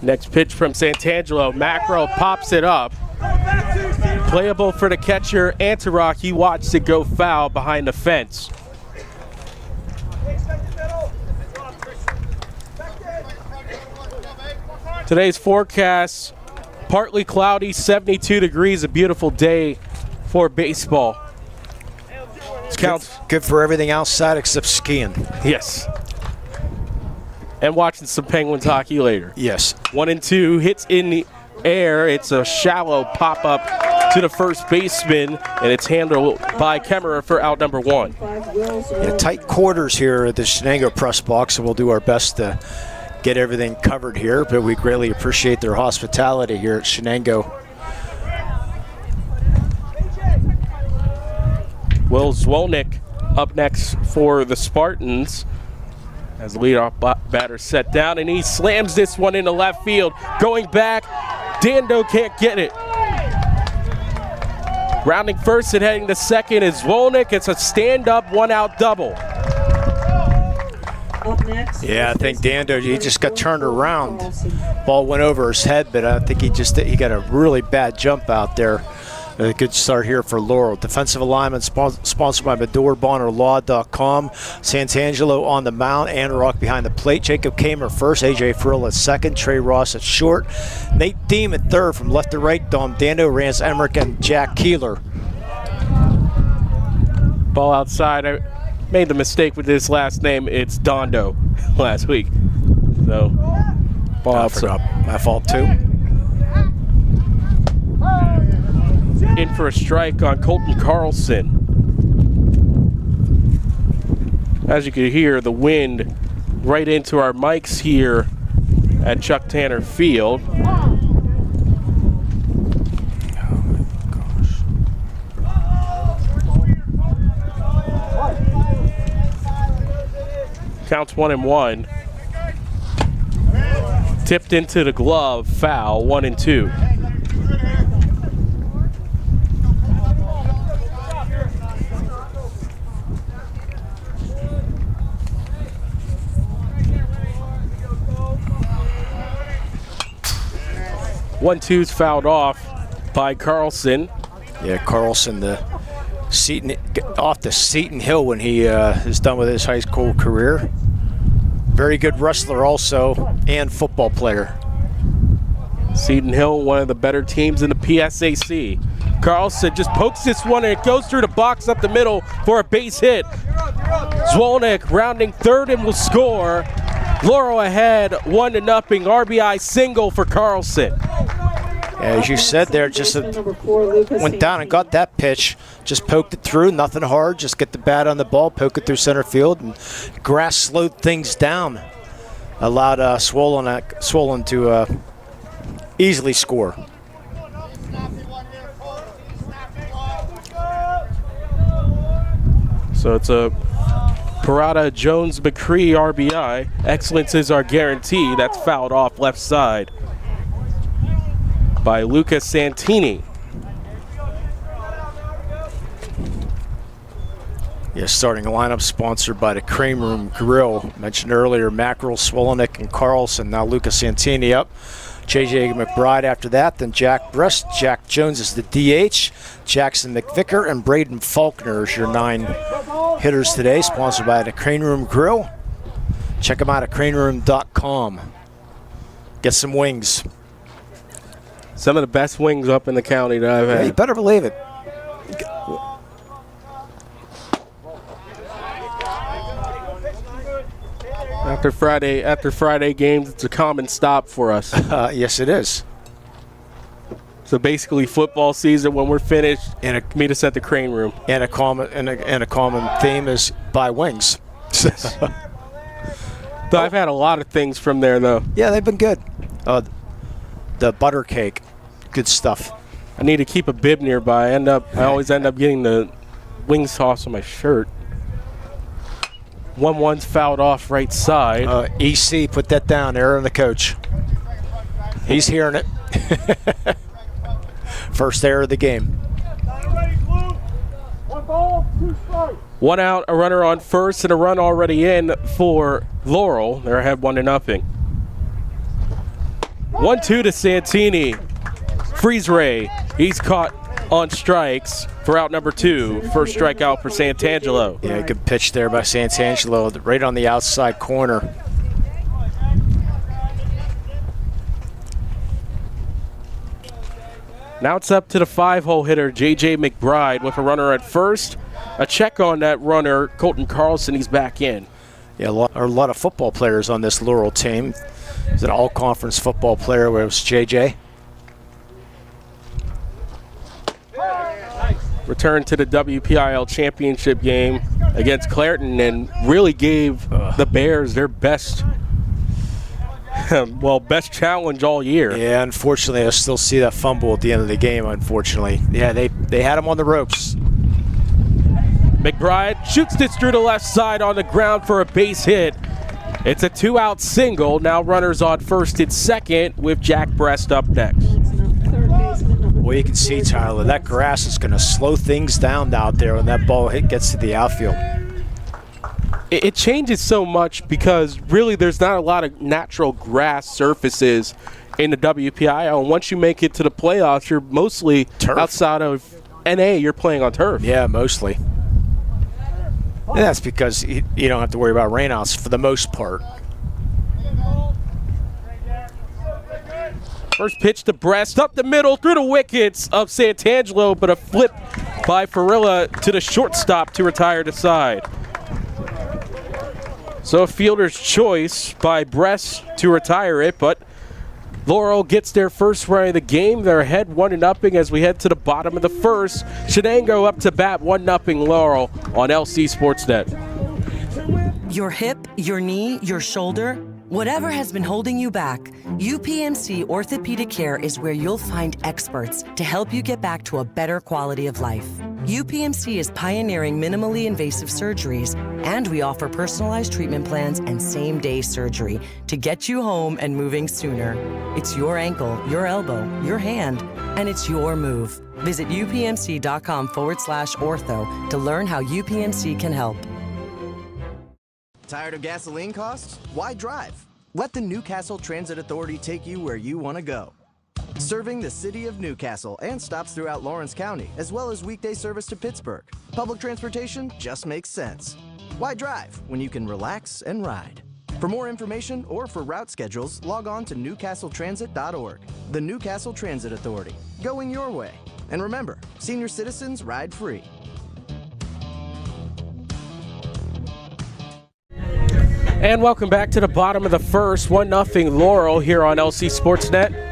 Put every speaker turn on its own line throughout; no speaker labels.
Next pitch from Santangelo. Macro pops it up. Playable for the catcher, Antarock. He watched it go foul behind the fence. Today's forecast, partly cloudy, 72 degrees, a beautiful day for baseball.
Good for everything outside except skiing.
Yes. And watching some Penguins hockey later.
Yes.
1-2, hits in the air. It's a shallow pop-up to the first baseman, and it's handled by Kemmerer for out number 1.
Yeah, tight quarters here at the Shenango press box, and we'll do our best to get everything covered here, but we greatly appreciate their hospitality here at Shenango.
Will Zwolnick up next for the Spartans as the leadoff batter set down, and he slams this one into left field. Going back, Dando can't get it. Rounding first and heading to second is Zwolnick. It's a stand-up, one-out double.
Up next,
yeah, I think Dando, he just got turned around. Ball went over his head, but I think he got a really bad jump out there. A good start here for Laurel. Defensive alignment sponsored by MedorBonnerLaw.com. Santangelo on the mound. Antarock behind the plate. Jacob Kamer first. AJ Frill at second. Trey Ross at short. Nate Deem at third from left to right. Dom Dando, Rance Emmerich, and Jack Keeler.
Ball outside. I made the mistake with his last name. It's Dondo last week. So, ball outside.
My fault too.
In for a strike on Colton Carlson. As you can hear, the wind right into our mics here at Chuck Tanner Field. Counts 1-1. Tipped into the glove, foul, 1-2. One-two's fouled off by Carlson.
Yeah, Carlson, off the Seton Hill when he is done with his high school career. Very good wrestler also, and football player.
Seton Hill, one of the better teams in the PSAC. Carlson just pokes this one, and it goes through the box up the middle for a base hit. Zwolnick rounding third and will score. Laurel ahead, 1-0, RBI single for Carlson.
As you said there, just went down and got that pitch. Just poked it through, nothing hard. Just get the bat on the ball, poke it through center field, and grass slowed things down. Allowed Swollen to easily score.
So it's a Parada Jones McCree RBI. Excellence is our guarantee. That's fouled off left side by Lucas Santini.
Yeah, starting lineup sponsored by the Cream Room Grill. Mentioned earlier, Mackerel, Swolenick, and Carlson. Now Lucas Santini up. J.J. McBride after that. Then Jack Brest. Jack Jones is the DH. Jackson McVicker and Braden Faulkner is your 9 hitters today. Sponsored by the Cream Room Grill. Check them out at craneroom.com. Get some wings.
Some of the best wings up in the county that I've had.
Yeah, you better believe it.
After Friday games, it's a common stop for us.
Yes, it is.
So basically, football season, when we're finished, meet us at the Crane Room.
And a common theme is buy wings.
Yes. So I've had a lot of things from there, though.
Yeah, they've been good. The butter cake, good stuff.
I need to keep a bib nearby. I always end up getting the wings tossed on my shirt. 1-1's fouled off right side.
EC, put that down, Aaron, the coach. He's hearing it. First error of the game.
1 out, a runner on first, and a run already in for Laurel. They're ahead 1-0. 1-2 to Santini. Freeze Ray, he's caught on strikes for out number 2. First strikeout for Santangelo.
Yeah, good pitch there by Santangelo, right on the outside corner.
Now it's up to the 5-hole hitter, J.J. McBride, with a runner at first. A check on that runner, Colton Carlson, he's back in.
Yeah, a lot of football players on this Laurel team. He's an all-conference football player where it was J.J.
Return to the WPIAL championship game against Clairton and really gave the Bears their best best challenge all year.
Yeah, unfortunately, I still see that fumble at the end of the game, unfortunately. Yeah, they had him on the ropes.
McBride shoots this through the left side on the ground for a base hit. It's a 2-out single. Now runners on first and second with Jack Brest up next.
Well, you can see, Tyler, that grass is going to slow things down out there when that ball gets to the outfield.
It changes so much because really there's not a lot of natural grass surfaces in the WPIAL. And once you make it to the playoffs, you're mostly turf. Outside of NA, you're playing on turf.
Yeah, mostly. And that's because you don't have to worry about rainouts for the most part.
First pitch to Brest, up the middle, through the wickets of Santangelo, but a flip by Farilla to the shortstop to retire the side. So a fielder's choice by Brest to retire it, but Laurel gets their first run of the game. They're ahead 1-0 as we head to the bottom of the first. Shenango up to bat 1-0 Laurel on LC SportsNet.
Your hip, your knee, your shoulder, whatever has been holding you back, UPMC Orthopedic Care is where you'll find experts to help you get back to a better quality of life. UPMC is pioneering minimally invasive surgeries, and we offer personalized treatment plans and same-day surgery to get you home and moving sooner. It's your ankle, your elbow, your hand, and it's your move. Visit upmc.com/ortho to learn how UPMC can help.
Tired of gasoline costs? Why drive? Let the Newcastle Transit Authority take you where you want to go. Serving the city of Newcastle and stops throughout Lawrence County, as well as weekday service to Pittsburgh. Public transportation just makes sense. Why drive when you can relax and ride? For more information or for route schedules, log on to newcastletransit.org. The Newcastle Transit Authority, going your way. And remember, senior citizens ride free.
And welcome back to the bottom of the first. 1-0 Laurel here on LC SportsNet.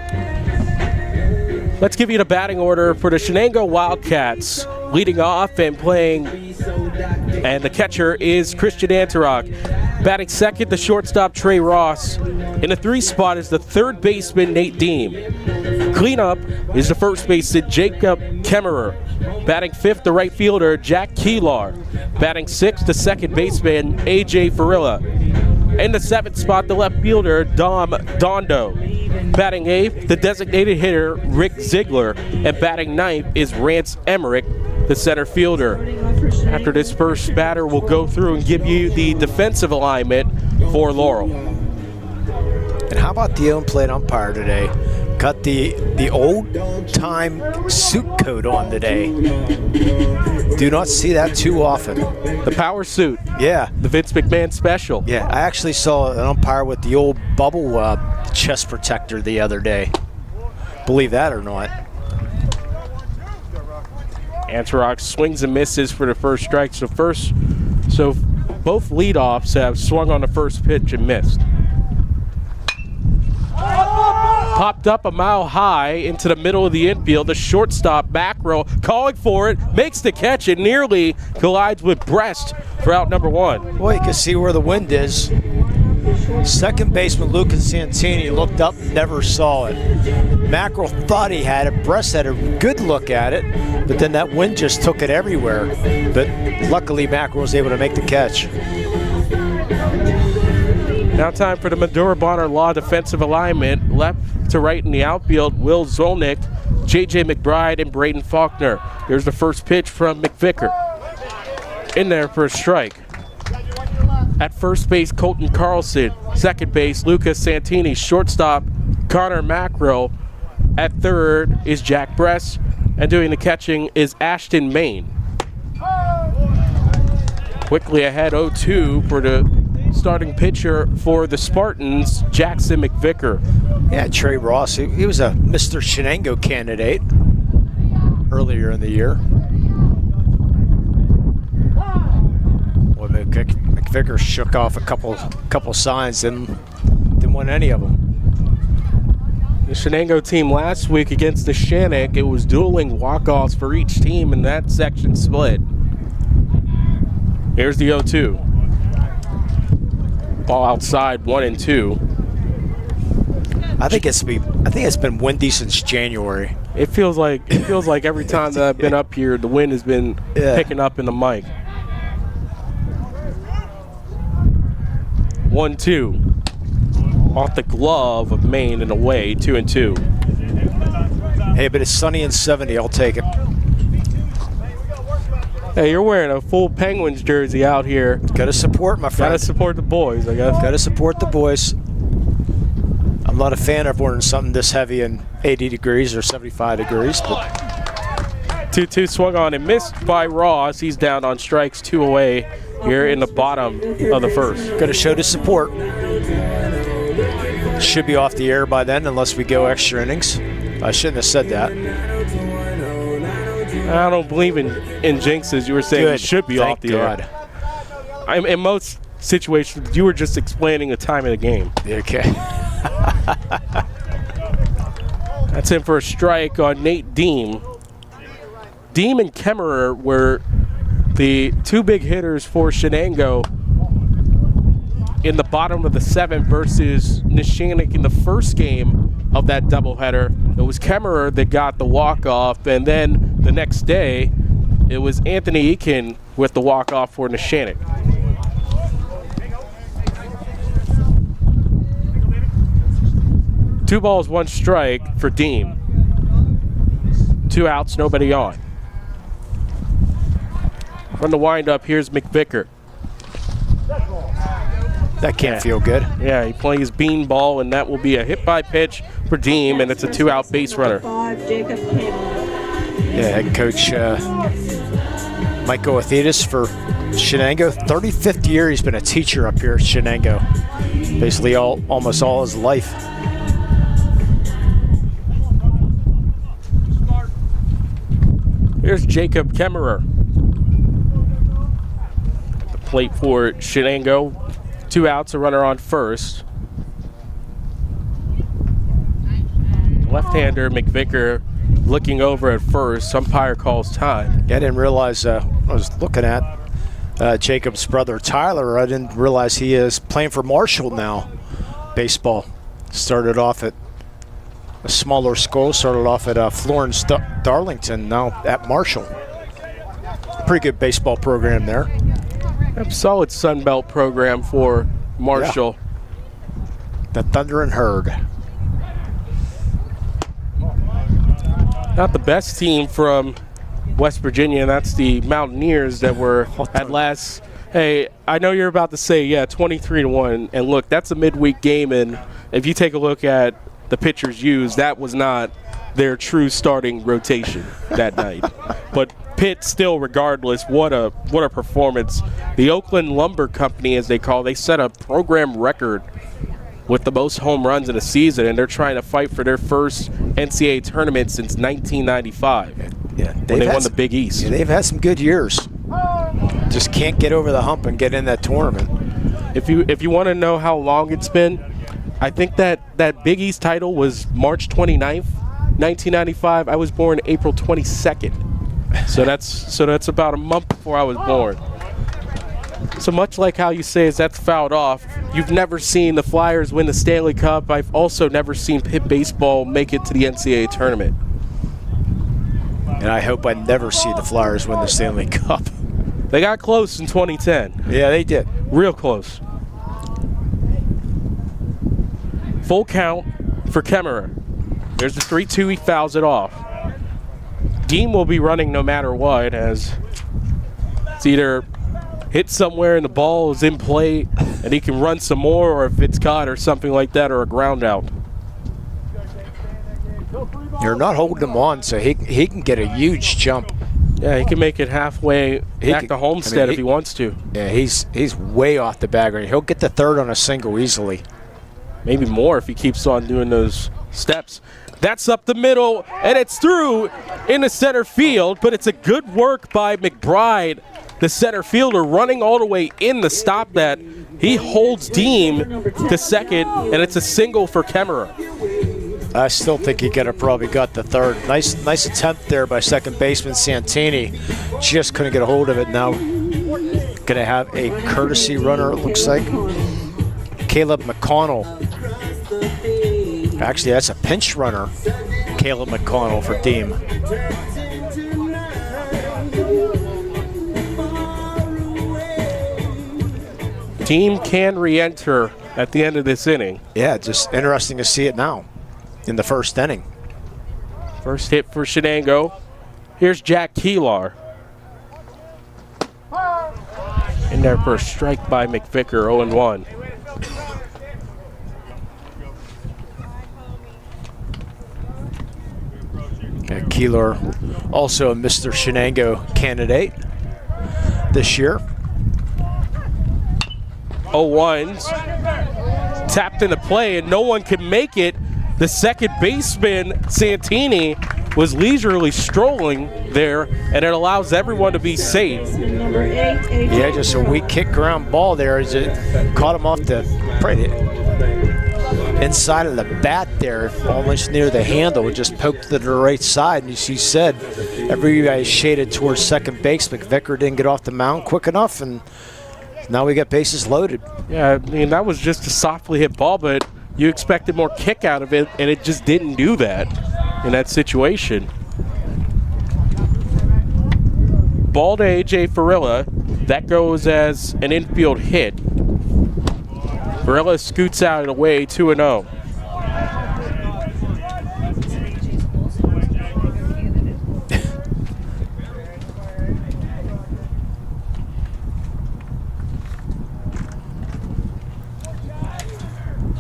Let's give you the batting order for the Shenango Wildcats. Leading off and playing, and the catcher is Christian Antarok. Batting second, the shortstop Trey Ross. In the 3 spot is the third baseman Nate Deem. Cleanup is the first baseman Jacob Kemmerer. Batting fifth, the right fielder Jack Keelar. Batting sixth, the second baseman AJ Farilla. In the 7th spot, the left fielder Dom Dondo. Batting 8th, the designated hitter Rick Ziegler. And batting 9th is Rance Emmerich, the center fielder. After this first batter, we'll go through and give you the defensive alignment for Laurel.
And how about the on-plate umpire today? Got the old-time suit coat on today. Do not see that too often.
The power suit.
Yeah.
The Vince McMahon special.
Yeah, I actually saw an umpire with the old bubble chest protector the other day. Believe that or not.
Antarok swings and misses for the first strike. So both leadoffs have swung on the first pitch and missed. Popped up a mile high into the middle of the infield. The shortstop back row calling for it, makes the catch and nearly collides with Brest for out number 1.
Well, you can see where the wind is. Second baseman Lucas Santini looked up, never saw it. Mackerel thought he had it. Brest had a good look at it, but then that wind just took it everywhere. But luckily Mackerel was able to make the catch.
Now time for the Madura Bonner Law defensive alignment. Left to right in the outfield, Will Zolnick, J.J. McBride, and Braden Faulkner. Here's the first pitch from McVicker. In there for a strike. At first base, Colton Carlson. Second base, Lucas Santini. Shortstop, Connor Mackrell. At third is Jack Bress, and doing the catching is Ashton Main. Quickly ahead 0-2 for the starting pitcher for the Spartans, Jackson McVicker.
Yeah, Trey Ross, he was a Mr. Shenango candidate earlier in the year. Well, McVicker shook off a couple signs and didn't win any of them.
The Shenango team last week against the Shannock, it was dueling walk-offs for each team, and that section split. Here's the 0-2. Ball outside, 1-2.
I think it's been windy since January.
It feels like every time that I've been up here, the wind has been picking up in the mic. 1-2. Off the glove of Maine and away, 2-2.
Hey, but it's sunny and 70. I'll take it.
Hey, you're wearing a full Penguins jersey out here.
Got to support my friend.
Got to support the boys, I guess.
Got to support the boys. I'm not a fan of wearing something this heavy in 80 degrees or 75 degrees, but
2-2 swung on and missed by Ross. He's down on strikes, 2 away here in the bottom of the first.
got to show the support. Should be off the air by then unless we go extra innings. I shouldn't have said that.
I don't believe in jinxes. You were saying it should be off the air. In most situations, you were just explaining the time of the game.
Okay.
That's in for a strike on Nate Deem. Deem and Kemmerer were the 2 big hitters for Shenango in the bottom of the 7th versus Neshannock in the first game of that doubleheader. It was Kemmerer that got the walk-off, and then the next day, it was Anthony Eakin with the walk-off for Neshannock. Two balls, 1 strike for Deem. 2 outs, nobody on. From the windup, here's McVicker.
That can't feel good.
Yeah, he plays bean ball, and that will be a hit by pitch for Deem, and it's a 2-out base runner.
Yeah, head coach Michael Athetis for Shenango. 35th year he's been a teacher up here at Shenango. Basically almost all his life.
Here's Jacob Kemmerer. The plate for Shenango. 2 outs, a runner on first. Left-hander McVicker looking over at first. Umpire calls time.
Yeah, I didn't realize, I was looking at Jacob's brother Tyler. I didn't realize he is playing for Marshall now. Baseball. Started off at a smaller school, started off at Florence Darlington, now at Marshall. Pretty good baseball program there.
A solid Sun Belt program for Marshall.
Yeah. The Thunder and Herd.
Not the best team from West Virginia, and that's the Mountaineers that were at last. Hey, I know you're about to say, 23-1. And look, that's a midweek game, and if you take a look at the pitchers used, that was not their true starting rotation that night. But Pitt still, regardless, what a performance. The Oakland Lumber Company, as they call, they set a program record with the most home runs in a season, and they're trying to fight for their first NCAA tournament since 1995.
Yeah,
when they won the Big East.
Yeah, they've had some good years. Just can't get over the hump and get in that tournament.
If you want to know how long it's been, I think that Big East title was March 29th, 1995. I was born April 22nd. So that's about a month before I was born. So much like how you say is that's fouled off, you've never seen the Flyers win the Stanley Cup. I've also never seen Pitt baseball make it to the NCAA tournament.
And I hope I never see the Flyers win the Stanley Cup.
They got close in 2010.
Yeah, they did.
Real close. Full count for Kemmerer. There's the 3-2, he fouls it off. Deem will be running no matter what, as it's either hit somewhere and the ball is in play and he can run some more, or if it's caught or something like that, or a ground out.
You're not holding him on, so he can get a huge jump.
Yeah, he can make it halfway back to Homestead if he wants to.
Yeah, he's way off the bag right. He'll get the third on a single easily.
Maybe more if he keeps on doing those steps. That's up the middle, and it's through into center field, but it's a good work by McBride, the center fielder, running all the way in to stop that. He holds Deem to second, and it's a single for Kemmerer.
I still think he could have probably got the third. Nice attempt there by second baseman Santini. Just couldn't get a hold of it. Now gonna have a courtesy runner, it looks like. Caleb McConnell. Actually, that's a pinch runner. Caleb McConnell for Deem.
Deem can re-enter at the end of this inning.
Yeah, just interesting to see it now in the first inning.
First hit for Shenango. Here's Jack Keelar. In there for a strike by McVicker, 0-1.
Keeler, also a Mr. Shenango candidate this year.
0-1's tapped into play, and no one can make it. The second baseman, Santini, was leisurely strolling there, and it allows everyone to be safe.
Yeah, just a weak kick ground ball there as it caught him off the inside of the bat there, almost near the handle. It just poked to the right side, and as you said, everybody shaded towards second base. McVicker didn't get off the mound quick enough, and now we got bases loaded.
Yeah, I mean, that was just a softly hit ball, but you expected more kick out of it, and it just didn't do that in that situation. Ball to A.J. Farilla. That goes as an infield hit. Farilla scoots out and away, 2-0.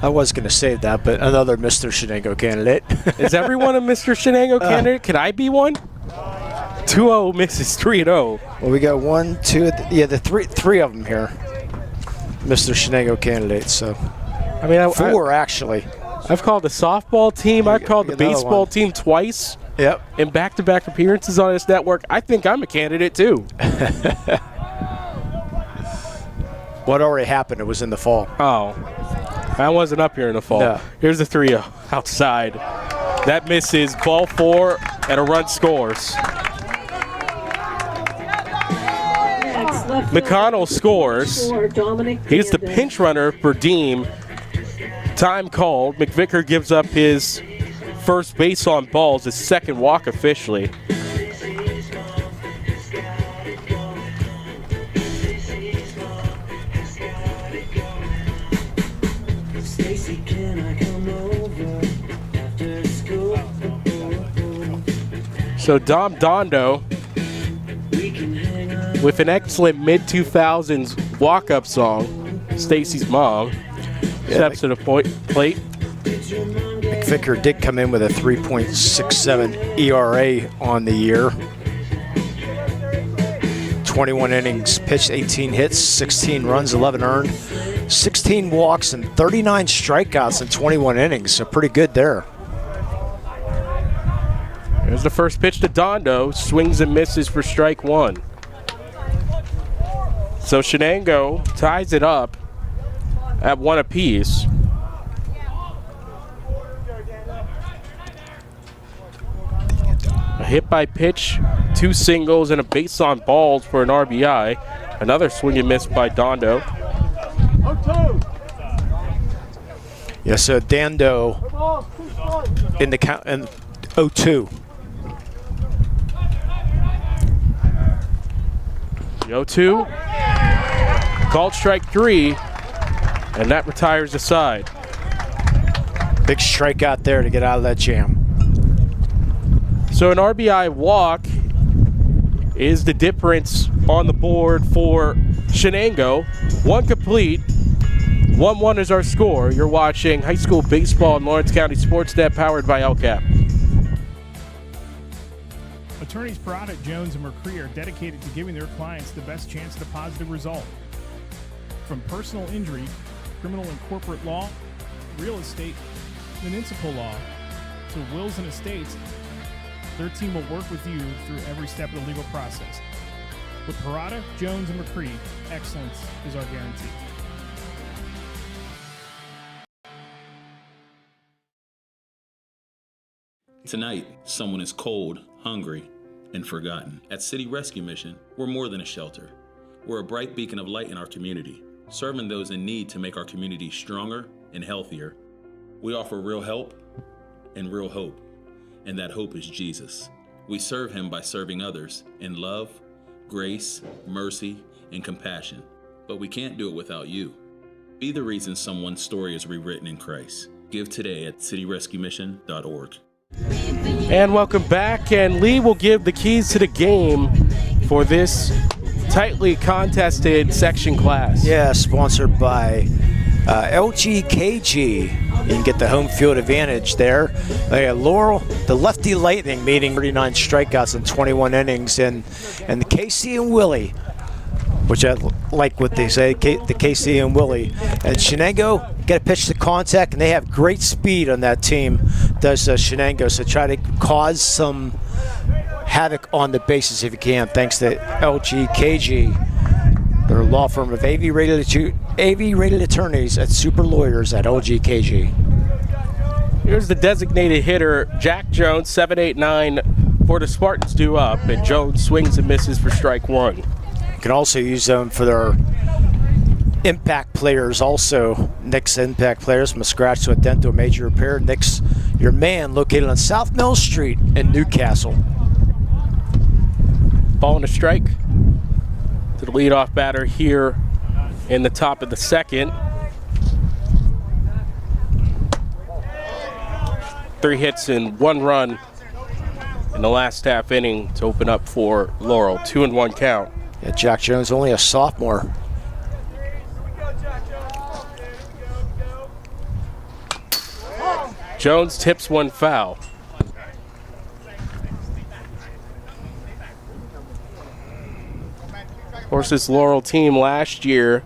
I was going to say that, but another Mr. Shenango candidate.
Is everyone a Mr. Shenango candidate? Can I be one? 2-0 misses 3-0.
Well, we got one, two, the three of them here. Mr. Shenango candidates, so.
I mean,
four actually.
I've called the softball team. I've called the baseball team twice.
Yep.
In back-to-back appearances on this network. I think I'm a candidate too.
What already happened? It was in the fall.
Oh. I wasn't up here in the fall.
No.
Here's the 3-0 outside. That misses. Ball 4 and a run scores. McConnell scores. He's the pinch runner for Deem. Time called. McVicker gives up his first base on balls, his second walk officially. So Dom Dondo, with an excellent mid-2000s walk-up song, Stacy's Mom, steps to the plate.
McVicker did come in with a 3.67 ERA on the year. 21 innings pitched, 18 hits, 16 runs, 11 earned, 16 walks, and 39 strikeouts in 21 innings, so pretty good there.
Here's the first pitch to Dondo. Swings and misses for strike 1. So Shenango ties it up at 1 apiece. A hit by pitch, 2 singles, and a base on balls for an RBI. Another swing and miss by Dondo.
Yeah, so Dando in the count and 0-2.
The 0-2, called strike 3, and that retires the side.
Big strikeout there to get out of that jam.
So an RBI walk is the difference on the board for Shenango. 1 complete, 1-1 is our score. You're watching high school baseball on Lawrence County SportsNet, powered by LCAP.
Attorneys Parada, Jones, and McCree are dedicated to giving their clients the best chance at a positive result. From personal injury, criminal and corporate law, real estate, municipal law, to wills and estates, their team will work with you through every step of the legal process. With Parada, Jones, and McCree, excellence is our guarantee.
Tonight, someone is cold, hungry, and forgotten. At City Rescue Mission, we're more than a shelter. We're a bright beacon of light in our community, serving those in need to make our community stronger and healthier. We offer real help and real hope, and that hope is Jesus. We serve him by serving others in love, grace, mercy, and compassion. But we can't do it without you. Be the reason someone's story is rewritten in Christ. Give today at cityrescuemission.org.
And welcome back, and Lee will give the keys to the game for this tightly contested section class.
Yeah, sponsored by LGKG. You can get the home field advantage there. Laurel, the Lefty Lightning, meeting 39 strikeouts in 21 innings, and the KC and Willie, which I like what they say, the KC and Willie. And Shenango got to pitch to contact, and they have great speed on that team, does Shenango, so try to cause some havoc on the bases if you can, thanks to LGKG. They're a law firm of AV-rated attorneys at Super Lawyers at LGKG.
Here's the designated hitter, Jack Jones, 7-8-9 for the Spartans due up, and Jones swings and misses for strike one.
You can also use them for their impact players also. Nick's impact players, from a scratch to a dent to a major repair. Nick's your man, located on South Mill Street in Newcastle.
Ball and a strike to the leadoff batter here in the top of the second. 3 hits and 1 run in the last half inning to open up for Laurel. 2-1 count.
Yeah, Jack Jones, only a sophomore.
Jones tips one foul. Of course, this Laurel team last year,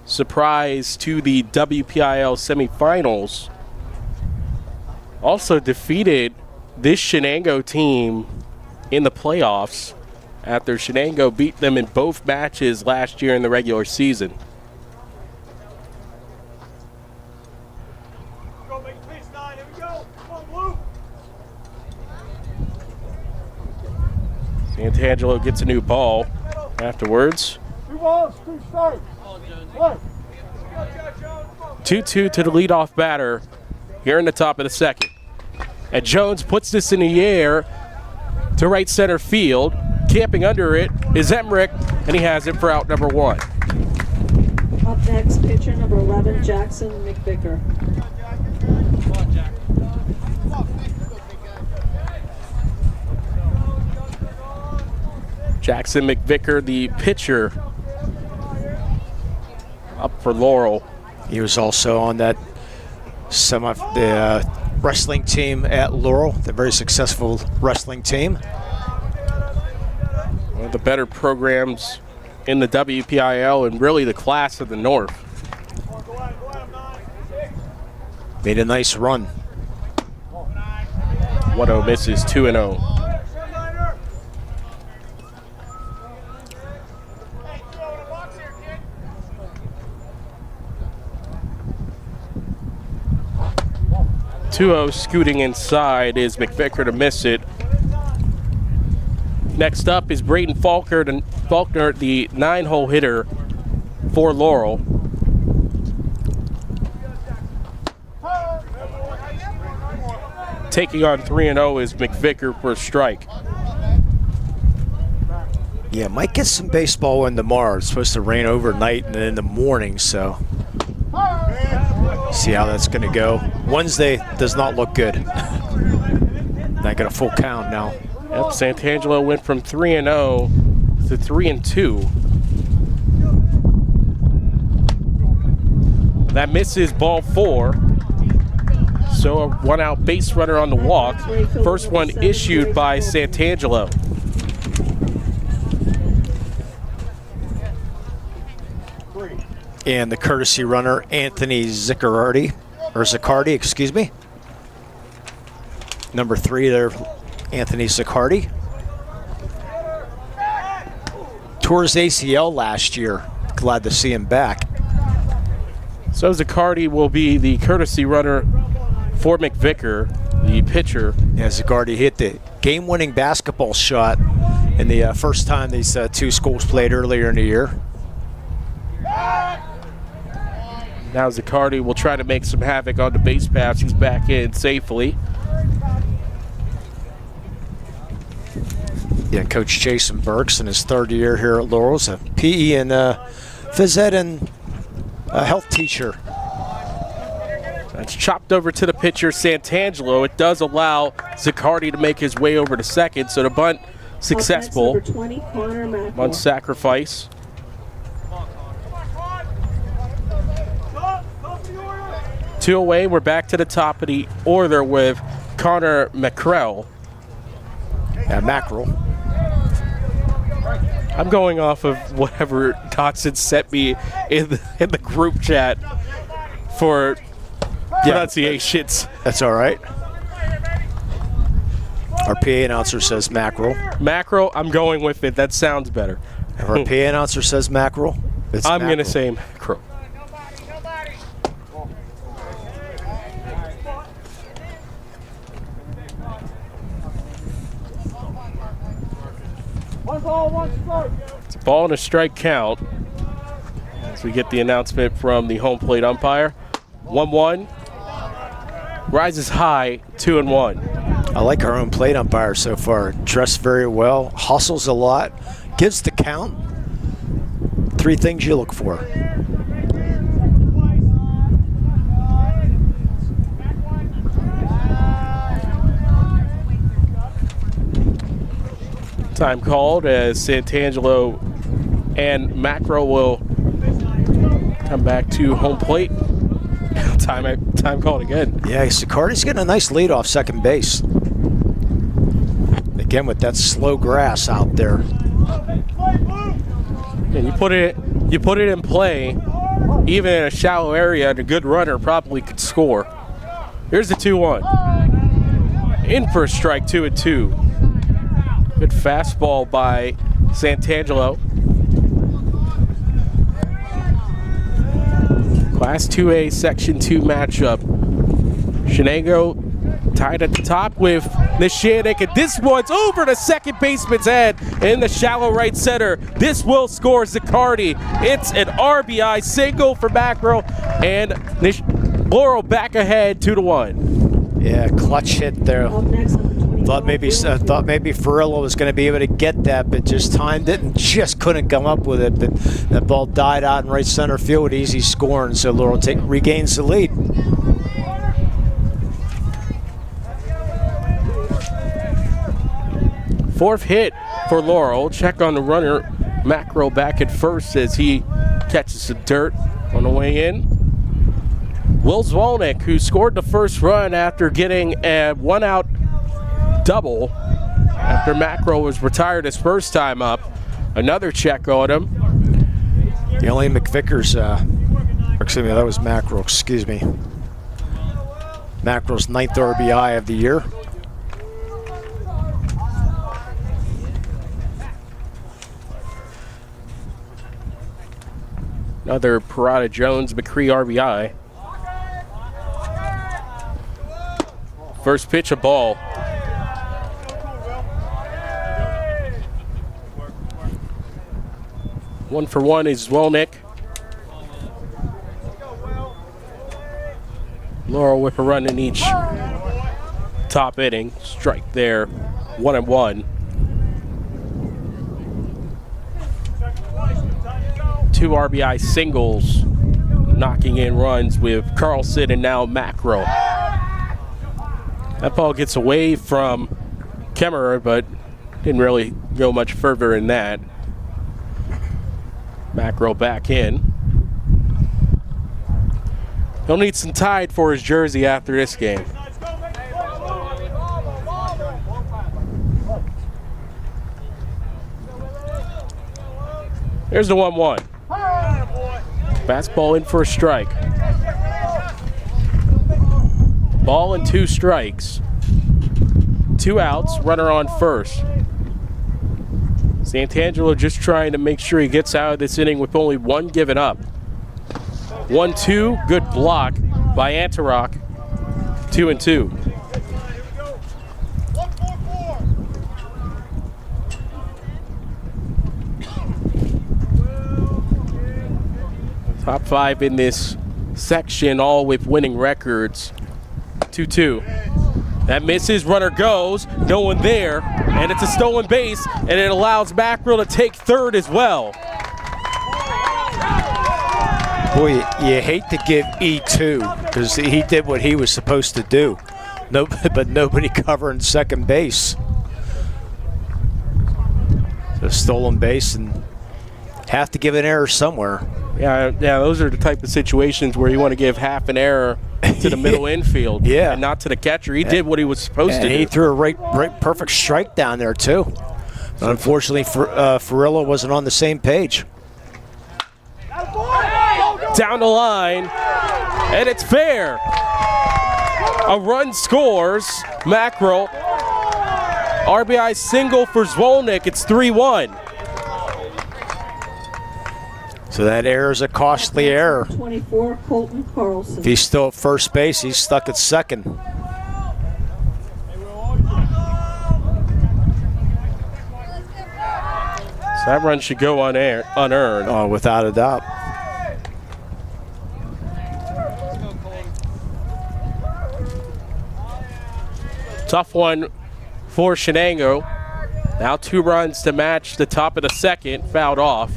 surprise to the WPIAL semifinals, also defeated this Shenango team in the playoffs after Shenango beat them in both matches last year in the regular season. Santangelo gets a new ball afterwards. 2-2 to the leadoff batter here in the top of the second. And Jones puts this in the air to right center field. Camping under it is Emmerich, and he has it for out number 1.
Up next, pitcher number 11, Jackson McVicker.
Jackson McVicker, the pitcher, up for Laurel.
He was also on that the wrestling team at Laurel, the very successful wrestling team.
One of the better programs in the WPIAL and really the class of the North.
Made a nice run.
1-0 misses, 2-0. Scooting inside is McVicker to miss it. Next up is Braden Faulkner, the 9-hole hitter for Laurel. Taking on 3-0 is McVicker for a strike.
Yeah, might get some baseball in tomorrow. It's supposed to rain overnight and in the morning, so see how that's going to go. Wednesday does not look good. Not got a full count now.
Yep, Santangelo went from 3-0 to 3-2. That misses ball 4. So a 1-out base runner on the walk. First one issued by Santangelo.
And the courtesy runner, Anthony Zaccardi, excuse me. Number 3 there, Anthony Zaccardi. Tore his ACL last year. Glad to see him back.
So Zaccardi will be the courtesy runner for McVicker, the pitcher.
Yeah, Zaccardi hit the game-winning basketball shot in the first time these two schools played earlier in the year.
Now Zaccardi will try to make some havoc on the base pass. He's back in safely.
Yeah, Coach Jason Burks in his 3rd year here at Laurel's, a PE and phys ed and health teacher.
That's chopped over to the pitcher, Santangelo. It does allow Zaccardi to make his way over to second, so the bunt successful.
Number 20, Connor Mackerel.
Bunt sacrifice. Two away, we're back to the top of the order with Connor Mackerel.
Mackerel.
I'm going off of whatever Dotson sent me in the group chat for pronunciations.
That's all right. Our PA announcer says mackerel.
Mackerel, I'm going with it. That sounds better.
Our PA announcer says mackerel.
I'm going to say mackerel. It's a ball and a strike count as we get the announcement from the home plate umpire. 1-1. Rises high, 2-1.
I like our own plate umpire so far. Dressed very well, hustles a lot, gives the count. 3 things you look for.
Time called as Santangelo and Macro will come back to home plate. Time called again.
Yeah, Zaccardi's getting a nice lead off second base. Again with that slow grass out there.
And you put it in play, even in a shallow area, and a good runner probably could score. Here's the 2-1. In for a strike, 2-2. Good fastball by Santangelo. Class 2A Section 2 matchup. Shenango tied at the top with Nishanik, and this one's over the second baseman's head in the shallow right center. This will score Zaccardi. It's an RBI single for Macro, and Laurel back ahead 2-1.
Yeah, clutch hit there.
Up next, number 24,
Thought maybe Ferrillo was going to be able to get that, but just timed it and just couldn't come up with it. But that ball died out in right center field, easy scoring. So Laurel regains the lead.
Fourth hit for Laurel. Check on the runner. Macro back at first as he catches some dirt on the way in. Will Zwolnick, who scored the first run after getting a 1-out double after Macro was retired his first time up. Another check on him.
The only McVicker's, excuse me, that was Mackerel, excuse me. Mackerel's 9th RBI of the year.
Another Parada Jones McCree RBI. First pitch, a ball. One for one is Zwolnick. Laurel with a run in each top inning. Strike there, 1-1. 2 RBI singles, knocking in runs with Carlson and now Macro. That ball gets away from Kemmerer, but didn't really go much further than that. Macro back in. He'll need some Tide for his jersey after this game. Here's the 1-1. Fastball in for a strike. Ball and 2 strikes. 2 outs, runner on first. Santangelo just trying to make sure he gets out of this inning with only 1 given up. 1-2, good block by Antarok. 2-2. Top 5 in this section, all with winning records. 2-2. That misses, runner goes, no one there, and it's a stolen base, and it allows Mackerel to take third as well.
Boy, you hate to give E2 because he did what he was supposed to do. But nobody covering second base. So stolen base and have to give an error somewhere.
Yeah, those are the type of situations where you want to give half an error to the middle infield, and not to the catcher. He did what he was supposed to do.
He threw a right perfect strike down there too. But unfortunately, Ferrillo wasn't on the same page.
Down the line, and it's fair. A run scores. Mackerel. RBI single for Zwolnik. It's 3-1.
So that error is a costly error.
24, Colton Carlson.
If he's still at first base, he's stuck at second.
So that run should go unearned.
Oh, without a doubt.
Tough one for Shenango. Now 2 runs to match the top of the second, fouled off.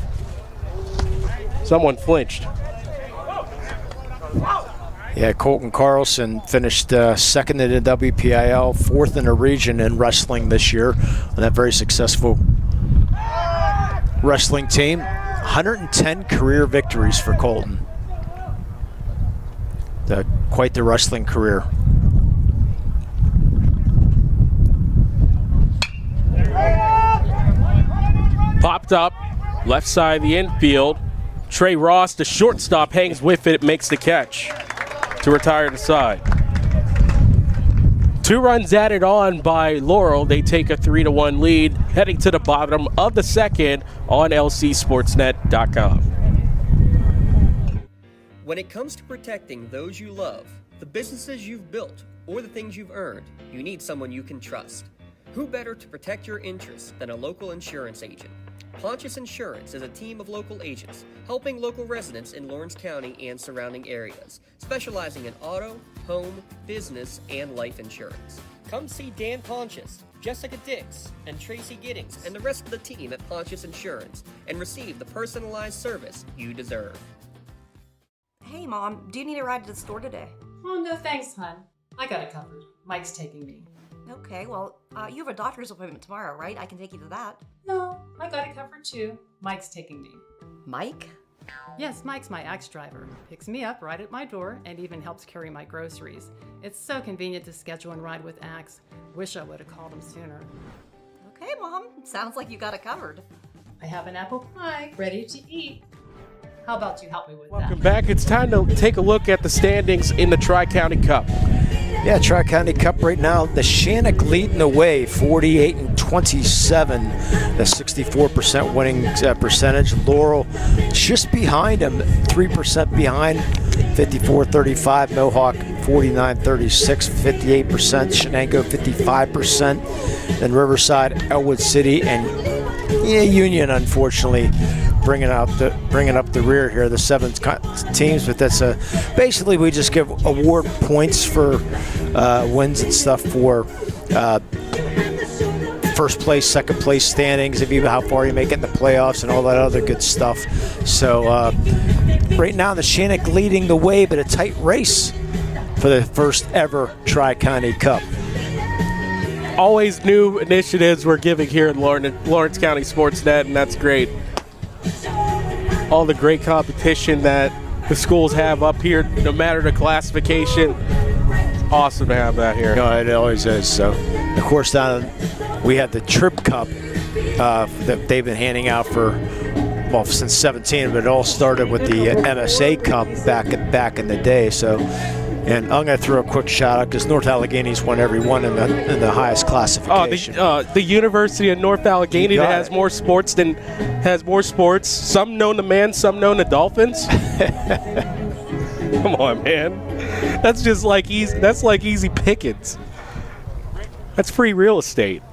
Someone flinched.
Yeah, Colton Carlson finished second in the WPIAL, 4th in the region in wrestling this year on that very successful wrestling team. 110 career victories for Colton. Quite the wrestling career.
Popped up, left side of the infield. Trey Ross, the shortstop, hangs with it, makes the catch to retire the side. 2 runs added on by Laurel. They take a 3-1 lead, heading to the bottom of the second on lcsportsnet.com.
When it comes to protecting those you love, the businesses you've built, or the things you've earned, you need someone you can trust. Who better to protect your interests than a local insurance agent? Pontius Insurance is a team of local agents helping local residents in Lawrence County and surrounding areas, specializing in auto, home, business, and life insurance. Come see Dan Pontius, Jessica Dix, and Tracy Giddings, and the rest of the team at Pontius Insurance, and receive the personalized service you deserve.
Hey, Mom, do you need a ride to the store today?
Oh, no thanks, hon. I got it covered. Mike's taking me.
Okay, well, you have a doctor's appointment tomorrow, right? I can take you to that.
No, I got it covered too. Mike's taking me.
Mike?
Yes, Mike's my Axe driver. Picks me up right at my door and even helps carry my groceries. It's so convenient to schedule and ride with Axe. Wish I would have called him sooner.
Okay, Mom. Sounds like you got it covered.
I have an apple pie ready to eat. How about you help me with that?
Welcome back. It's time to take a look at the standings in the Tri-County Cup.
Yeah, Tri-County Cup right now, the Shannock leading the way, 48-27, the 64% winning percentage. Laurel just behind them, 3% behind, 54-35. Mohawk 49-36, 58%. Shenango 55%. Then Riverside, Elwood City, and Union, unfortunately, bringing up the rear here, the 7 teams. But that's basically we just give award points for wins and stuff for first place, second place standings, if you how far you make it in the playoffs and all that other good stuff. So right now the Shannock leading the way, but a tight race for the first ever Tri-County Cup.
Always new initiatives we're giving here at Lawrence County SportsNet, and that's great. All the great competition that the schools have up here, no matter the classification. Awesome to have that here.
No, it always is. So, of course, we had the Trip Cup that they've been handing out since 17, but it all started with the MSA Cup back in the day. So, and I'm going to throw a quick shout out because North Allegheny's won every one in the highest classification.
The University of North Allegheny that has more sports. Some known to man, some known to dolphins. Come on, man. That's just like easy. That's like easy pickings. That's free real estate.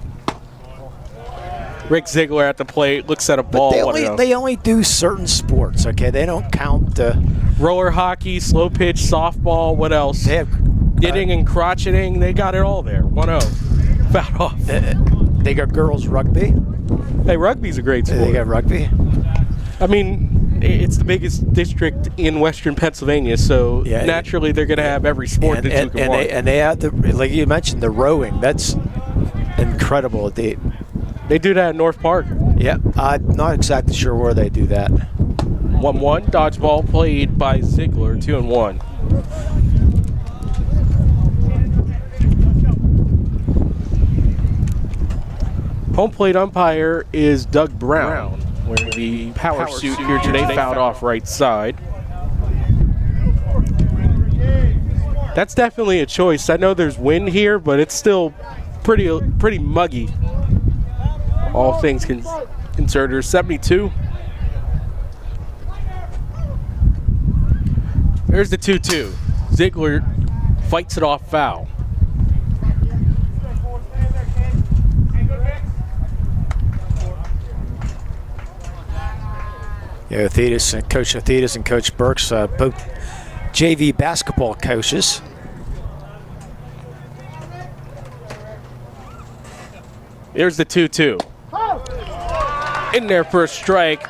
Rick Ziegler at the plate looks at a ball.
They only do certain sports, okay? They don't count
roller hockey, slow pitch, softball. What else?
They have
knitting and crocheting. They got it all there. 1-0. Fouled off.
They got girls rugby.
Hey, rugby's a great sport.
They got rugby.
I mean, it's the biggest district in Western Pennsylvania, so naturally they're going to have every sport that you can want.
And they have like you mentioned, the rowing. That's incredible.
They do that at North Park.
Yeah, I'm not exactly sure where they do that.
1-1, dodgeball played by Ziegler, 2-1. Home plate umpire is Doug Brown, wearing the power suit here today, fouled off right side. That's definitely a choice. I know there's wind here, but it's still pretty muggy. All things considered. 72. There's the 2-2. Ziegler fights it off foul.
Yeah, Coach Athetis and Coach Burks, both JV basketball coaches.
Here's the 2-2. In there for a strike.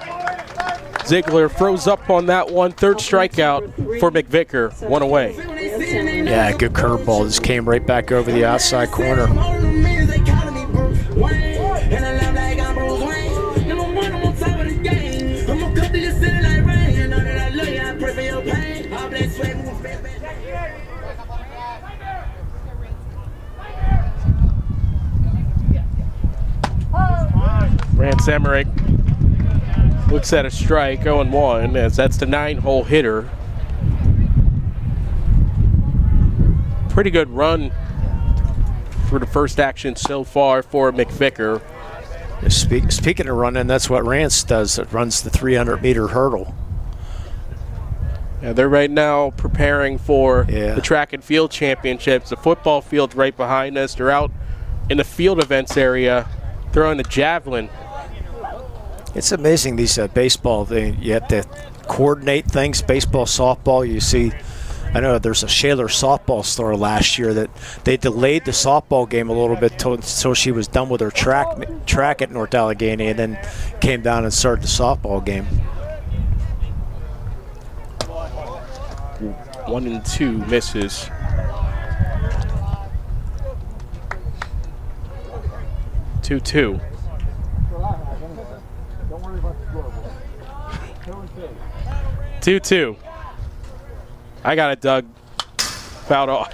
Ziegler froze up on that one. Third strikeout for McVicker. One away.
Yeah, good curveball. Just came right back over the outside corner.
Rance Emmerich looks at a strike, 0-1, as that's the 9-hole hitter. Pretty good run for the first action so far for McVicker.
Speaking of running, that's what Rance does. It runs the 300-meter hurdle.
Yeah, they're right now preparing for the track and field championships. The football field's right behind us. They're out in the field events area throwing the javelin.
It's amazing, these baseball things. You have to coordinate things. Baseball, softball, you see. I know there's a Shaler softball star last year that they delayed the softball game a little bit until she was done with her track at North Allegheny, and then came down and started the softball game.
1-2 misses. Two. 2-2. I got it, Doug. Fouled off.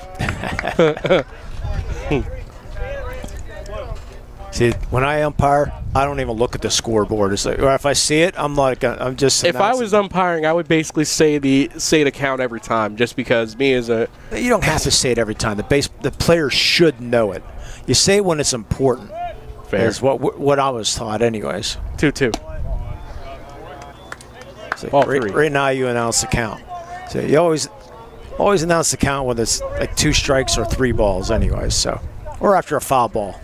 See, when I umpire, I don't even look at the scoreboard. It's like, or if I see it, I'm just.
If I was umpiring, I would basically say the count every time, just because me as a.
You don't have to say it every time. The player should know it. You say it when it's important.
Fair.
Is what I was taught, anyways.
2-2.
So right now, you announce the count. So you always announce the count when it's like 2 strikes or 3 balls, anyways. So, or after a foul ball.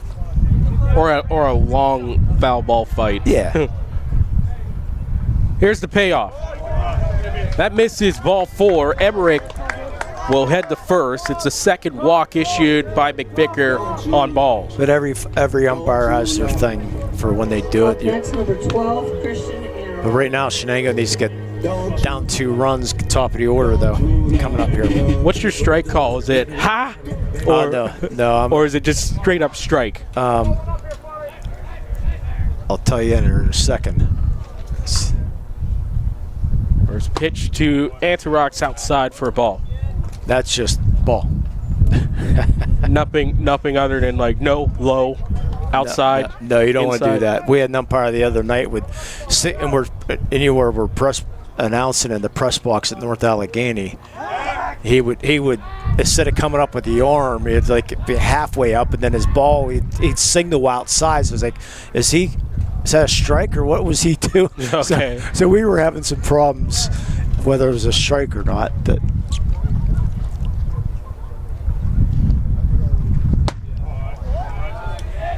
Or a long foul ball fight.
Yeah.
Here's the payoff. That misses ball 4. Emmerich will head to first. It's a second walk issued by McVicker on balls.
But every umpire has their thing for when they do it.
Next, number 12, Christian.
But right now, Shenango needs to get down 2 runs, top of the order, though, coming up here.
What's your strike call? Is it ha? Or,
no.
Or is it just straight up strike?
I'll tell you in a second.
First pitch to Antarox outside for a ball.
That's just ball.
Nothing other than like no, low, outside.
No, you don't want to do
inside.
that. We had an umpire the other night with sit, and we're anywhere we're press announcing in the press box at North Allegheny. He would instead of coming up with the arm, he'd like be halfway up, and then his ball he'd signal outside. So it was like, is that a strike or what was he doing?
Okay.
So we were having some problems whether it was a strike or not.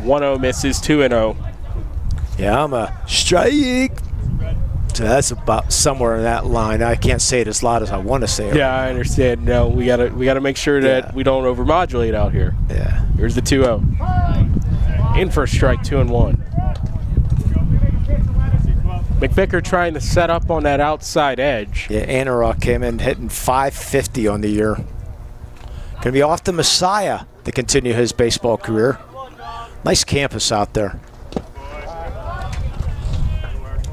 1-0 misses, 2-0.
Yeah, I'm a strike. So that's about somewhere in that line. I can't say it as loud as I want to say it.
Yeah, I understand. No, we gotta make sure that we don't overmodulate out here.
Yeah.
Here's the 2-0. In for a strike, 2-1. McVicker trying to set up on that outside edge.
Yeah, Anarok came in hitting .550 on the year. Going to be off to Messiah to continue his baseball career. Nice campus out there.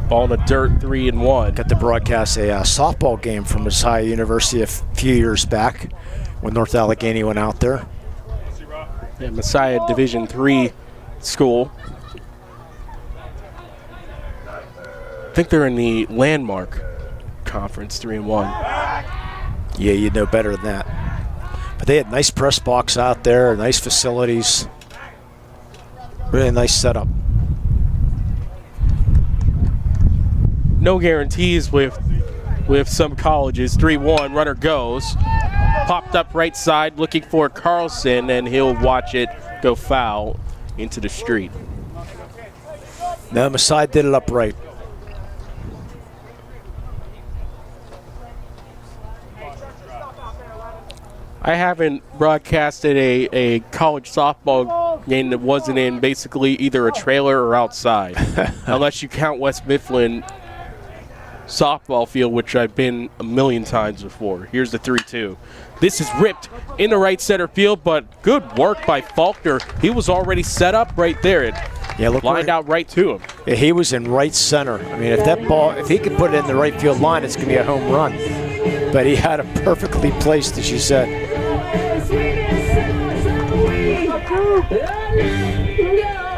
Ball in the dirt, 3-1.
Got to broadcast a softball game from Messiah University a few years back when North Allegheny went out there.
Yeah, Messiah Division III school. I think they're in the Landmark Conference, 3-1.
Yeah, you'd know better than that. But they had nice press box out there, nice facilities. Really nice setup.
No guarantees with some colleges. 3-1, runner goes. Popped up right side, looking for Carlson, and he'll watch it go foul into the street.
No, Messiah did it upright.
I haven't broadcasted a college softball game that wasn't in basically either a trailer or outside, unless you count West Mifflin softball field, which I've been a million times before. Here's the 3-2. This is ripped in the right center field, but good work by Faulkner. He was already set up right there. It lined out right to him.
Yeah, he was in right center. I mean, if he could put it in the right field line, it's going to be a home run. But he had it perfectly placed, as you said.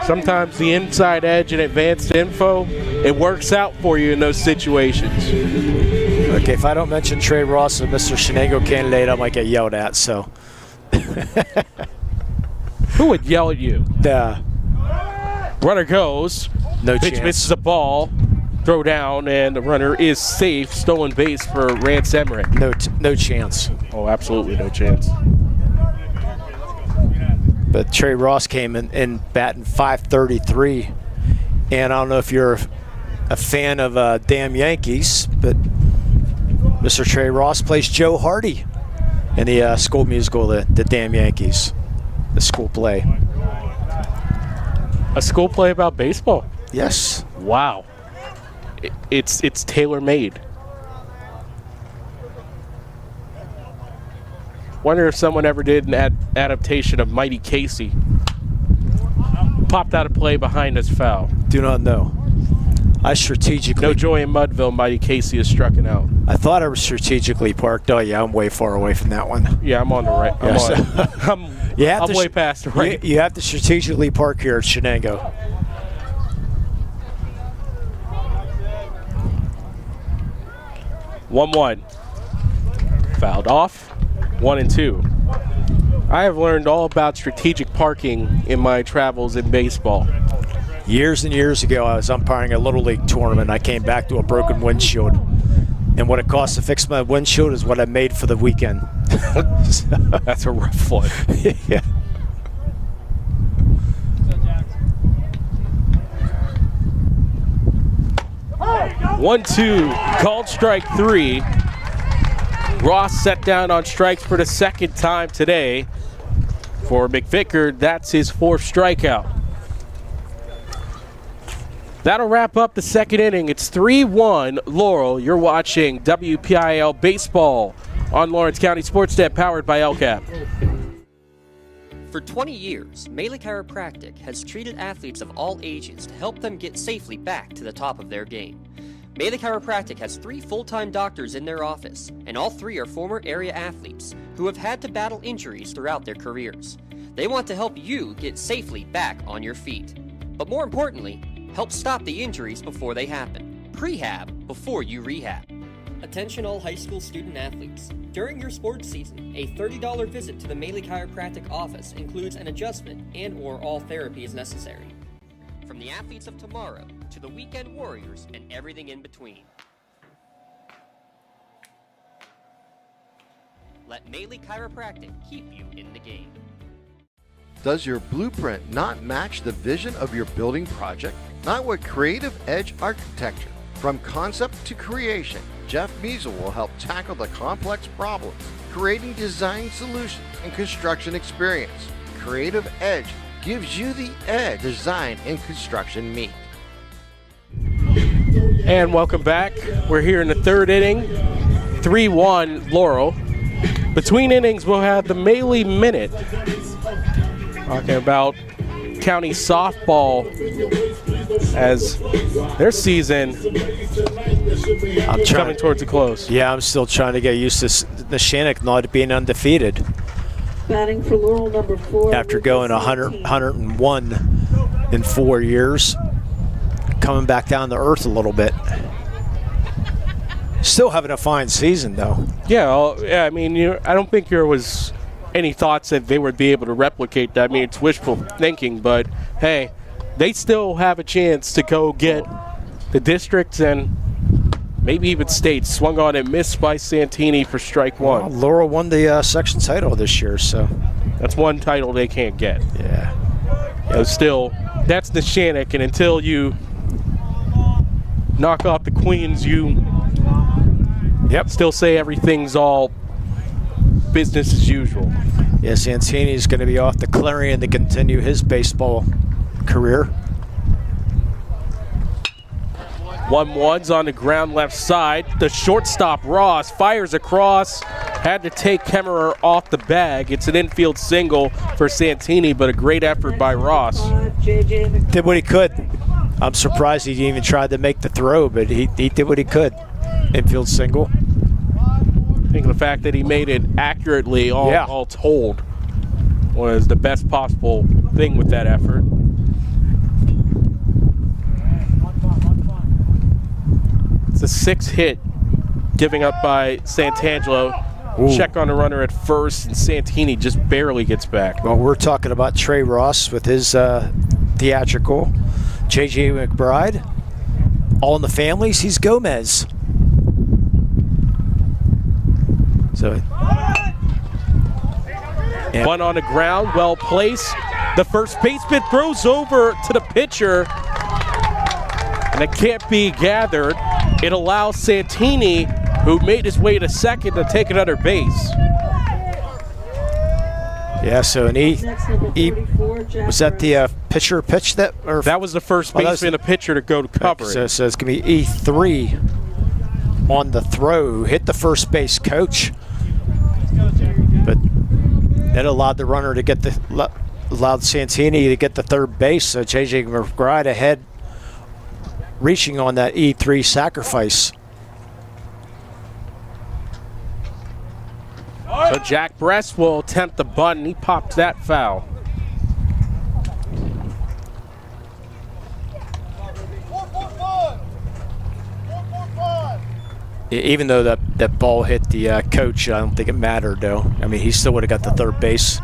Sometimes the inside edge and advanced info, it works out for you in those situations.
Okay, if I don't mention Trey Ross and Mr. Shenango candidate, I might get yelled at, so.
Who would yell at you? Runner goes.
No
Pitch
chance.
misses a ball. Throw down, and the runner is safe. Stolen base for Rance Emmerich.
No chance.
Oh, absolutely no chance.
But Trey Ross came in batting .533. And I don't know if you're a fan of Damn Yankees, but Mr. Trey Ross plays Joe Hardy in the school musical, the Damn Yankees, the school play.
A school play about baseball?
Yes.
Wow. It's tailor-made. Wonder if someone ever did an adaptation of Mighty Casey. Popped out of play behind us, foul.
Do not know. I strategically...
No joy in Mudville, Mighty Casey is strucken out.
I thought I was strategically parked. Oh, yeah, I'm way far away from that one.
Yeah, I'm on the right. I'm way past the right.
You have to strategically park here at Shenango.
One. Fouled off. 1-2. I have learned all about strategic parking in my travels in baseball.
Years and years ago, I was umpiring a Little League tournament. I came back to a broken windshield. And what it cost to fix my windshield is what I made for the weekend.
That's a rough one.
Yeah.
One, two, called strike 3. Ross set down on strikes for the second time today. For McVicker, that's his 4th strikeout. That'll wrap up the second inning. It's 3-1 Laurel. You're watching WPIAL Baseball on Lawrence County SportsNet, powered by LCAP.
For 20 years, Melee Chiropractic has treated athletes of all ages to help them get safely back to the top of their game. Maley Chiropractic has 3 full-time doctors in their office, and all 3 are former area athletes who have had to battle injuries throughout their careers. They want to help you get safely back on your feet. But more importantly, help stop the injuries before they happen. Prehab before you rehab. Attention all high school student athletes. During your sports season, a $30 visit to the Maley Chiropractic office includes an adjustment and/or all therapy is necessary. From the athletes of tomorrow to the weekend warriors and everything in between. Let Maley Chiropractic keep you in the game.
Does your blueprint not match the vision of your building project? Not with Creative Edge Architecture. From concept to creation, Jeff Measle will help tackle the complex problems, creating design solutions and construction experience. Creative Edge gives you the edge design and construction meet.
And welcome back. We're here in the 3rd inning. 3-1 Laurel. Between innings, we'll have the Maley Minute. Talking about county softball as their season coming towards a close.
Yeah, I'm still trying to get used to the Shenango not being undefeated.
Batting for Laurel, number 4.
After going 101 in 4 years, coming back down to earth a little bit. Still having a fine season, though.
Yeah, I mean, I don't think there was any thoughts that they would be able to replicate that. I mean, it's wishful thinking, but hey, they still have a chance to go get the districts and maybe even state. Swung on and missed by Santini for strike 1.
Well, Laurel won the section title this year, so
that's one title they can't get.
Yeah.
Still, that's the Shannock, and until you knock off the Queens, you still say everything's all business as usual.
Yeah, Santini's going to be off the Clarion to continue his baseball career.
1-1's on the ground left side. The shortstop, Ross, fires across. Had to take Kemmerer off the bag. It's an infield single for Santini, but a great effort by Ross.
Did what he could. I'm surprised he didn't even try to make the throw, but he did what he could. Infield single.
I think the fact that he made it accurately, all told, was the best possible thing with that effort. It's a 6 hit giving up by Santangelo.
Ooh.
Check on the runner at first, and Santini just barely gets back.
Well, we're talking about Trey Ross with his theatrical. J.J. McBride, all in the families. He's Gomez. So,
One on the ground, well placed. The first baseman throws over to the pitcher, and it can't be gathered. It allows Santini, who made his way to second, to take another base.
Yeah, so an was that the pitcher pitch that? Or
that was the first baseman, the pitcher to go to cover it.
So it's going to be E3 on the throw. Hit the first base coach, but that allowed the runner to get allowed Santini to get the third base. So J.J. McBride ahead, reaching on that E3 sacrifice.
So Jack Bress will attempt the bunt, and he popped that foul.
Even though that ball hit the coach, I don't think it mattered, though. I mean, he still would have got the third base.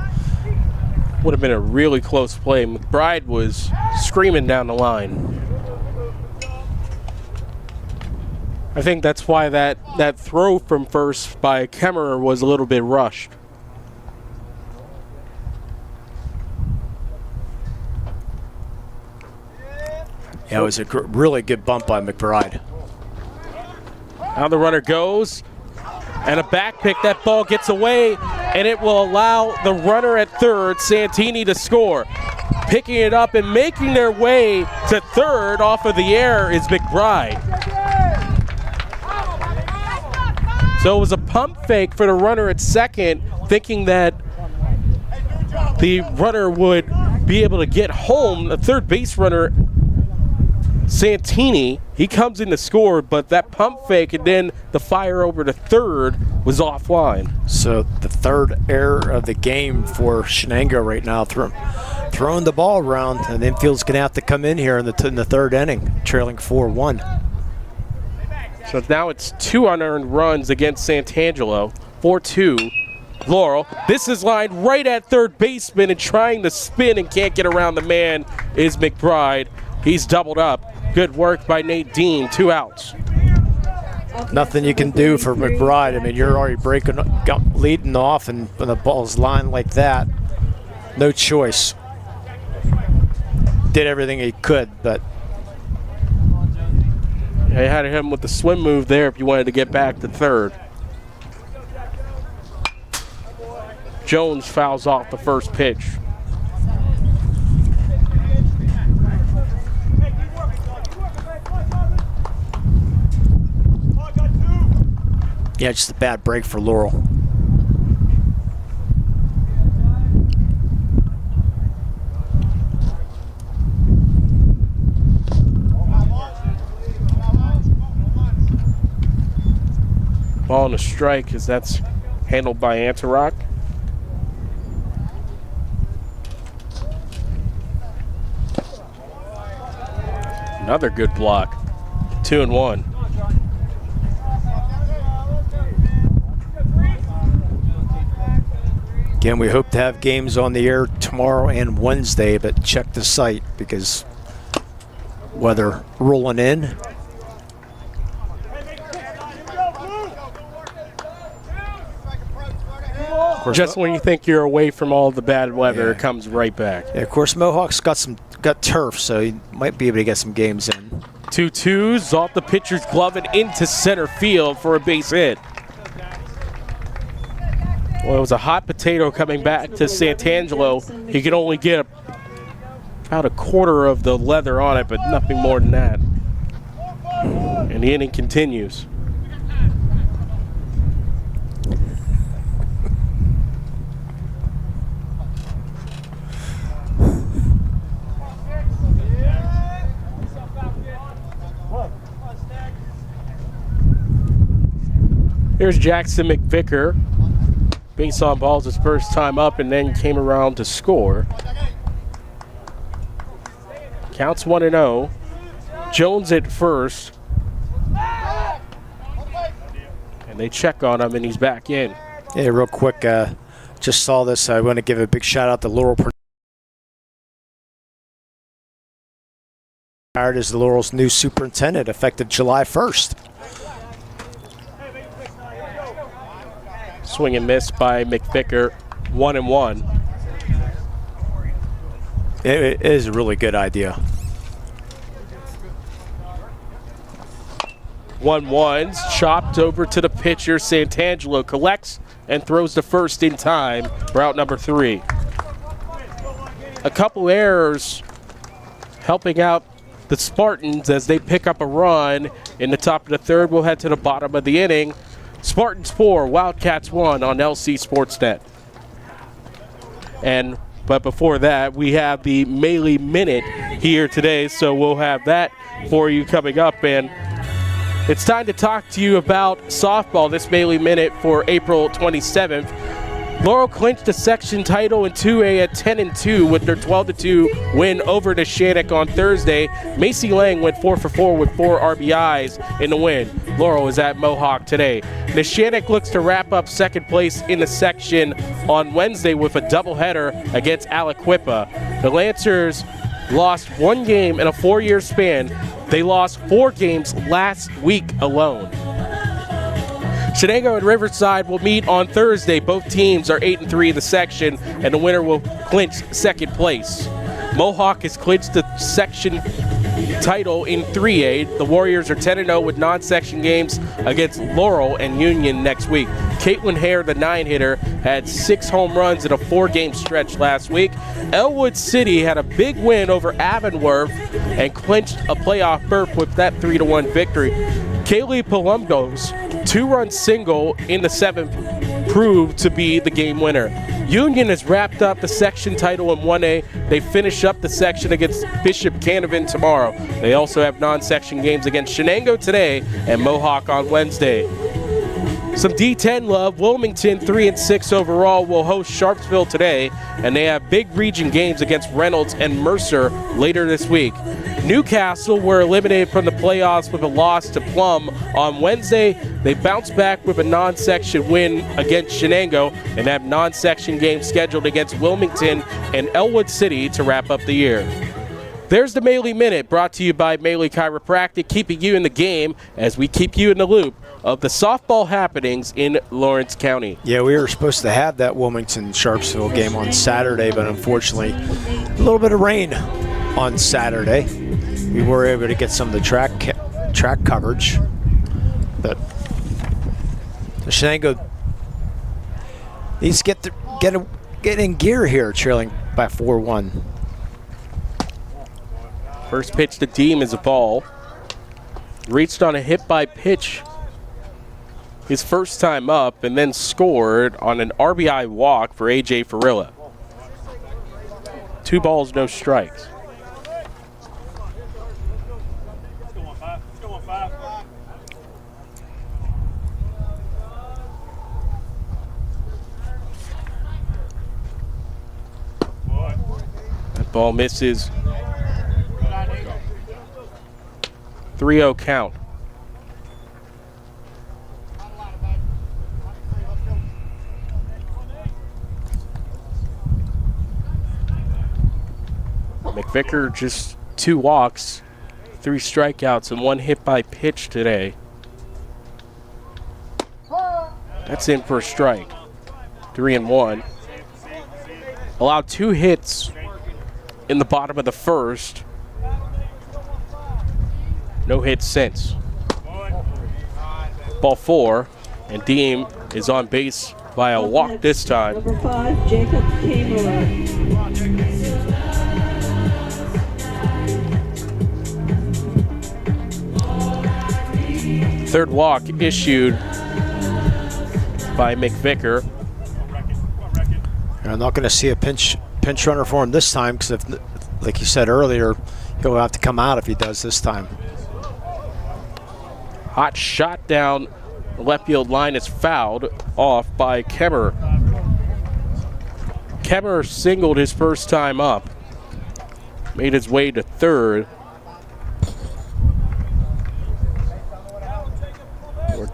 Would have been a really close play. McBride was screaming down the line. I think that's why that throw from first by Kemmerer was a little bit rushed.
Yeah, it was a really good bump by McBride.
Now the runner goes, and a back pick. That ball gets away, and it will allow the runner at third, Santini, to score. Picking it up and making their way to third off of the air is McBride. So it was a pump fake for the runner at second, thinking that the runner would be able to get home. The third base runner, Santini, He comes in to score, but that pump fake and then the fire over to third was offline.
So the third error of the game for Shenango right now, throwing the ball around, and infield's going to have to come in here in the third inning, trailing 4-1.
So now it's 2 unearned runs against Santangelo, 4-2. Laurel, this is lined right at third baseman and trying to spin and can't get around the man is McBride. He's doubled up. Good work by Nate Dean, 2 outs.
Nothing you can do for McBride. I mean, you're already leading off, and when the ball's lined like that, no choice. Did everything he could, but
You had to hit him with the swim move there if you wanted to get back to third. Jones fouls off the first pitch.
yeah, just a bad break for Laurel.
Ball and a strike, as that's handled by Antarock. Another good block. 2-1.
Again, we hope to have games on the air tomorrow and Wednesday, but check the site because weather rolling in.
Just when you think you're away from all the bad weather, it comes right back.
Yeah, of course, Mohawk's got turf, so he might be able to get some games in.
2-2s off the pitcher's glove and into center field for a base hit. Well, it was a hot potato coming back to Santangelo. He could only get about a quarter of the leather on it, but nothing more than that. And the inning continues. Here's Jackson McVicker. Base on balls his first time up and then came around to score. Counts 1-0. Jones at first. And they check on him and he's back in.
Yeah, real quick, just saw this. I want to give a big shout out to Laurel. Hired as the Laurel's new superintendent effective July 1st.
Swing and miss by McVicker, 1-1.
It is a really good idea.
1-1's chopped over to the pitcher. Santangelo collects and throws to first in time for out number 3. A couple errors helping out the Spartans as they pick up a run in the top of the third. We'll head to the bottom of the inning. Spartans 4, Wildcats 1 on LC SportsNet. But before that, we have the Melee Minute here today, so we'll have that for you coming up. And it's time to talk to you about softball, this Melee Minute for April 27th. Laurel clinched the section title in 2A at 10-2 with their 12-2 win over Neshannock on Thursday. Macy Lang went 4 for 4 with 4 RBIs in the win. Laurel is at Mohawk today. Neshannock looks to wrap up second place in the section on Wednesday with a doubleheader against Aliquippa. The Lancers lost 1 game in a 4-year span. They lost 4 games last week alone. Shenango and Riverside will meet on Thursday. Both teams are 8-3 in the section, and the winner will clinch second place. Mohawk has clinched the section title in 3A. The Warriors are 10-0 with non-section games against Laurel and Union next week. Caitlin Hare, the 9-hitter, had 6 home runs in a 4-game stretch last week. Elwood City had a big win over Avonworth and clinched a playoff berth with that 3-1 victory. Kaylee Palumbo's 2-run single in the 7th proved to be the game winner. Union has wrapped up the section title in 1A. They finish up the section against Bishop Canevin tomorrow. They also have non-section games against Shenango today and Mohawk on Wednesday. Some D10 love. Wilmington, 3-6 overall, will host Sharpsville today, and they have big region games against Reynolds and Mercer later this week. Newcastle were eliminated from the playoffs with a loss to Plum on Wednesday. They bounced back with a non-section win against Shenango and have non-section games scheduled against Wilmington and Elwood City to wrap up the year. There's the Maley Minute, brought to you by Maley Chiropractic, keeping you in the game as we keep you in the loop of the softball happenings in Lawrence County.
Yeah, we were supposed to have that Wilmington-Sharpsville game on Saturday, but unfortunately, a little bit of rain on Saturday. We were able to get some of the track coverage, but the Shenango needs to get in gear here, trailing by 4-1.
First pitch to Deem is a ball. Reached on a hit by pitch his first time up, and then scored on an RBI walk for A.J. Farilla. 2 balls, no strikes. That ball misses. 3-0 count. McVicker just 2 walks, 3 strikeouts, and 1 hit by pitch today. That's in for a strike. 3-1. Allowed 2 hits in the bottom of the first. No hits since. Ball 4, and Deem is on base by a walk this time.
Number 5, Jacob Kammerer.
Third walk issued by McVicker.
I'm not going to see a pinch runner for him this time, because, like you said earlier, he'll have to come out if he does this time.
Hot shot down the left field line is fouled off by Kemmer. Kemmer singled his first time up, made his way to third.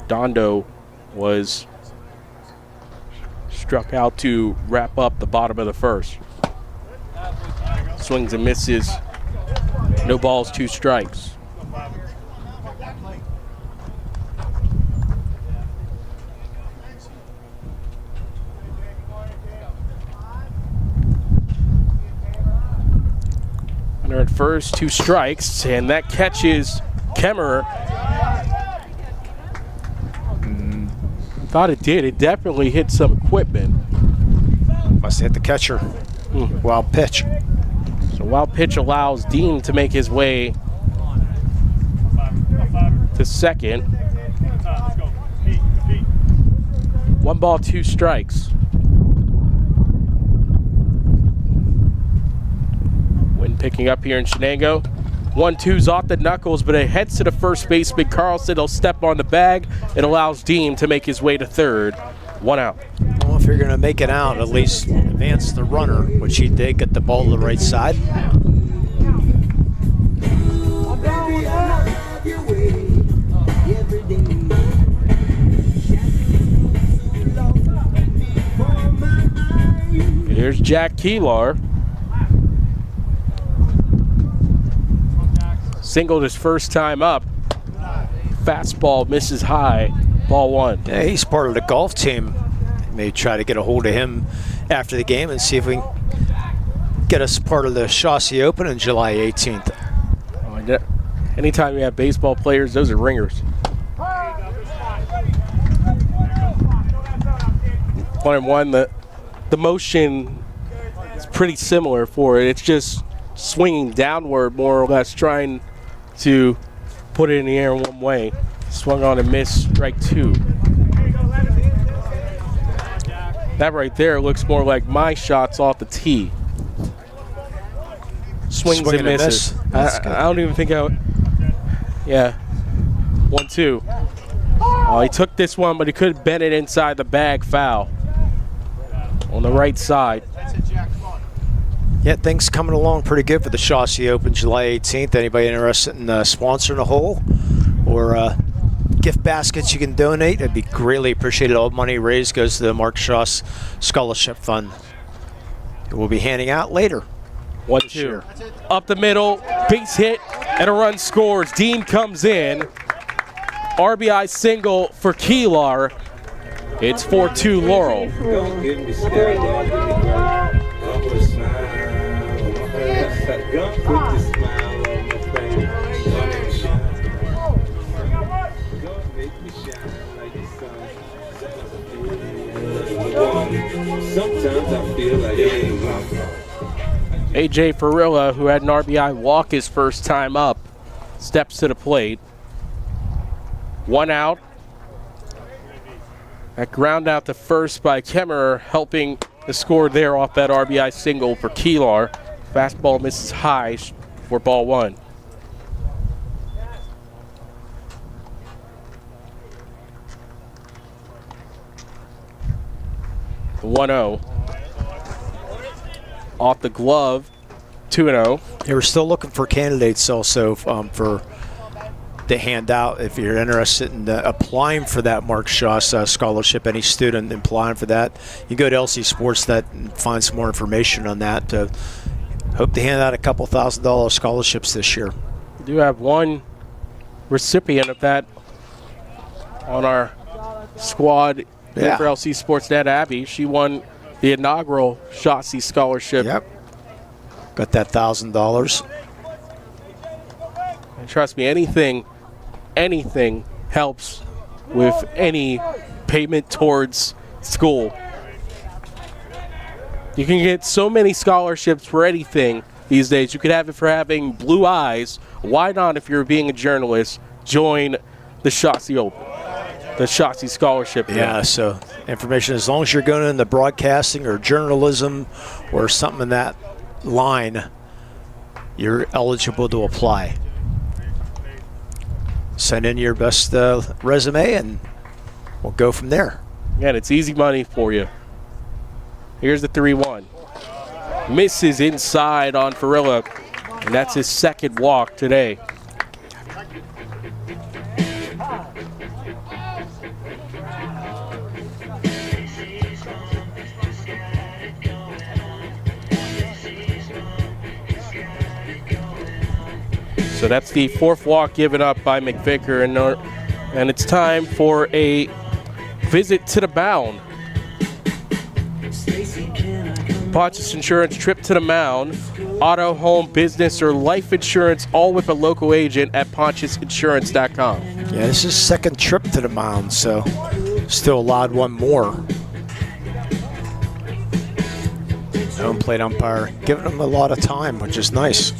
Dondo was struck out to wrap up the bottom of the first. Swings and misses. No balls, 2 strikes. Runner at first, 2 strikes, and that catches Kemmer. Thought it did. It definitely hit some equipment.
Must have hit the catcher. Wild pitch.
So wild pitch allows Dean to make his way to second. 1 ball, 2 strikes. Wind picking up here in Shenango. 1-2's off the knuckles, but it heads to the first baseman. Carlson will step on the bag. It allows Deem to make his way to third. 1 out.
Well, if you're going to make it out, at least advance the runner, which he did, get the ball to the right side.
Here's Jack Keelar. Singled his first time up. Fastball misses high. Ball 1.
Yeah, he's part of the golf team. May try to get a hold of him after the game and see if we can get us part of the Chauncey Open on July 18th.
Anytime you have baseball players, those are ringers. 1-1. The motion is pretty similar for it. It's just swinging downward, more or less, trying to put it in the air one way. Swung on and missed, strike 2. That right there looks more like my shots off the tee. Swings and misses. I don't even think I would. Yeah. 1-2. Oh, he took this one, but he could have bent it inside the bag. Foul. On the right side.
Yeah, things coming along pretty good for the Shaughnessy Open July 18th. Anybody interested in sponsoring a hole or gift baskets you can donate? It'd be greatly appreciated. All money raised goes to the Mark Shaw Scholarship Fund. We'll be handing out later.
1-2. Up the middle, base hit, and a run scores. Dean comes in. RBI single for Keelar. It's 4-2 Laurel. AJ Farilla, who had an RBI walk his first time up, steps to the plate. One out. That ground out to first by Kemmerer, helping the score there off that RBI single for Keelar. Fastball misses high for ball one. The 1-0. Off the glove, 2-0.
Yeah, we're still looking for candidates also for the handout. If you're interested in applying for that Mark Shaw scholarship, any student applying for that, you go to LC SportsNet and find some more information on that. Hope to hand out a couple $1,000 scholarships this year.
We do have one recipient of that on our squad for LC SportsNet, Abby. She won the inaugural Shaughnessy scholarship.
Yep. Got that $1,000.
And trust me, anything helps with any payment towards school. You can get so many scholarships for anything these days. You could have it for having blue eyes. Why not, if you're being a journalist, join the Shaughnessy Open, the Shaughnessy Scholarship?
Yeah, so information, as long as you're going into broadcasting or journalism or something in that line, you're eligible to apply. Send in your best resume and we'll go from there.
Yeah, and it's easy money for you. Here's the 3-1. Misses inside on Farilla, and that's his second walk today. So that's the fourth walk given up by McVicker, and it's time for a visit to the mound. Pontius Insurance trip to the mound. Auto, home, business, or life insurance, all with a local agent at pontiusinsurance.com.
Yeah, this is second trip to the mound, so still allowed one more. Home plate umpire giving him a lot of time, which is nice.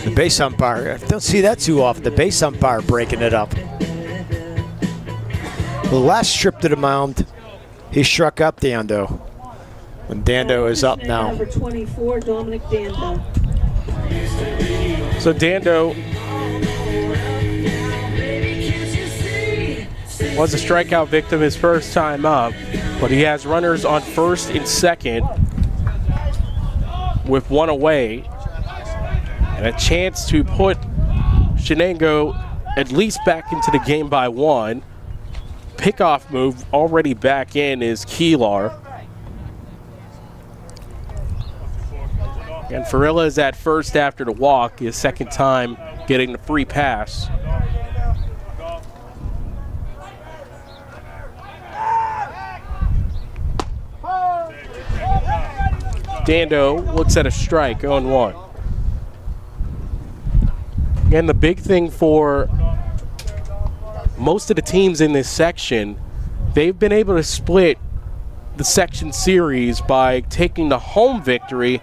The base umpire, I don't see that too often, the base umpire breaking it up. The last trip to the mound, he struck up Dando. When Dando is up now.
Number 24, Dominic Dando.
So Dando was a strikeout victim his first time up, but he has runners on first and second with one away, and a chance to put Shenango at least back into the game by one. Pickoff move already back in is Keelar. And Farilla is at first after the walk, his second time getting the free pass. Dando looks at a strike, 0-1. And the big thing for most of the teams in this section, they've been able to split the section series by taking the home victory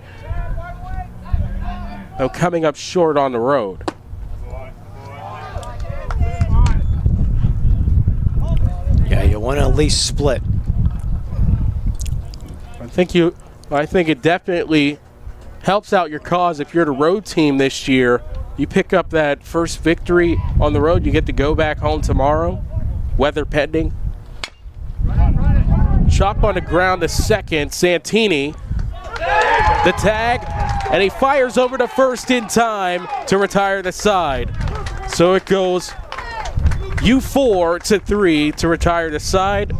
and coming up short on the road.
want to at least split.
I think it definitely helps out your cause if you're the road team this year. You pick up that first victory on the road, you get to go back home tomorrow, weather pending. Chop on the ground to second, Santini. The tag, and he fires over to first in time to retire the side. So it goes U4 to 3 to retire the side.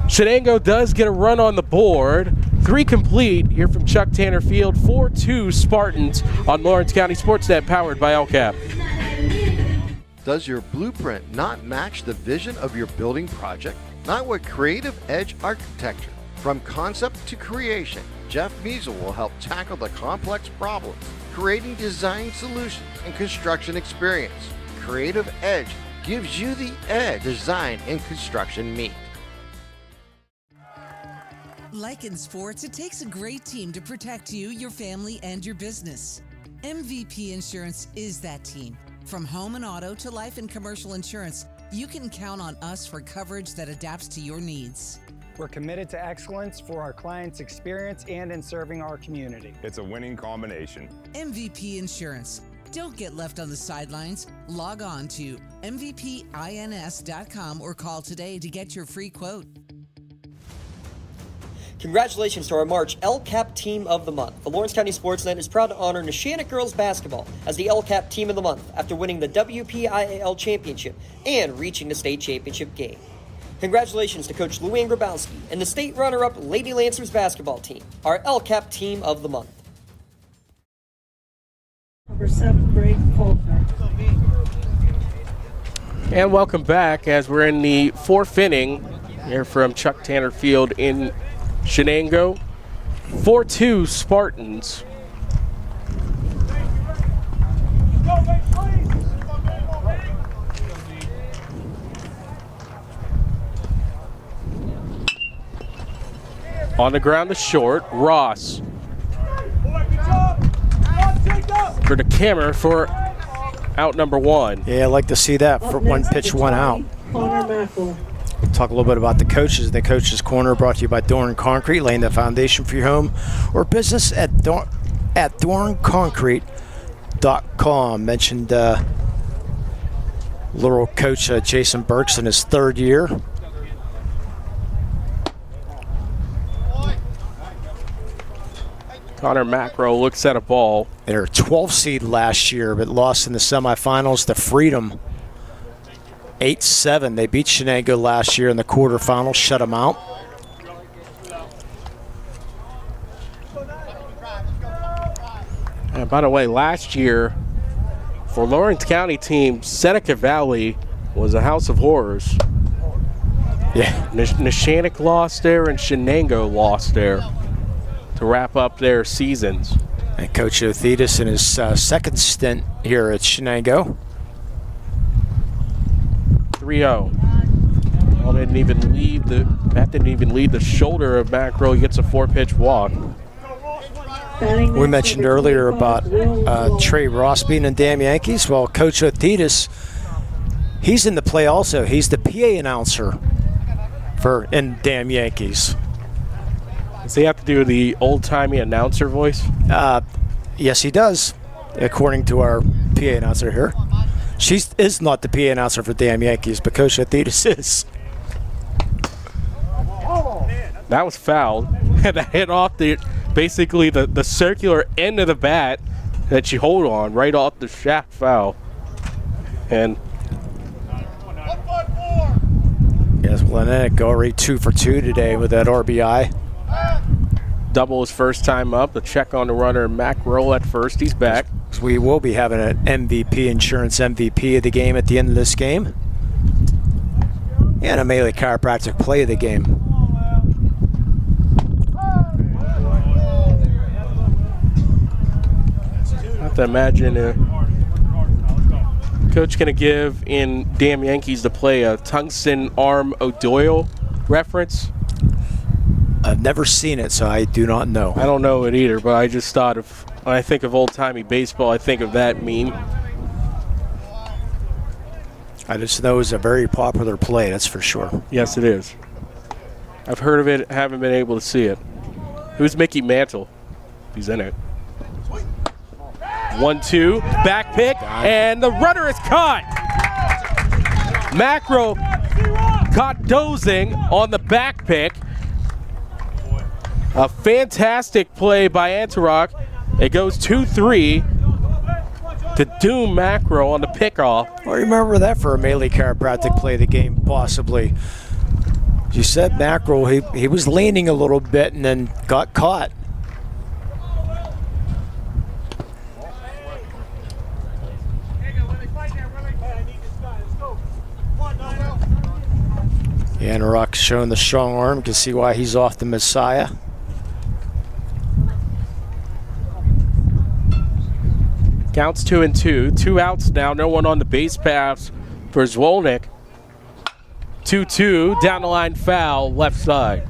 Shenango does get a run on the board. 3 complete here from Chuck Tanner Field. 4-2 Spartans on Lawrence County SportsNet, powered by LCAP.
Does your blueprint not match the vision of your building project? Not with creative edge architecture. From concept to creation, Jeff Measle will help tackle the complex problems, creating design solutions and construction experience. Creative Edge gives you the edge design and construction meet.
Like in sports, it takes a great team to protect you, your family, and your business. MVP Insurance is that team. From home and auto to life and commercial insurance, you can count on us for coverage that adapts to your needs.
We're committed to excellence for our clients' experience and in serving our community.
It's a winning combination.
MVP Insurance. Don't get left on the sidelines. Log on to mvpins.com or call today to get your free quote.
Congratulations to our March LCAP Team of the Month. The Lawrence County SportsNet is proud to honor Neshannock Girls Basketball as the LCAP Team of the Month after winning the WPIAL Championship and reaching the state championship game. Congratulations to Coach Luann Grabowski and the state runner-up Lady Lancers basketball team, our LCAP Team of the Month.
Number 7, Greg Faulkner.
And welcome back as we're in the 4th inning here from Chuck Tanner Field in Shenango. 4-2 Spartans. On the ground to short, Ross. For the camera for out number 1.
Yeah, I'd like to see that for one pitch, one out. We'll talk a little bit about the coaches. The Coaches Corner brought to you by Dorn Concrete, laying the foundation for your home or business at dornconcrete.com. Mentioned Laurel coach Jason Burks in his 3rd year.
Connor Macro looks at a ball.
They were 12th seed last year, but lost in the semifinals to Freedom. 8-7. They beat Shenango last year in the quarterfinals, shut them out.
And by the way, last year for Lawrence County team, Seneca Valley was a house of horrors.
Yeah.
Neshannock lost there and Shenango lost there to wrap up their seasons.
And Coach Othetis in his 2nd stint here at Shenango.
3-0. That didn't even leave the shoulder of Macro. He gets a 4-pitch walk.
We mentioned earlier about Trey Ross being in Damn Yankees. Well, Coach Othetis, he's in the play also. He's the PA announcer in Damn Yankees.
Does he have to do the old-timey announcer voice?
Yes, he does, according to our PA announcer here. She is not the PA announcer for Damn Yankees, but Coach Athetis is.
That was fouled. That hit off basically the circular end of the bat that you hold on, right off the shaft foul. And
yes, Glennick already 2 for 2 today with that RBI.
Double his first time up. The check on the runner, Mac Roll at first. He's back.
We will be having an MVP, Insurance MVP of the game at the end of this game. And a Melee Chiropractic play of the game.
I have to imagine coach going to give in Damn Yankees to play a Tungsten Arm O'Doyle reference.
I've never seen it, so I do not know.
I don't know it either, but I just thought when I think of old-timey baseball, I think of that meme.
I just know it's a very popular play, that's for sure.
Yes, it is. I've heard of it, haven't been able to see it. Who's Mickey Mantle? He's in it. 1-2, back pick, and the runner is caught. Macro caught dozing on the back pick. A fantastic play by Antarok. It goes 2-3 to doom Macro on the pickoff.
I remember that for a melee chiropractic play of the game, possibly. You said Macro, he was leaning a little bit and then got caught. Antarok showing the strong arm. You can see why he's off the Messiah.
Counts 2-2. 2 outs now. No one on the base paths for Zwolnik. 2-2. Down the line foul, left side.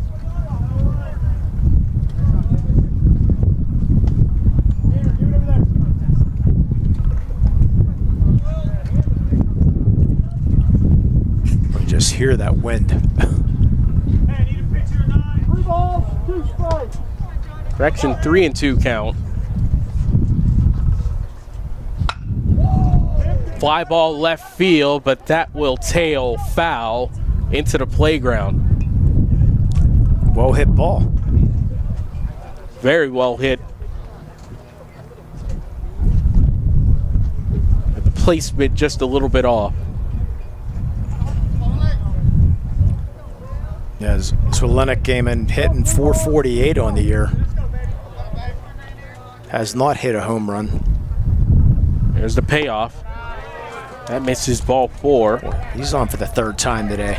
Just hear that wind.
Correction, 3-2 count. Fly ball left field, but that will tail foul into the playground.
Well hit ball.
Very well hit. The placement just a little bit off.
Yeah, Zwolnik came in hitting 448 on the year. Has not hit a home run.
There's the payoff. That misses ball 4.
He's on for the 3rd time today.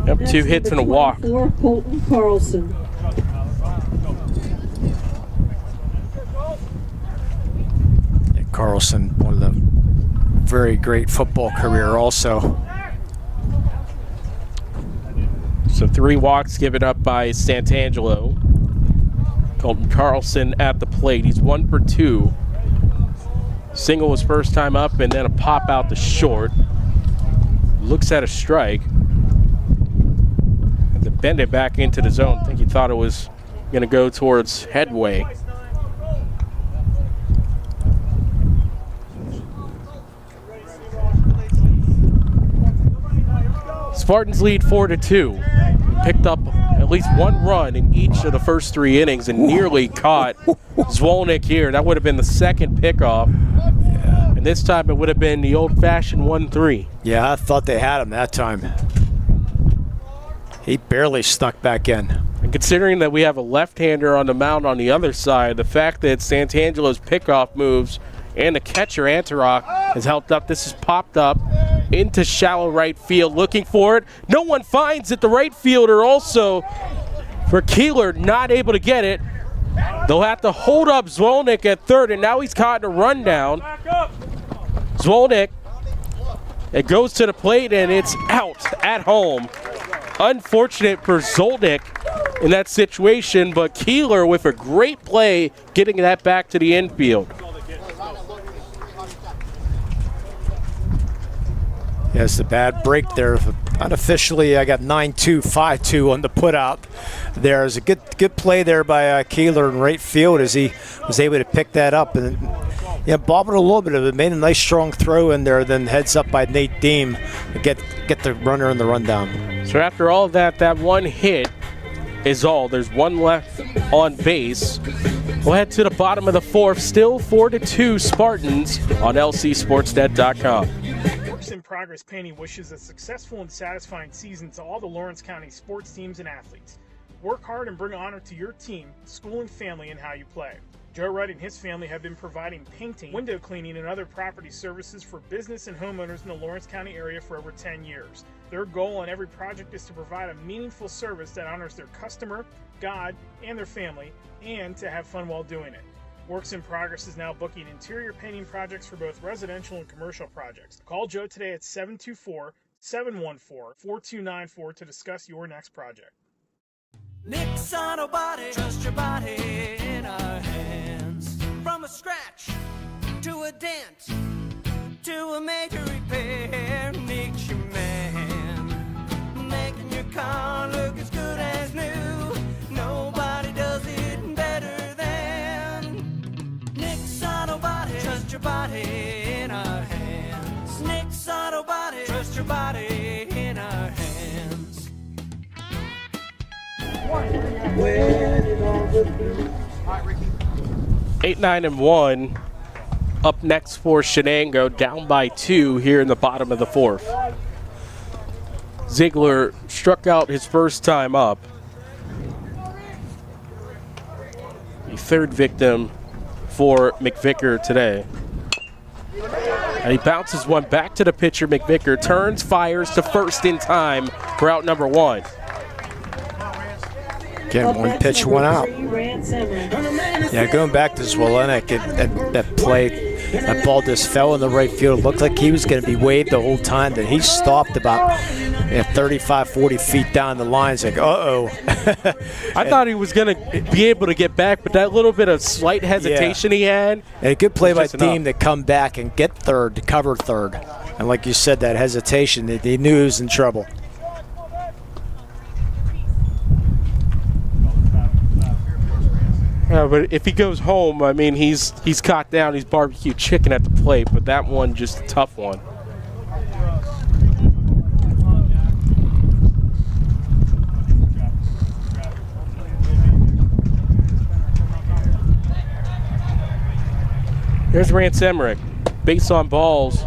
Yep, 2 hits and a walk.
Colton Carlson.
Yeah, Carlson, one of the very great football career also.
So 3 walks given up by Santangelo. Colton Carlson at the plate. He's 1 for 2. Single was first time up, and then a pop out to short. Looks at a strike. And to bend it back into the zone. I think he thought it was going to go towards headway. Spartans lead 4-2. Picked up at least 1 run in each of the first 3 innings and nearly caught Zwolnik here. That would have been the 2nd pickoff. Yeah. And this time it would have been the old-fashioned 1-3.
Yeah, I thought they had him that time. He barely snuck back in.
And considering that we have a left-hander on the mound on the other side, the fact that Santangelo's pickoff moves and the catcher, Antarok, has helped up. This has popped up into shallow right field, looking for it. No one finds it. The right fielder also, for Keeler, not able to get it. They'll have to hold up Zwolnik at 3rd, and now he's caught in a rundown. Zwolnik, it goes to the plate, and it's out at home. Unfortunate for Zwolnik in that situation, but Keeler with a great play getting that back to the infield.
Yes, the bad break there. Unofficially, I got 9-2, 5-2 on the putout. There's a good play there by Keeler in right field as he was able to pick that up and bobbled a little bit of it. Made a nice strong throw in there, then heads up by Nate Deem to get the runner in the rundown.
So after all of that, that 1 hit is all. There's 1 left on base. We'll head to the bottom of the 4th. Still 4-2 Spartans on lcsportsnet.com.
Works in Progress Painting wishes a successful and satisfying season to all the Lawrence County sports teams and athletes. Work hard and bring honor to your team, school, and family in how you play. Joe Wright and his family have been providing painting, window cleaning, and other property services for business and homeowners in the Lawrence County area for over 10 years. Their goal on every project is to provide a meaningful service that honors their customer, God, and their family, and to have fun while doing it. Works in Progress is now booking interior painting projects for both residential and commercial projects. Call Joe today at 724-714-4294 to discuss your next project.
Nick's Auto Body, trust your body in our hands. From a scratch to a dent, to a major repair. Nick's your man, making your car look as good as new. Nobody does it better than Nick's Auto Body. Trust your body in our hands. Nick's Auto Body. Trust your body in our hands.
8-9-1. Up next for Shenango, down by 2 here in the bottom of the 4th. Ziegler struck out his first time up. The third victim for McVicker today. And he bounces one back to the pitcher. McVicker turns, fires to first in time for out number 1.
Again, one pitch, one out. Yeah, going back to Zwolenick, that play, that ball just fell in the right field. It looked like he was going to be waved the whole time. Then he stopped about 35, 40 feet down the line. It's like, uh-oh.
I thought he was going to be able to get back, but that little bit of slight hesitation he had.
And a good play by Deem
enough
to come back and get third, to cover third. And like you said, that hesitation, they knew he was in trouble.
Yeah, but if he goes home, I mean, he's caught down, he's barbecue chicken at the plate, but that one just a tough one. Here's Rance Emmerich, base on balls.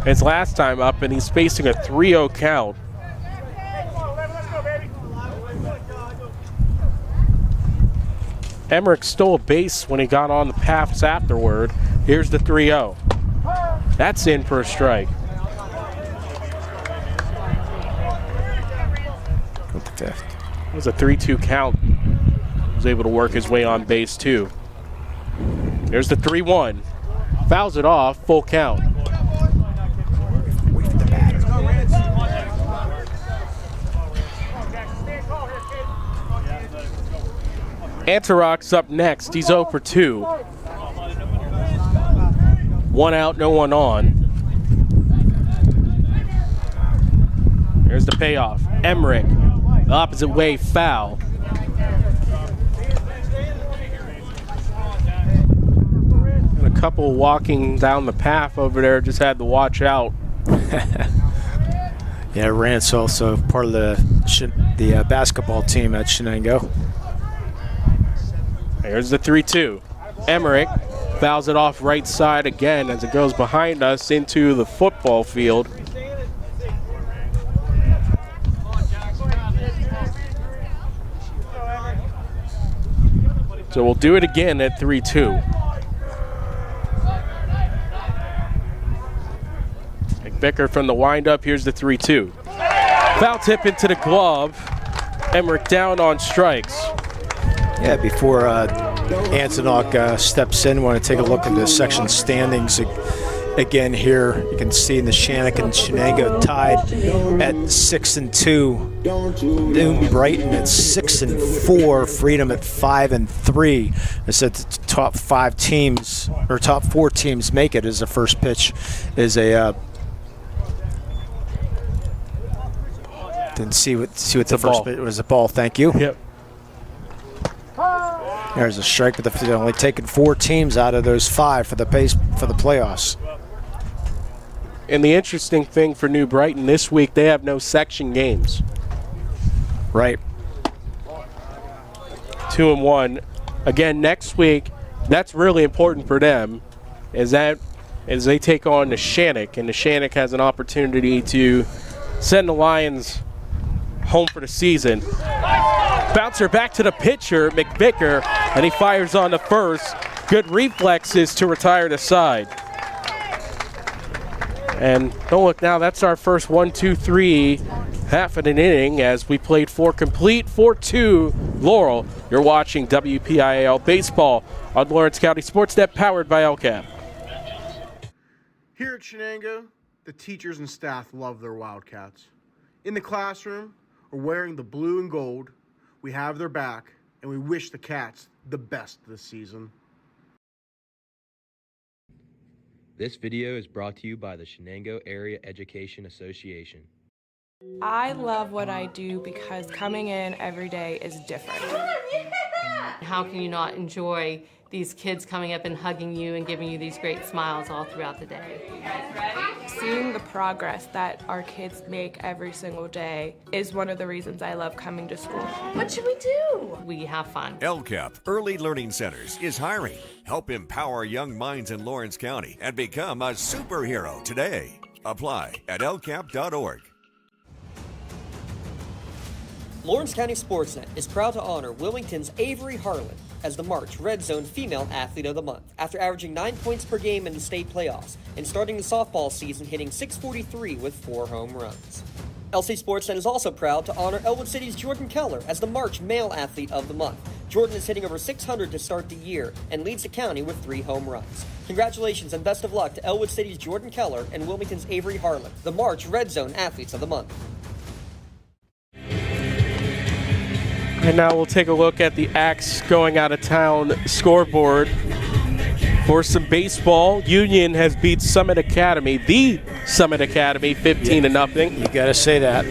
His last time up, and he's facing a 3-0 count. Emmerich stole a base when he got on the paths afterward. Here's the 3-0. That's in for a strike.
With the 5th.
It was a 3-2 count. He was able to work his way on base too. There's the 3-1. Fouls it off, full count. Antarok's up next. He's 0 for 2. 1 out, no one on. There's the payoff. Emmerich, the opposite way, foul. And a couple walking down the path over there just had to watch out.
Yeah, Rance also part of the basketball team at Shenango.
Here's the 3-2. Emmerich fouls it off right side again as it goes behind us into the football field. So we'll do it again at 3-2. McVicker from the windup. Here's the 3-2. Foul tip into the glove. Emmerich down on strikes.
Yeah, before Antonok steps in, want to take a look at the section standings again here. You can see in the Shannock and Shenango tied at 6-2. Newton Brighton at 6-4. Freedom at 5-3. I said the top 5 teams or top 4 teams make it as the first pitch is a. Didn't see what the first pitch was. A ball. Thank you.
Yep.
There's a strike, but they're only taking 4 teams out of those 5 for the playoffs.
And the interesting thing for New Brighton this week, they have no section games.
Right.
2-1. Again, next week, that's really important for them, as they take on the Shannock, and the Shannock has an opportunity to send the Lions home for the season. Bouncer back to the pitcher, McVicker, and he fires on the first. Good reflexes to retire the side. And don't look now, that's our first 1-2-3 half of an inning as we played 4 complete, 4-2 Laurel. You're watching WPIAL Baseball on Lawrence County SportsNet, powered by LCAP.
Here at Shenango, the teachers and staff love their Wildcats. In the classroom, or wearing the blue and gold, we have their back, and we wish the Cats the best this season.
This video is brought to you by the Shenango Area Education Association.
I love what I do because coming in every day is different.
How can you not enjoy these kids coming up and hugging you and giving you these great smiles all throughout the day?
Seeing the progress that our kids make every single day is one of the reasons I love coming to school.
What should we do? We have fun.
LCAP Early Learning Centers is hiring. Help empower young minds in Lawrence County and become a superhero today. Apply at lcap.org.
Lawrence County SportsNet is proud to honor Wilmington's Avery Harlan as the March Red Zone Female Athlete of the Month after averaging 9 points per game in the state playoffs and starting the softball season hitting .643 with 4 home runs. LC SportsNet is also proud to honor Elwood City's Jordan Keller as the March Male Athlete of the Month. Jordan is hitting over .600 to start the year and leads the county with 3 home runs. Congratulations and best of luck to Elwood City's Jordan Keller and Wilmington's Avery Harlan, the March Red Zone Athletes of the Month.
And now we'll take a look at the Axe going out of town scoreboard. For some baseball, Union has beat Summit Academy, the Summit Academy, 15-0.
You got to say that.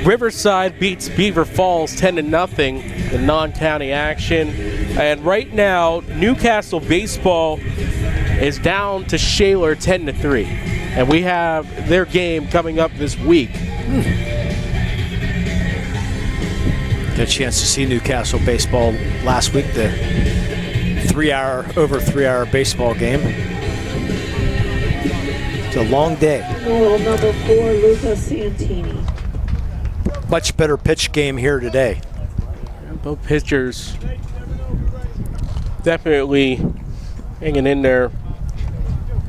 Riverside beats Beaver Falls 10-0 in non-county action. And right now, Newcastle baseball is down to Shaler 10-3. And we have their game coming up this week.
Got a chance to see Newcastle baseball last week, the over 3-hour baseball game. It's a long day.
Laurel number 4, Luca Santini.
Much better pitch game here today.
Both pitchers definitely hanging in there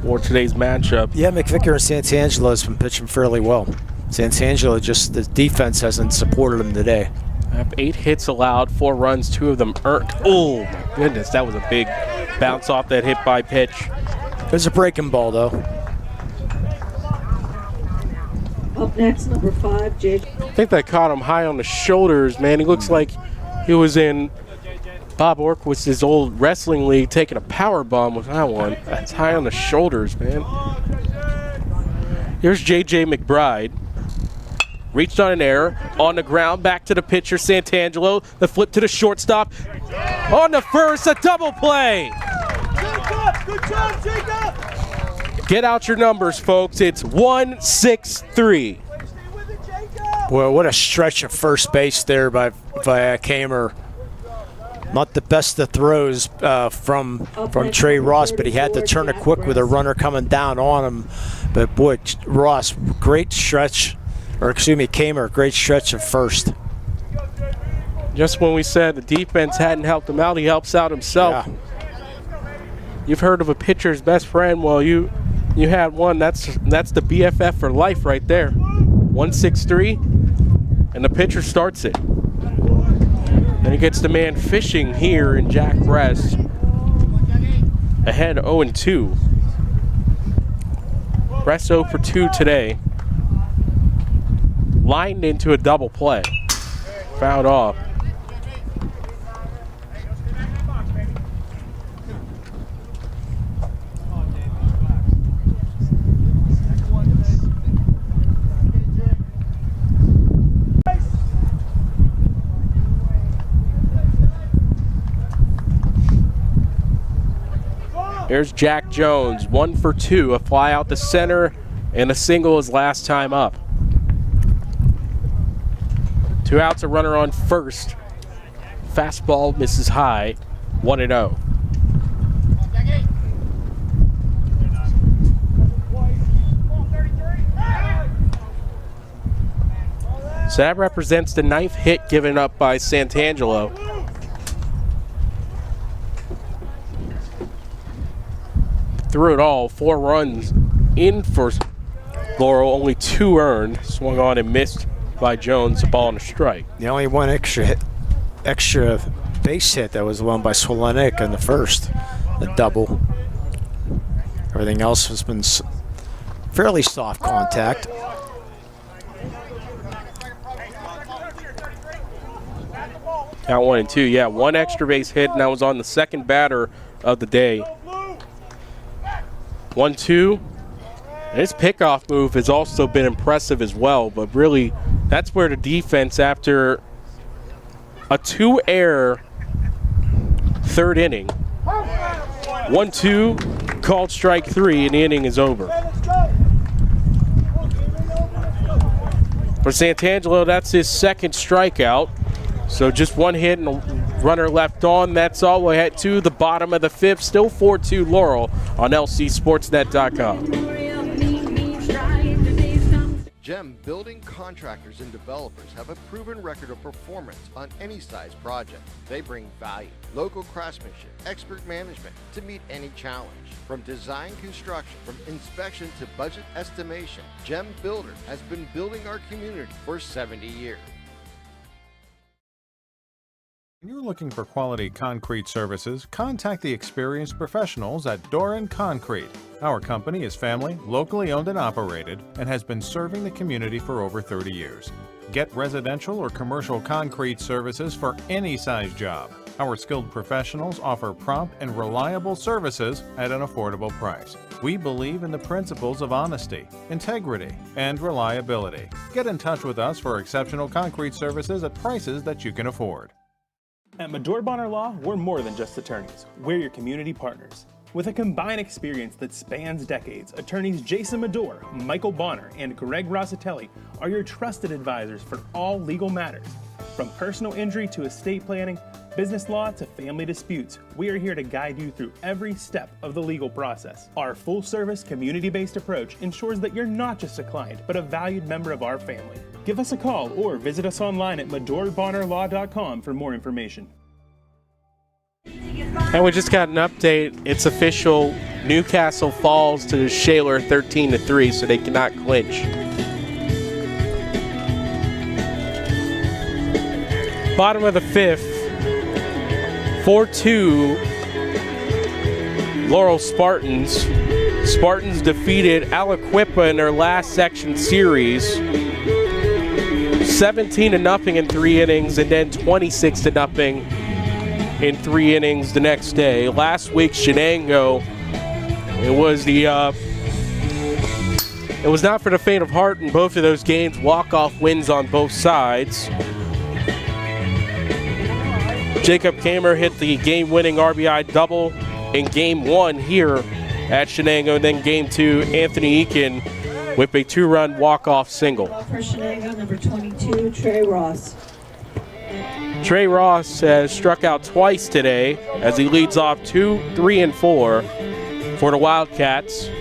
for today's matchup.
Yeah, McVicker and Santangelo has been pitching fairly well. Santangelo, just the defense hasn't supported him today.
I have 8 hits allowed, 4 runs, 2 of them earned. Oh my goodness, that was a big bounce off that hit by pitch.
It was a breaking ball though.
Up next, number 5, Jake.
I think that caught him high on the shoulders, man. He looks like he was in Bob Orquitz's old wrestling league taking a power bomb with that one. That's high on the shoulders, man. Here's J.J. McBride. Reached on an error, on the ground, back to the pitcher, Santangelo. The flip to the shortstop. On the first, a double play.
Good job, Jacob!
Get out your numbers, folks. It's 1-6-3.
Boy, what a stretch of first base there by Kamer. Not the best of throws from Trey Ross, but he had to turn it quick with a runner coming down on him. But boy, Ross, great stretch. Or excuse me, Kamer, great stretch of first.
Just when we said the defense hadn't helped him out, he helps out himself.
Yeah.
You've heard of a pitcher's best friend. Well, you had one. That's the BFF for life right there. 1-6-3, and the pitcher starts it. Then he gets the man fishing here in Jack Brest. Ahead 0-2. Brest 0 for 2 today. Lined into a double play. Fouled off. There's Jack Jones, 1 for 2, a fly out the center, and a single his last time up. 2 outs, a runner on first. Fastball misses high, 1-0. So that represents the 9th hit given up by Santangelo. Through it all, 4 runs in for Laurel, only 2 earned. Swung on and missed by Jones, a ball and a strike.
The only one extra base hit that was the one by Swalenik in the first, a double. Everything else has been fairly soft contact.
Count 1-2, yeah, 1 extra base hit, and that was on the second batter of the day. 1-2. His pickoff move has also been impressive as well, but really that's where the defense, after a 2-error third inning, 1-2, called strike 3, and the inning is over. For Santangelo, that's his second strikeout. So just one hit and a runner left on. That's all we had to the bottom of the 5th. Still 4-2 Laurel on LCSportsNet.com.
GEM building contractors and developers have a proven record of performance on any size project. They bring value, local craftsmanship, expert management to meet any challenge. From design construction, from inspection to budget estimation, GEM Builder has been building our community for 70 years.
When you're looking for quality concrete services, contact the experienced professionals at Doran Concrete. Our company is family, locally owned and operated, and has been serving the community for over 30 years. Get residential or commercial concrete services for any size job. Our skilled professionals offer prompt and reliable services at an affordable price. We believe in the principles of honesty, integrity, and reliability. Get in touch with us for exceptional concrete services at prices that you can afford.
At Medore Bonner Law, we're more than just attorneys. We're your community partners. With a combined experience that spans decades, attorneys Jason Medore, Michael Bonner, and Greg Rossitelli are your trusted advisors for all legal matters. From personal injury to estate planning, business law to family disputes, we are here to guide you through every step of the legal process. Our full-service, community-based approach ensures that you're not just a client, but a valued member of our family. Give us a call or visit us online at MedoreBonnerLaw.com for more information.
And we just got an update. It's official. Newcastle falls to Shaler 13-3, so they cannot clinch. Bottom of the 5th, 4-2 Laurel Spartans. Spartans defeated Aliquippa in their last section series, 17-0 in 3 innings, and then 26-0 in 3 innings the next day. Last week, Shenango, it was not for the faint of heart in both of those games. Walk-off wins on both sides. Jacob Kamer hit the game-winning RBI double in Game 1 here at Shenango, and then Game 2, Anthony Eakin with a 2-run walk-off single.
For Shenango, number 22, Trey Ross.
Trey Ross has struck out twice today as he leads off 2, 3, and 4 for the Wildcats.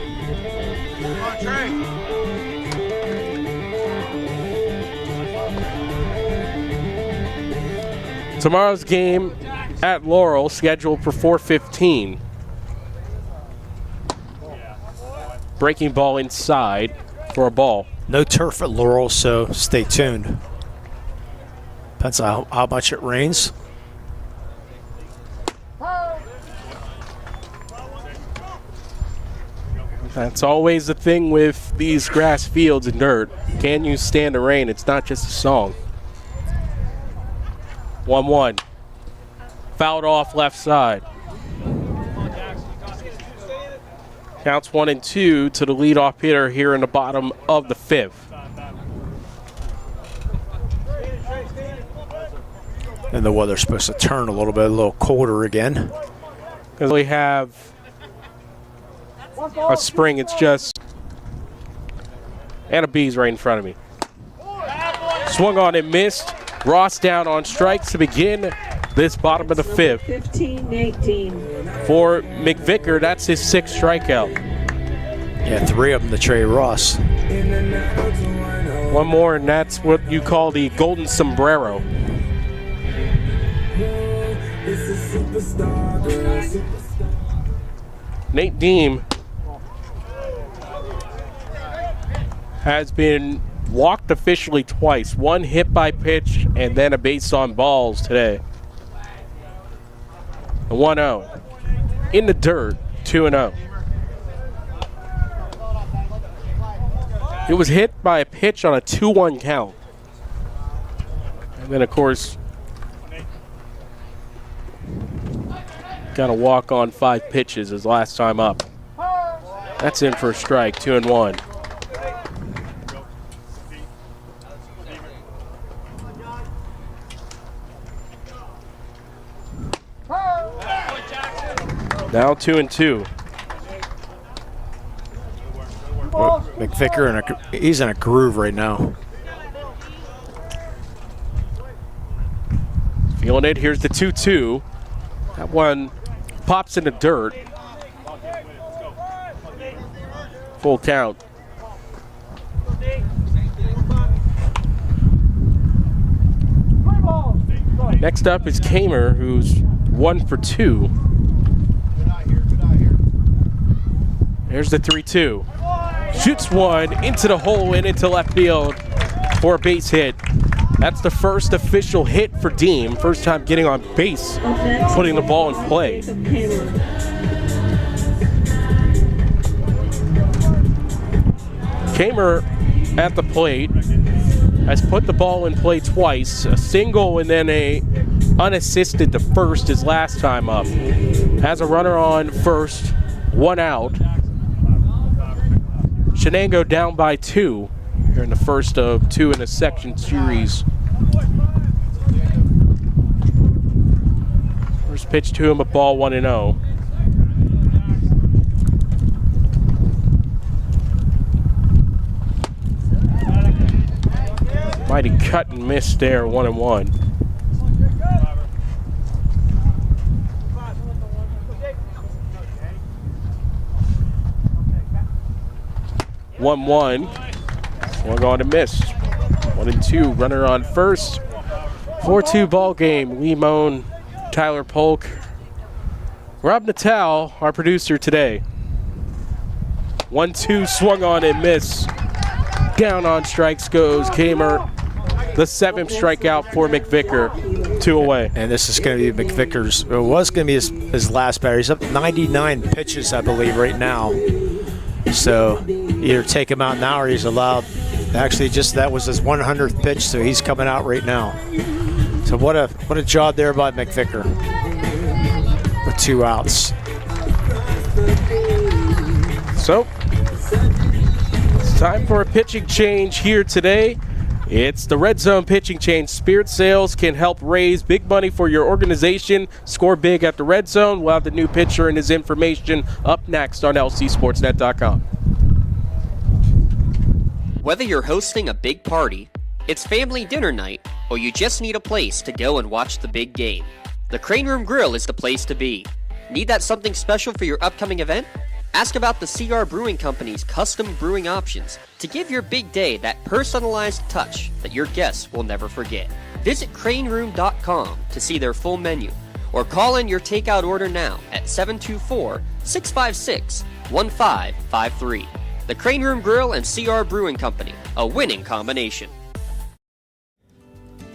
Tomorrow's game at Laurel scheduled for 4:15. Breaking ball inside for a ball.
No turf at Laurel, so stay tuned. Depends on how much it rains.
That's always the thing with these grass fields and dirt. Can you stand the rain? It's not just a song. 1-1. Fouled off left side. Counts 1-2 to the leadoff hitter here in the bottom of the 5th.
And the weather's supposed to turn a little colder again.
Because we have a spring, it's just, and a bee's right in front of me. Swung on and missed. Ross down on strikes to begin this bottom of the 5th.
15, Nate Dean.
For McVicker, that's his 6th strikeout.
Yeah, 3 of them to Trey Ross.
One more, and that's what you call the golden sombrero. Nate Deem has been walked officially twice. 1 hit by pitch and then a base on balls today. 1-0. In the dirt, 2-0. It was hit by a pitch on a 2-1 count. And then, of course, got a walk on 5 pitches his last time up. That's in for a strike, 2-1. Now 2-2.
McVicker, he's in a groove right now.
Feeling it. Here's the 2-2. That one pops in the dirt. Full count. Next up is Kamer, who's 1 for 2. There's the 3-2. Shoots one into the hole and into left field for a base hit. That's the first official hit for Deem. First time getting on base, putting the ball in play. Kamer at the plate has put the ball in play twice. A single and then a unassisted to first his last time up. Has a runner on first, 1 out. Shenango down by 2 here in the first of 2 in a section series. First pitch to him, a ball 1-0. Mighty cut and miss there, 1-1. One on to miss. 1-2. Runner on first. 4-2 ball game. Limon, Tyler Polk, Rob Natal, our producer today. 1-2 swung on and miss. Down on strikes goes Kamer. The 7th strikeout for McVicker. 2 away.
And this is going to be McVicker's, it was going to be his last batter. He's up 99 pitches, I believe, right now. So either take him out now or he's allowed. Actually, just that was his 100th pitch, so he's coming out right now. So what a job there by McVicker with 2 outs.
So it's time for a pitching change here today. It's the Red Zone pitching change. Spirit Sales can help raise big money for your organization. Score big at the Red Zone. We'll have the new pitcher and his information up next on lcsportsnet.com.
Whether you're hosting a big party, it's family dinner night, or you just need a place to go and watch the big game, the Crane Room Grill is the place to be. Need that something special for your upcoming event? Ask about the CR Brewing Company's custom brewing options to give your big day that personalized touch that your guests will never forget. Visit craneroom.com to see their full menu, or call in your takeout order now at 724-656-1553. The Crane Room Grill and CR Brewing Company, a winning combination.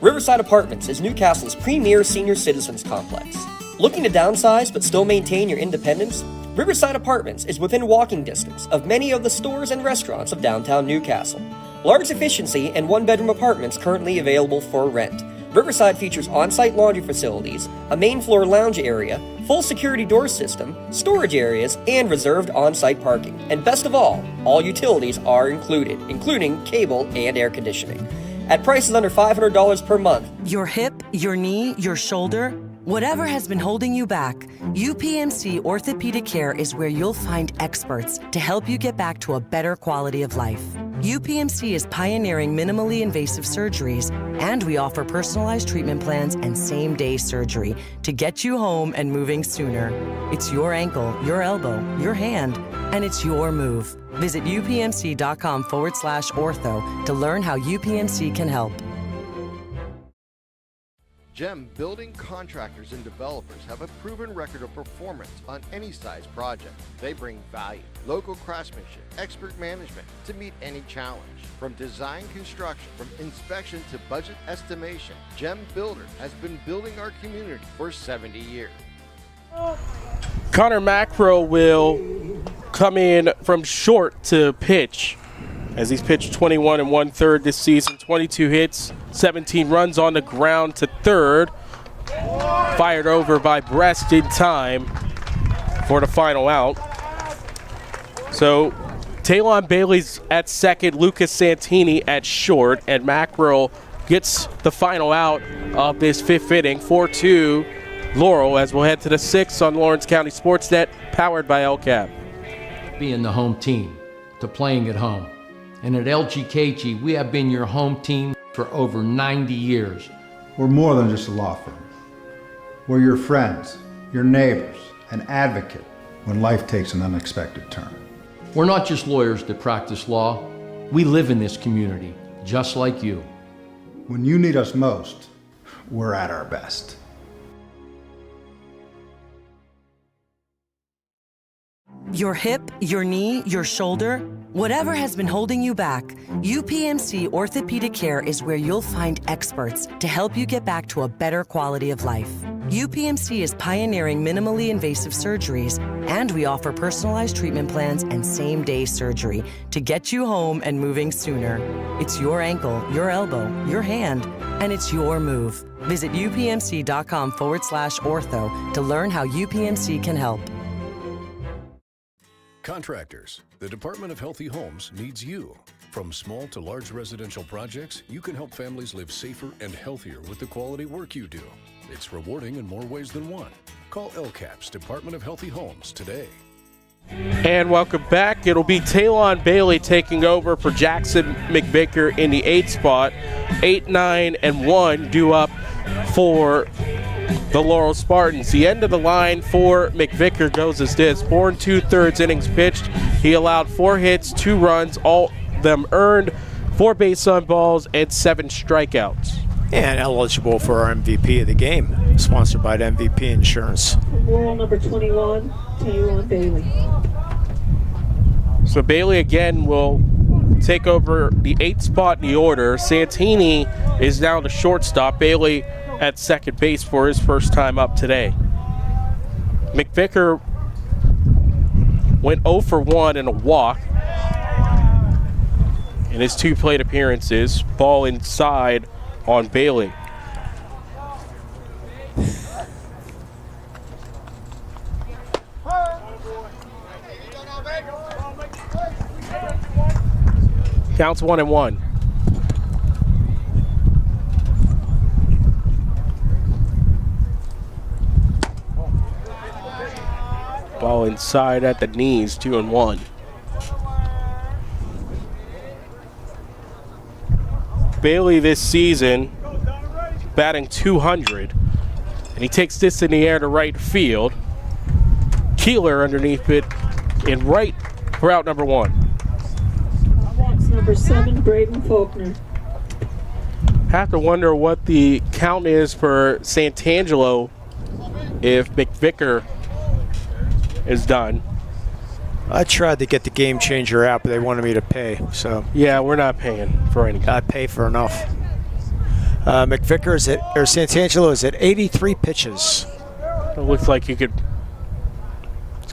Riverside Apartments is Newcastle's premier senior citizens complex. Looking to downsize but still maintain your independence? Riverside Apartments is within walking distance of many of the stores and restaurants of downtown Newcastle. Large efficiency and 1-bedroom apartments currently available for rent. Riverside features on-site laundry facilities, a main floor lounge area, full security door system, storage areas, and reserved on-site parking. And best of all utilities are included, including cable and air conditioning. At prices under $500 per month.
Your hip, your knee, your shoulder, whatever has been holding you back, UPMC Orthopedic Care is where you'll find experts to help you get back to a better quality of life. UPMC is pioneering minimally invasive surgeries, and we offer personalized treatment plans and same-day surgery to get you home and moving sooner. It's your ankle, your elbow, your hand, and it's your move. Visit upmc.com/ortho to learn how UPMC can help.
GEM building contractors and developers have a proven record of performance on any size project. They bring value, local craftsmanship, expert management to meet any challenge. From design construction, from inspection to budget estimation, GEM Builder has been building our community for 70 years.
Connor Macro will come in from short to pitch, as he's pitched 21 1/3 this season, 22 hits, 17 runs on the ground to third. Fired over by Brest in time for the final out. So Talon Bailey's at second, Lucas Santini at short, and Mackerel gets the final out of this 5th inning, 4-2 Laurel, as we'll head to the 6th on Lawrence County SportsNet, powered by LCAP.
Being the home team, to playing at home. And at LGKG, we have been your home team for over 90 years.
We're more than just a law firm. We're your friends, your neighbors, an advocate when life takes an unexpected turn.
We're not just lawyers that practice law. We live in this community, just like you.
When you need us most, we're at our best.
Your hip, your knee, your shoulder, whatever has been holding you back, UPMC Orthopedic Care is where you'll find experts to help you get back to a better quality of life. UPMC is pioneering minimally invasive surgeries, and we offer personalized treatment plans and same-day surgery to get you home and moving sooner. It's your ankle, your elbow, your hand, and it's your move. Visit upmc.com/ortho to learn how UPMC can help.
Contractors, the Department of Healthy Homes needs you. From small to large residential projects, you can help families live safer and healthier with the quality work you do. It's rewarding in more ways than one. Call LCAP's Department of Healthy Homes today.
And welcome back. It'll be Talon Bailey taking over for Jackson McVicker in the 8th spot. 8, 9, and 1 due up for the Laurel Spartans. The end of the line for McVicker goes as this: 4 2/3 innings pitched. He allowed 4 hits, 2 runs, all of them earned, 4 base on balls, and 7 strikeouts.
And eligible for our MVP of the game, sponsored by MVP Insurance.
Laurel number 21, Talon Bailey.
So Bailey again will take over the 8th spot in the order. Santini is now the shortstop. Bailey at second base for his first time up today. McVicker went 0 for 1 in a walk in his 2 plate appearances. Ball inside on Bailey. Counts 1-1. Ball inside at the knees, 2-1. Bailey this season batting .200, and he takes this in the air to right field. Keeler underneath it in right for out number 1.
That's number 7, Braden Faulkner.
Have to wonder what the count is for Santangelo if McVicker is done.
I tried to get the game changer out, but they wanted me to pay. So
yeah, we're not paying for anything.
I pay for enough. McVicker is Santangelo is at 83 pitches.
It looks like you could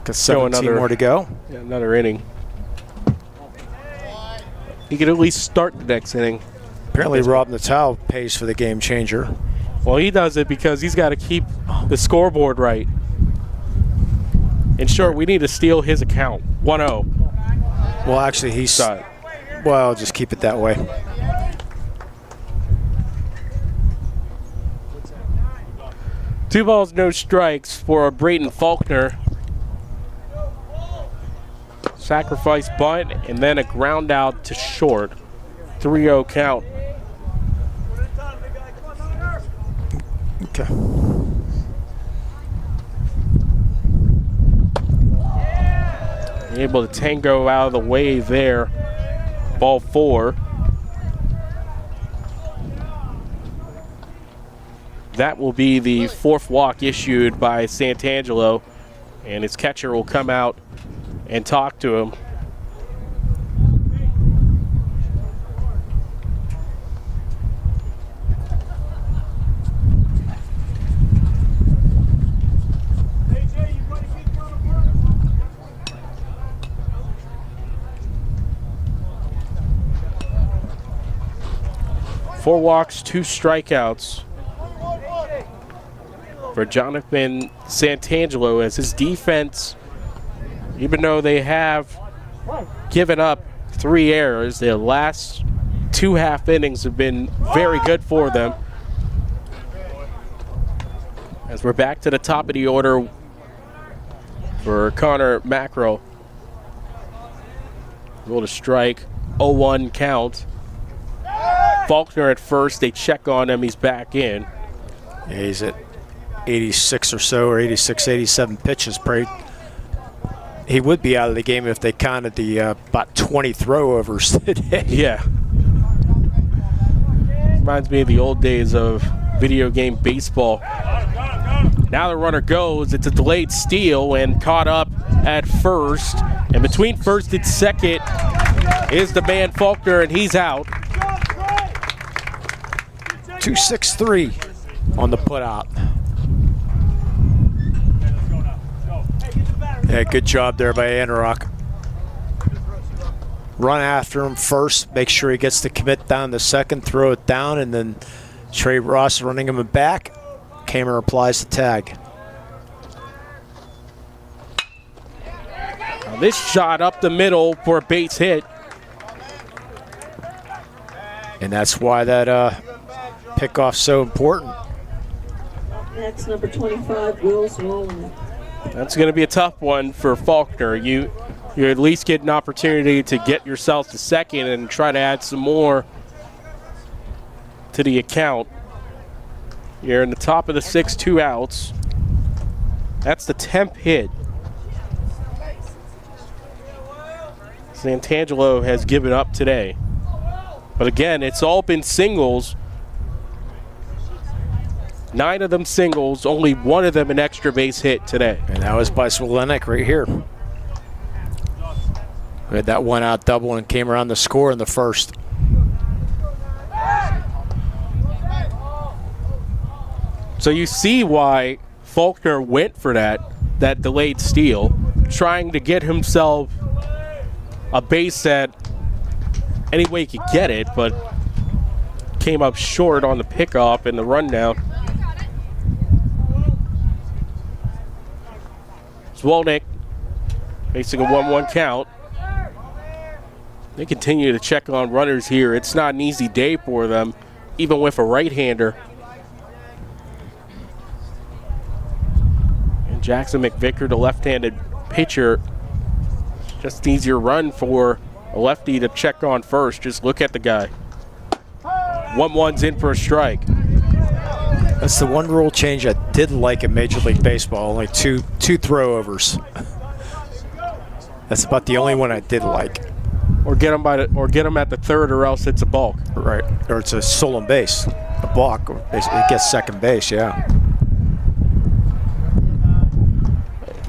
got 17 more to go.
Yeah, another inning. He could at least start the next inning.
Apparently, Rob Natal pays for the game changer.
Well, he does it because he's got to keep the scoreboard right. In short, we need to steal his account. 1-0.
Well, actually, he's... Well, I'll just keep it that way.
Two balls, no strikes for Braden Faulkner. Sacrifice bunt, and then a ground out to short. 3-0 count.
Okay.
Able to tango out of the way there. Ball 4. That will be the 4th walk issued by Santangelo, and his catcher will come out and talk to him. Four walks, 2 strikeouts for Jonathan Santangelo, as his defense, even though they have given up 3 errors. The last 2 half innings have been very good for them. As we're back to the top of the order for Connor Macro. Roll to strike, 0-1 count. Faulkner at first, they check on him, he's back in.
Yeah, he's at 86 or so, or 86, 87 pitches. He would be out of the game if they counted the about 20 throw-overs today.
Yeah. Reminds me of the old days of video game baseball. Now the runner goes, it's a delayed steal and caught up at first. And between first and second is the man Faulkner, and he's out.
2-6-3 on the putout. Yeah, good job there by Anorak. Run after him first, make sure he gets the commit down the second, throw it down, and then Trey Ross running him back. Kamer applies the tag.
Now this shot up the middle for a base hit.
And that's why that pickoff's so important.
Next, number 25, Will Swollen.
That's going to be a tough one for Faulkner. You at least get an opportunity to get yourself to second and try to add some more to the account. You're in the top of the 6, 2 outs. That's the 10th hit. Santangelo has given up today. But again, it's all been singles. 9 of them singles, only 1 of them an extra base hit today.
And that was by Swolenic right here. We had that 1-out double and came around the score in the first.
So you see why Faulkner went for that delayed steal, trying to get himself a base set any way he could get it, but came up short on the pickoff and the rundown. Zwolnick facing a 1-1 count. They continue to check on runners here. It's not an easy day for them, even with a right-hander. And Jackson McVicker, the left-handed pitcher, just an easier run for a lefty to check on first. Just look at the guy. 1-1's in for a strike.
That's the one rule change I did like in Major League Baseball. Only two throw-overs. That's about the only one I did like.
Or get them at the third, or else it's a balk.
Right, or it's a stolen base. A balk, or it gets second base. Yeah.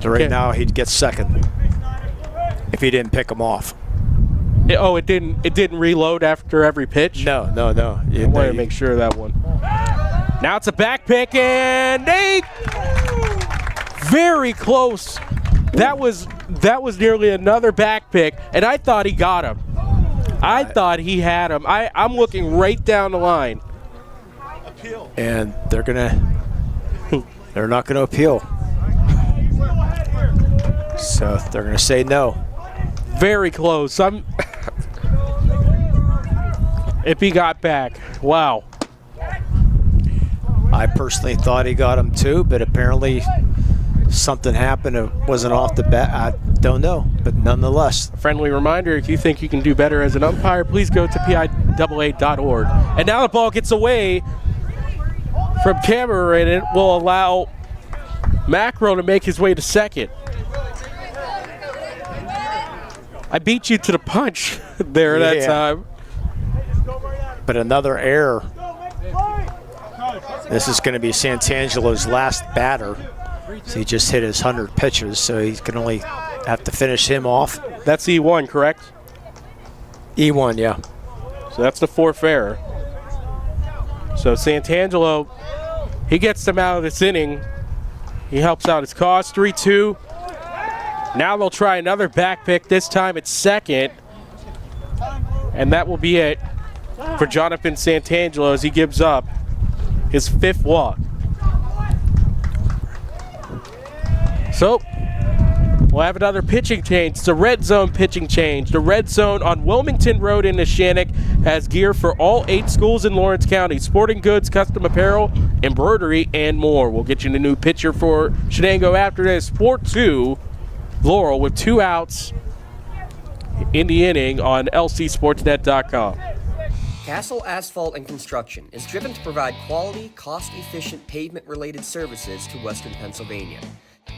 So right now he'd get second if he didn't pick him off.
It didn't reload after every pitch?
No.
I wanted to make sure of that one. Now it's a back pick, and very close. That was nearly another back pick, and I thought he got him. I thought he had him. I'm looking right down the line.
And they're not gonna appeal. So they're gonna say no.
Very close. If he got back, wow.
I personally thought he got him too, but apparently something happened. It wasn't off the bat. I don't know, but nonetheless.
A friendly reminder, if you think you can do better as an umpire, please go to PIAA.org. And now the ball gets away from Cameron, and it will allow Macro to make his way to second. I beat you to the punch there that time.
But another error. This is going to be Santangelo's last batter. So he just hit his 100 pitches, so he's going to only have to finish him off.
That's E1, correct?
E1, yeah.
So that's the 4th error. So Santangelo, he gets them out of this inning. He helps out his cause, 3-2. Now they'll try another back pick, this time it's second. And that will be it for Jonathan Santangelo as he gives up his 5th walk. So We'll have another pitching change. It's a red zone pitching change. The red zone on Wilmington Road in Neshannock has gear for all 8 schools in Lawrence County. Sporting goods, custom apparel, embroidery, and more. We'll get you a new pitcher for Shenango after this. 4-2, Laurel with 2 outs in the inning on lcsportsnet.com.
Castle Asphalt and Construction is driven to provide quality, cost-efficient pavement-related services to Western Pennsylvania.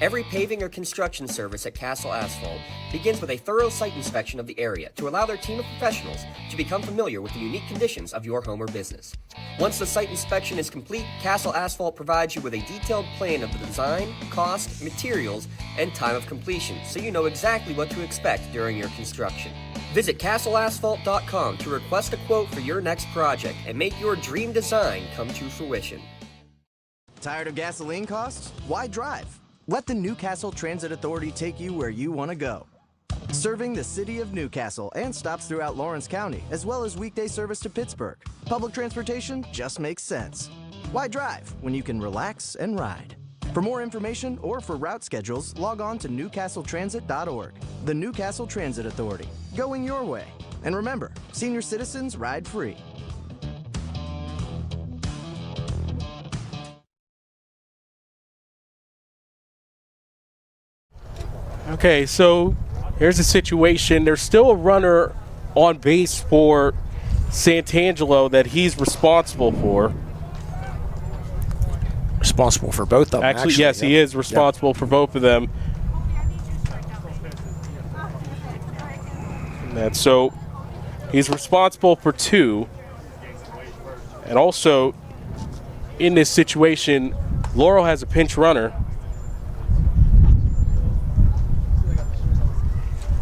Every paving or construction service at Castle Asphalt begins with a thorough site inspection of the area to allow their team of professionals to become familiar with the unique conditions of your home or business. Once the site inspection is complete, Castle Asphalt provides you with a detailed plan of the design, cost, materials, and time of completion, so you know exactly what to expect during your construction. Visit castleasphalt.com to request a quote for your next project and make your dream design come to fruition.
Tired of gasoline costs? Why drive? Let the Newcastle Transit Authority take you where you want to go. Serving the city of Newcastle and stops throughout Lawrence County, as well as weekday service to Pittsburgh. Public transportation just makes sense. Why drive when you can relax and ride? For more information or for route schedules, log on to newcastletransit.org. The Newcastle Transit Authority, going your way. And remember, senior citizens ride free.
Okay, so here's the situation. There's still a runner on base for Santangelo that he's responsible for.
Responsible for both of them.
Actually, yes, he is responsible for both of them. And so he's responsible for 2. And also, in this situation, Laurel has a pinch runner.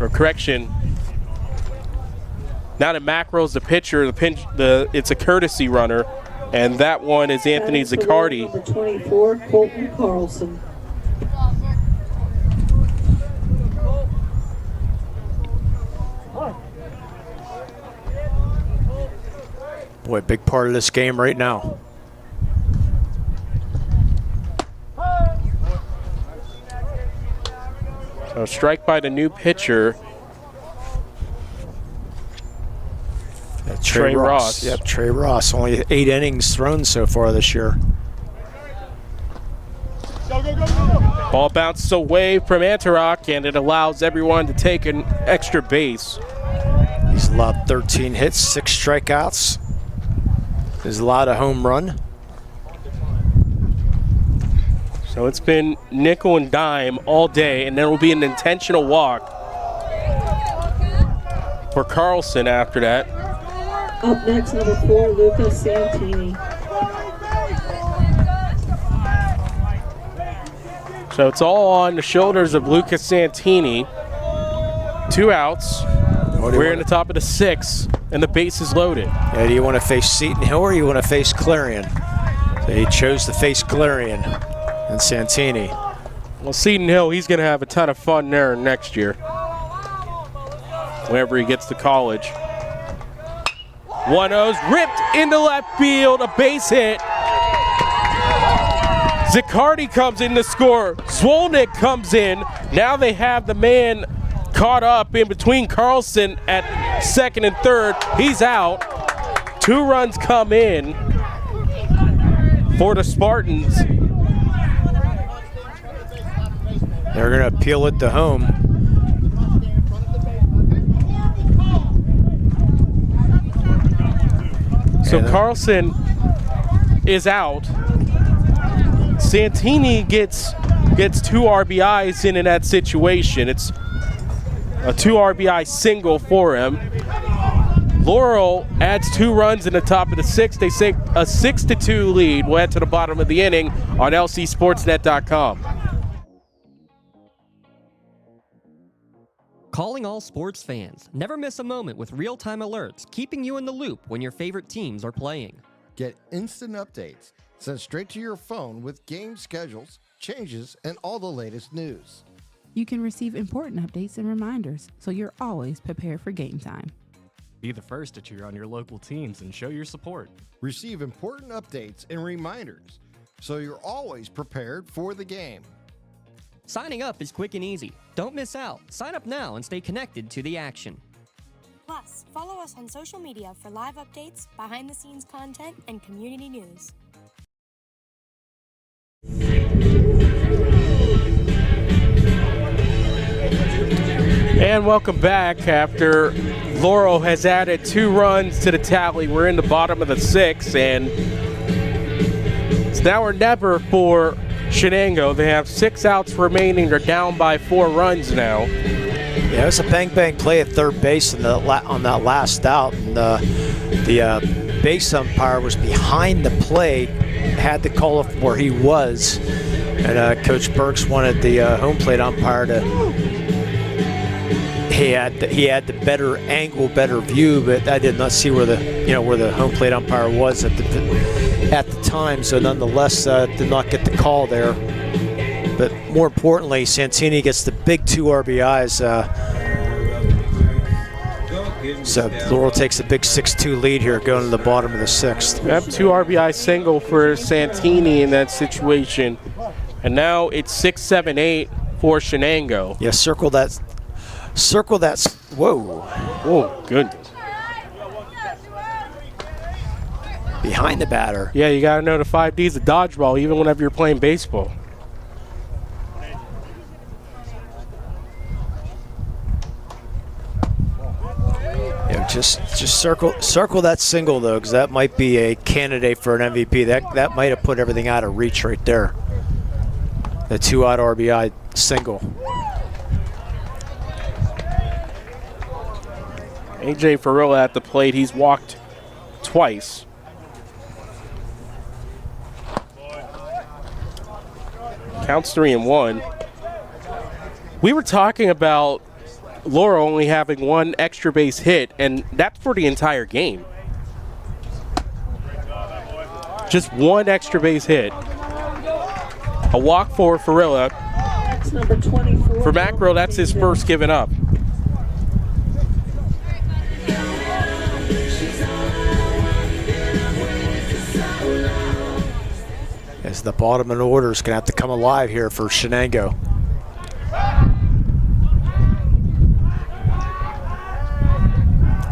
Or correction, now that Mackerel's the pitcher, it's a courtesy runner, and that one is Anthony Zaccardi.
Number 24, Colton Carlson.
Boy, big part of this game right now.
So strike by the new pitcher, Trey Ross.
Yep, Trey Ross. Only 8 innings thrown so far this year.
Ball bounces away from Antarok, and it allows everyone to take an extra base.
He's allowed 13 hits, 6 strikeouts. There's a lot of home run.
So it's been nickel and dime all day, and there will be an intentional walk for Carlson after that.
Up next, number 4, Lucas Santini.
So it's all on the shoulders of Lucas Santini. 2 outs. We're in the top of the 6th, and the base is loaded.
Yeah, do you want to face Seton Hill or you want to face Clarion? So he chose to face Clarion and Santini.
Well, Seton Hill, he's going to have a ton of fun there next year, whenever he gets to college. 1-0's ripped into left field, a base hit. Zaccardi comes in to score. Zwolnick comes in. Now they have the man caught up in between Carlson at second and third. He's out. 2 runs come in for the Spartans.
They're going to appeal it to home.
So Carlson is out. Santini gets 2 RBIs in that situation. It's a 2 RBI single for him. Laurel adds 2 runs in the top of the 6th. They say a 6-2 lead. We'll head to the bottom of the inning on lcsportsnet.com.
Calling all sports fans. Never miss a moment with real-time alerts, keeping you in the loop when your favorite teams are playing.
Get instant updates sent straight to your phone with game schedules, changes, and all the latest news.
You can receive important updates and reminders, so you're always prepared for game time.
Be the first to cheer on your local teams and show your support.
Receive important updates and reminders, so you're always prepared for the game.
Signing up is quick and easy. Don't miss out. Sign up now and stay connected to the action.
Plus, follow us on social media for live updates, behind-the-scenes content, and community news.
And welcome back after Laurel has added 2 runs to the tally. We're in the bottom of the 6th, and it's now or never for Shenango. They have 6 outs remaining. They're down by 4 runs now.
Yeah, it was a bang-bang play at third base on that last out, and the base umpire was behind the plate, had to call it where he was, and Coach Burks wanted the home plate umpire to. He had the better angle, better view, but I did not see where the home plate umpire was at the time. So nonetheless, did not get the call there. But more importantly, Santini gets the big 2 RBIs. So Laurel takes a big 6-2 lead here, going to the bottom of the 6th.
We have 2 RBI single for Santini in that situation, and now it's 6-7-8 for Shenango.
Yeah, circle that. Whoa.
Oh, goodness.
Behind the batter.
Yeah, you got to know the 5D's of dodgeball, even whenever you're playing baseball.
Yeah, just circle that single though, because that might be a candidate for an MVP. That might have put everything out of reach right there. The 2-out RBI single.
AJ Farilla at the plate. He's walked twice. Counts 3-1. We were talking about Laurel only having 1 extra base hit, and that's for the entire game. Just 1 extra base hit. A walk for Farilla.
That's number 24.
For Macro, that's his first given up.
As the bottom of the order is going to have to come alive here for Shenango.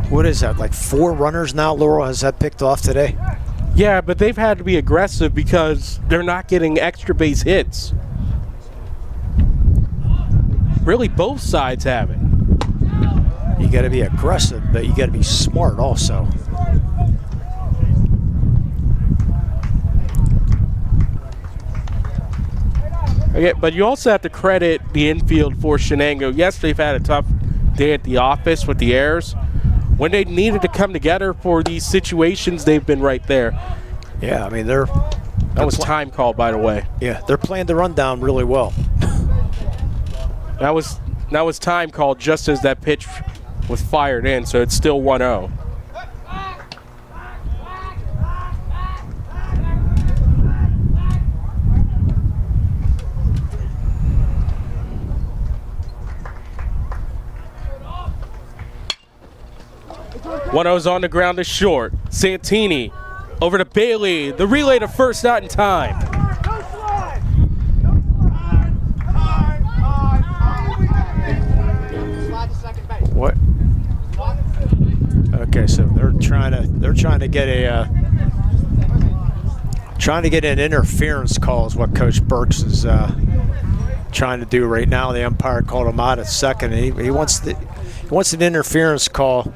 What is that, like 4 runners now Laurel has that picked off today?
Yeah, but they've had to be aggressive because they're not getting extra base hits. Really, both sides have it.
You got to be aggressive, but you got to be smart also.
Okay, but you also have to credit the infield for Shenango. Yes, they've had a tough day at the office with the errors. When they needed to come together for these situations, they've been right there.
Yeah, I mean,
that was time call, by the way.
Yeah, they're playing the rundown really well.
That was time call just as that pitch was fired in, so it's still 1-0. One-0's on the ground to short. Santini over to Bailey. The relay to first, not in time.
What? Okay, so they're trying to get an interference call is what Coach Burks is trying to do right now. The umpire called him out at second. And he wants an interference call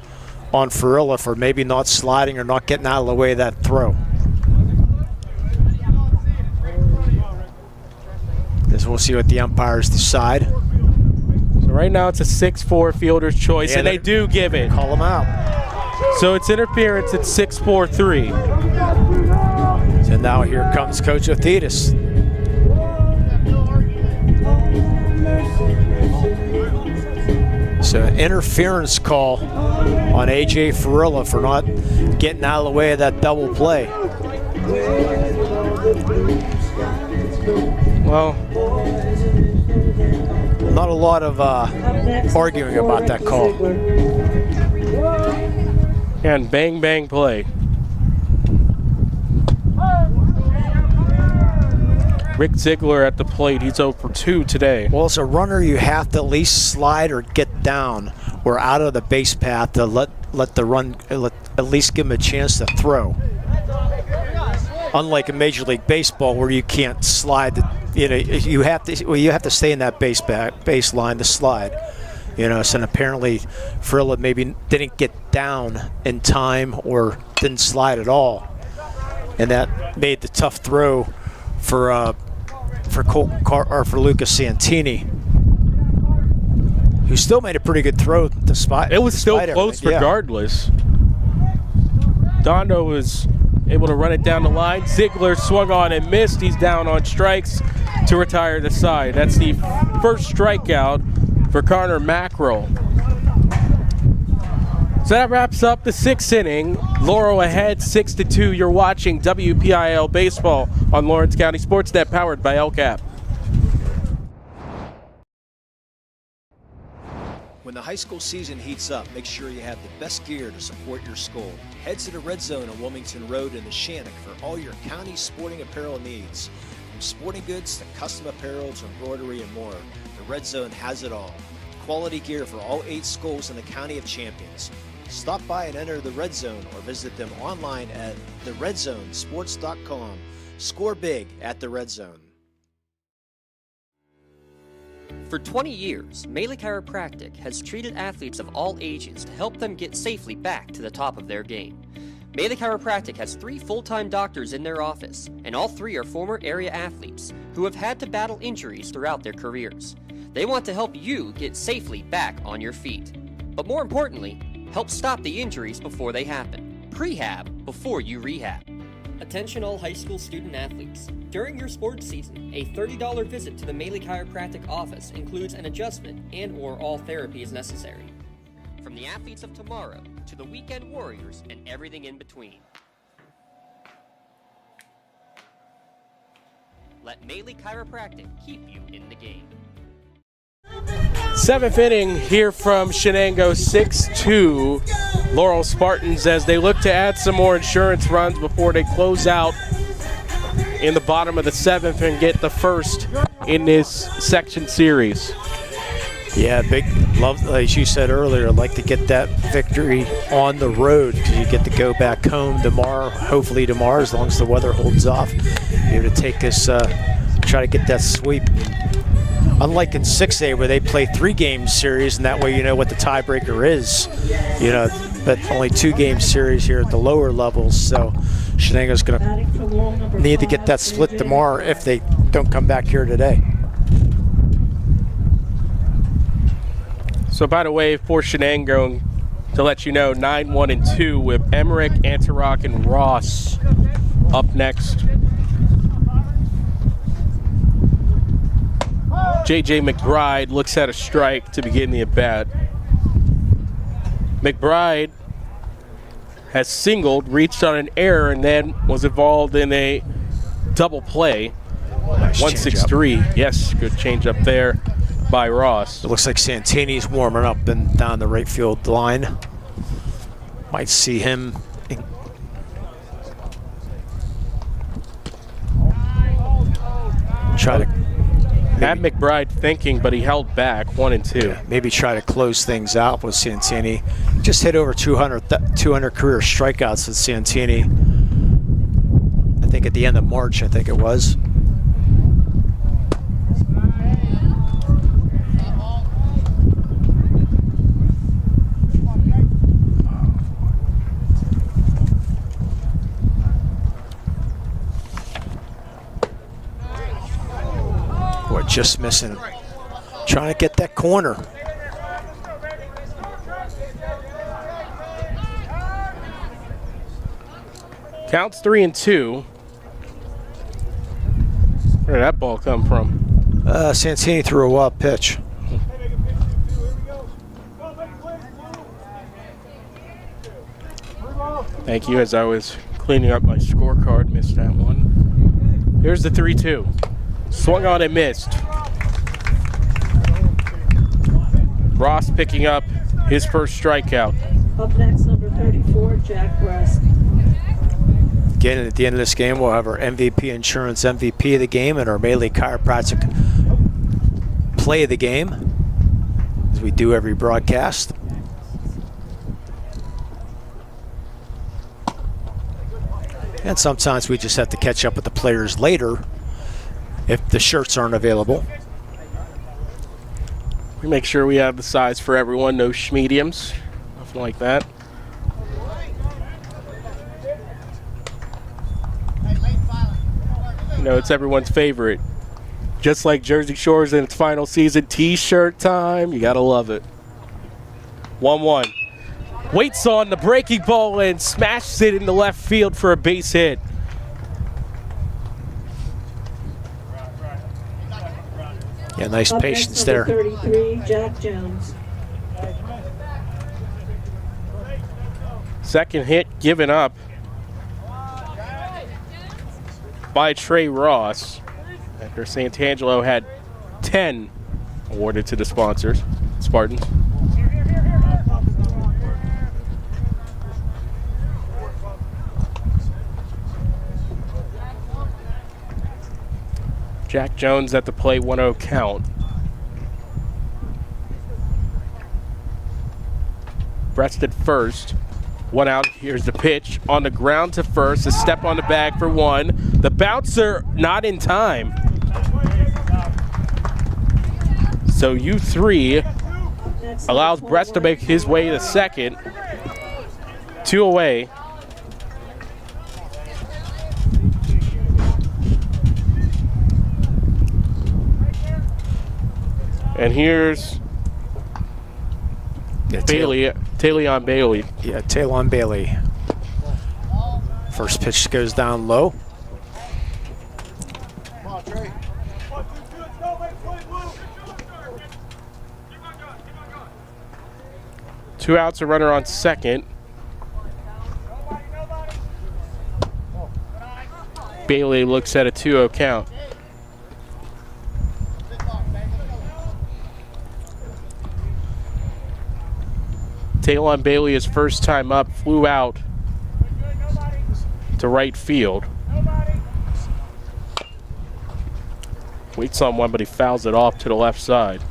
on Farilla for maybe not sliding or not getting out of the way of that throw. Guess we'll see what the umpires decide.
So right now it's a 6-4 fielder's choice,
Yeah,
and they do give it.
Call them out.
So it's interference at 6-4-3.
So now here comes Coach Othidis. So interference call on AJ Farilla for not getting out of the way of that double play.
Well,
not a lot of arguing about that call.
And bang, bang play. Rick Ziegler at the plate. He's 0 for 2 today.
Well, as a runner, you have to at least slide or get down or out of the base path to let at least give him a chance to throw. Unlike in Major League Baseball, where you can't slide, you have to stay in that baseline to slide. So apparently Frilla maybe didn't get down in time or didn't slide at all, and that made the tough throw for Lucas Santini, who still made a pretty good throw despite.
It was still close regardless. Dondo was able to run it down the line. Ziegler swung on and missed. He's down on strikes to retire the side. That's the first strikeout for Connor Mackerel. So that wraps up the 6th inning. Laurel ahead 6-2. You're watching WPIAL Baseball on Lawrence County SportsNet, powered by LCAP.
When the high school season heats up, make sure you have the best gear to support your school. Head to the Red Zone on Wilmington Road in the Shenango for all your county sporting apparel needs. From sporting goods to custom apparel to embroidery and more, the Red Zone has it all. Quality gear for all 8 schools in the County of Champions. Stop by and enter the Red Zone or visit them online at theredzonesports.com. Score big at the Red Zone.
For 20 years, Melee Chiropractic has treated athletes of all ages to help them get safely back to the top of their game. Melee Chiropractic has 3 full-time doctors in their office, and all 3 are former area athletes who have had to battle injuries throughout their careers. They want to help you get safely back on your feet. But more importantly, help stop the injuries before they happen. Prehab before you rehab. Attention all high school student athletes. During your sports season, a $30 visit to the Melee Chiropractic office includes an adjustment and/or all therapy is necessary. From the athletes of tomorrow to the weekend warriors and everything in between. Let Melee Chiropractic keep you in the game.
7th inning here from Shenango, 6-2. Laurel Spartans as they look to add some more insurance runs before they close out in the bottom of the 7th and get the first in this section series.
Yeah, big love, as you said earlier, I'd like to get that victory on the road because you get to go back home tomorrow, hopefully tomorrow, as long as the weather holds off. Here to take this, try to get that sweep. Unlike in 6A where they play 3-game series, and that way you know what the tiebreaker is, but only 2-game series here at the lower levels. So Shenango's going to need to get that split tomorrow if they don't come back here today.
So by the way, for Shenango, to let you know, 9-1-2 with Emmerich, Antarock, and Ross up next. J.J. McBride looks at a strike to begin the at-bat. McBride has singled, reached on an error, and then was involved in a double play.
Nice
1-6-3. Yes, good changeup there by Ross.
It looks like Santini's warming up and down the right field line. Might see him. Try to.
Had McBride thinking, but he held back 1-2.
Yeah, maybe try to close things out with Santini. Just hit over 200 career strikeouts with Santini. I think at the end of March, I think it was. Just missing. Trying to get that corner.
Counts 3-2. Where did that ball come from?
Santini threw a wild pitch.
Thank you. As I was cleaning up my scorecard, missed that one. Here's the 3-2. Swung on and missed. Ross picking up his first strikeout.
Up next, number 34, Jack West.
Again, at the end of this game, we'll have our MVP Insurance MVP of the game and our Melee Chiropractic Play of the game, as we do every broadcast. And sometimes we just have to catch up with the players later if the shirts aren't available.
We make sure we have the size for everyone, no schmediums, nothing like that. You know, it's everyone's favorite. Just like Jersey Shore's in its final season, t-shirt time. You gotta love it. 1-1. Waits on the breaking ball and smashes it in the left field for a base hit.
Yeah, nice
Up
patience
next,
there.
number 33, Jack Jones.
Second hit given up by Trey Ross after Santangelo had 10 awarded to the sponsors, Spartans. Jack Jones at the plate, 1-0 count. Breasted first. 1 out. Here's the pitch on the ground to first. A step on the bag for 1. The bouncer not in time. So U3 allows Breast to make his way to second. 2 away. And here's Bailey, Taylon Bailey.
Yeah, Taylon Bailey. First pitch goes down low.
Two outs, a runner on second. Bailey looks at a 2-0 count. Taylon Bailey, his first time up, flew out to right field. Waits on one, but he fouls it off to the left side.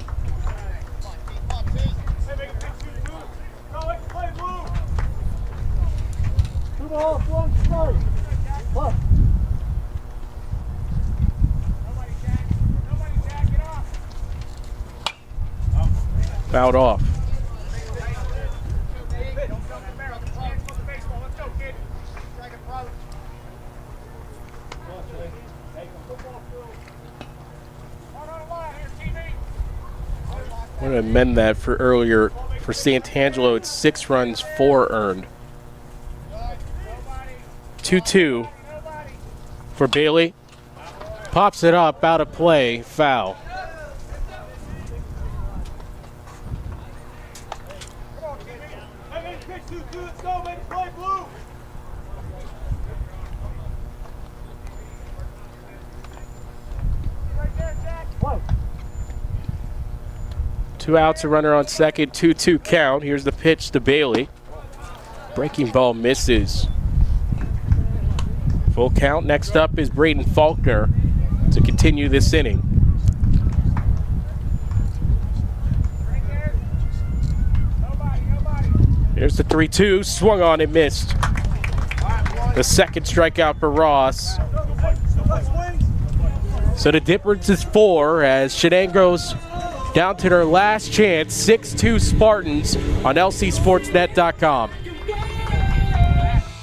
Fouled off. I'm going to amend that for earlier. For Santangelo, it's 6 runs, 4 earned. 2-2 for Bailey. Pops it up, out of play, foul. Two outs, a runner on second, 2-2 count. Here's the pitch to Bailey. Breaking ball misses. Full count. Next up is Braden Faulkner to continue this inning. Here's the 3-2, swung on and missed. The second strikeout for Ross. So the difference is 4 as Shenango's down to their last chance, 6-2 Spartans on lcsportsnet.com.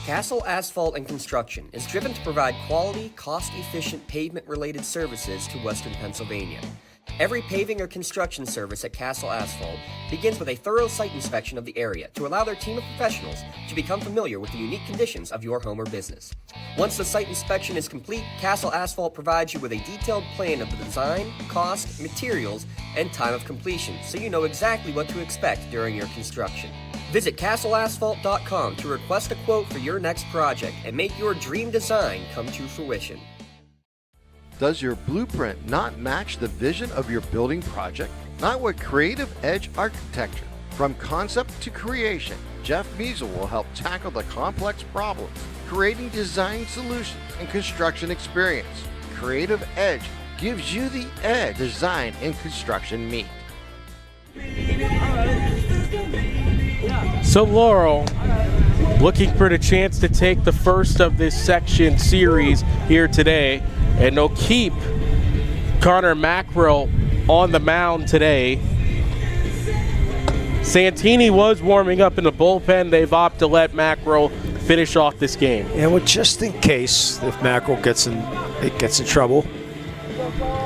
Castle Asphalt and Construction is driven to provide quality, cost-efficient pavement-related services to Western Pennsylvania. Every paving or construction service at Castle Asphalt begins with a thorough site inspection of the area to allow their team of professionals to become familiar with the unique conditions of your home or business. Once the site inspection is complete, Castle Asphalt provides you with a detailed plan of the design, cost, materials, and time of completion, so you know exactly what to expect during your construction. Visit castleasphalt.com to request a quote for your next project and make your dream design come to fruition.
Does your blueprint not match the vision of your building project? Not with Creative Edge Architecture. From concept to creation, Jeff Measle will help tackle the complex problems, creating design solutions and construction experience. Creative Edge gives you the edge design and construction meet.
So Laurel looking for the chance to take the first of this section series here today, and they'll keep Connor Mackerel on the mound today. Santini was warming up in the bullpen. They've opted to let Mackerel finish off this game.
Yeah, well, just in case if Mackerel gets in trouble,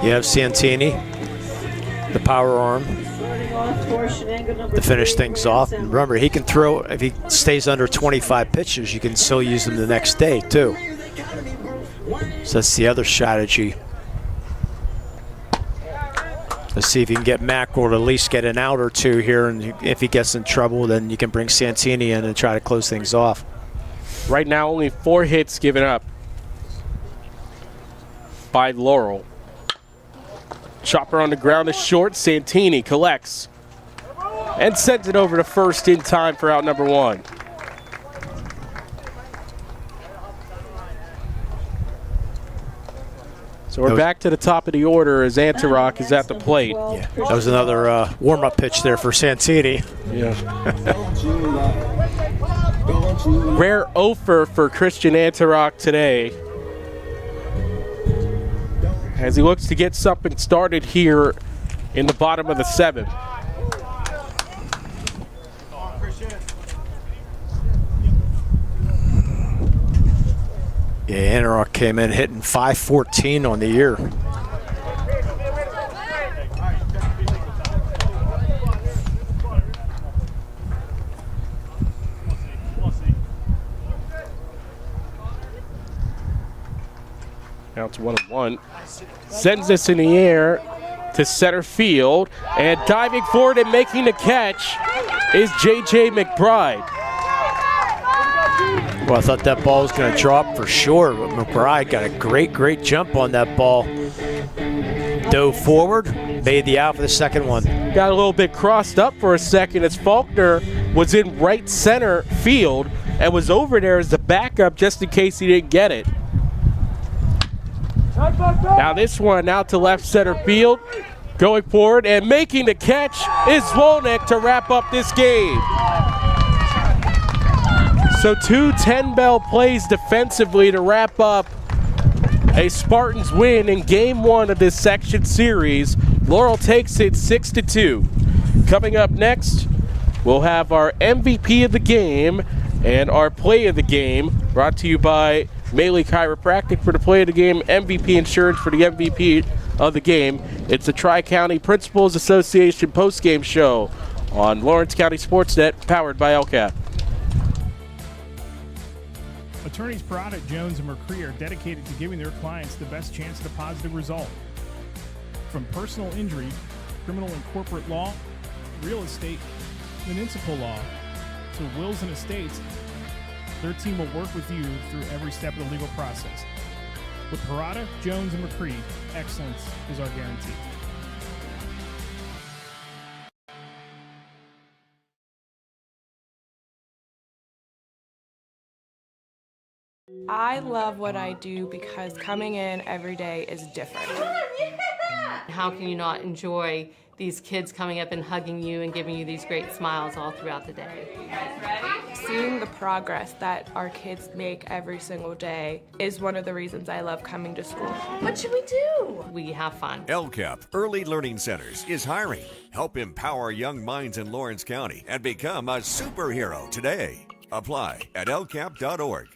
you have Santini, the power arm, to finish things off. And remember, he can throw, if he stays under 25 pitches, you can still use him the next day too. So that's the other strategy. Let's see if you can get Mackerel to at least get an out or two here, and if he gets in trouble, then you can bring Santini in and try to close things off.
Right now, only 4 hits given up by Laurel. Chopper on the ground is short. Santini collects and sends it over to first in time for out number 1. So we're back to the top of the order as Antarok is at the plate.
Yeah, that was another warm-up pitch there for Santini.
Yeah. Rare offer for Christian Antarok today, as he looks to get something started here in the bottom of the 7th.
Yeah, Antarok came in hitting .514 on the year.
Now it's 1-1. Sends this in the air to center field, and diving forward and making the catch is J.J. McBride.
Well, I thought that ball was going to drop for sure, but McBride got a great jump on that ball. Dove forward, made the out for the second one.
Got a little bit crossed up for a second as Faulkner was in right center field and was over there as the backup just in case he didn't get it. Now this one out to left center field, going forward and making the catch is Zwolnick to wrap up this game. So 2 10-bell plays defensively to wrap up a Spartans win in game 1 of this section series. Laurel takes it 6-2. Coming up next, we'll have our MVP of the game and our play of the game, brought to you by Maley Chiropractic for the play of the game, MVP Insurance for the MVP of the game. It's the Tri-County Principals Association postgame show on Lawrence County SportsNet, powered by LCAP.
Attorneys Parada, Jones, and McCree are dedicated to giving their clients the best chance at a positive result. From personal injury, criminal and corporate law, real estate, municipal law, to wills and estates, their team will work with you through every step of the legal process. With Parada, Jones, and McCree, excellence is our guarantee.
I love what I do because coming in every day is different.
How can you not enjoy these kids coming up and hugging you and giving you these great smiles all throughout the day?
You guys ready? Seeing the progress that our kids make every single day is one of the reasons I love coming to school.
What should we do? We have fun.
LCAP Early Learning Centers is hiring. Help empower young minds in Lawrence County and become a superhero today. Apply at lcap.org.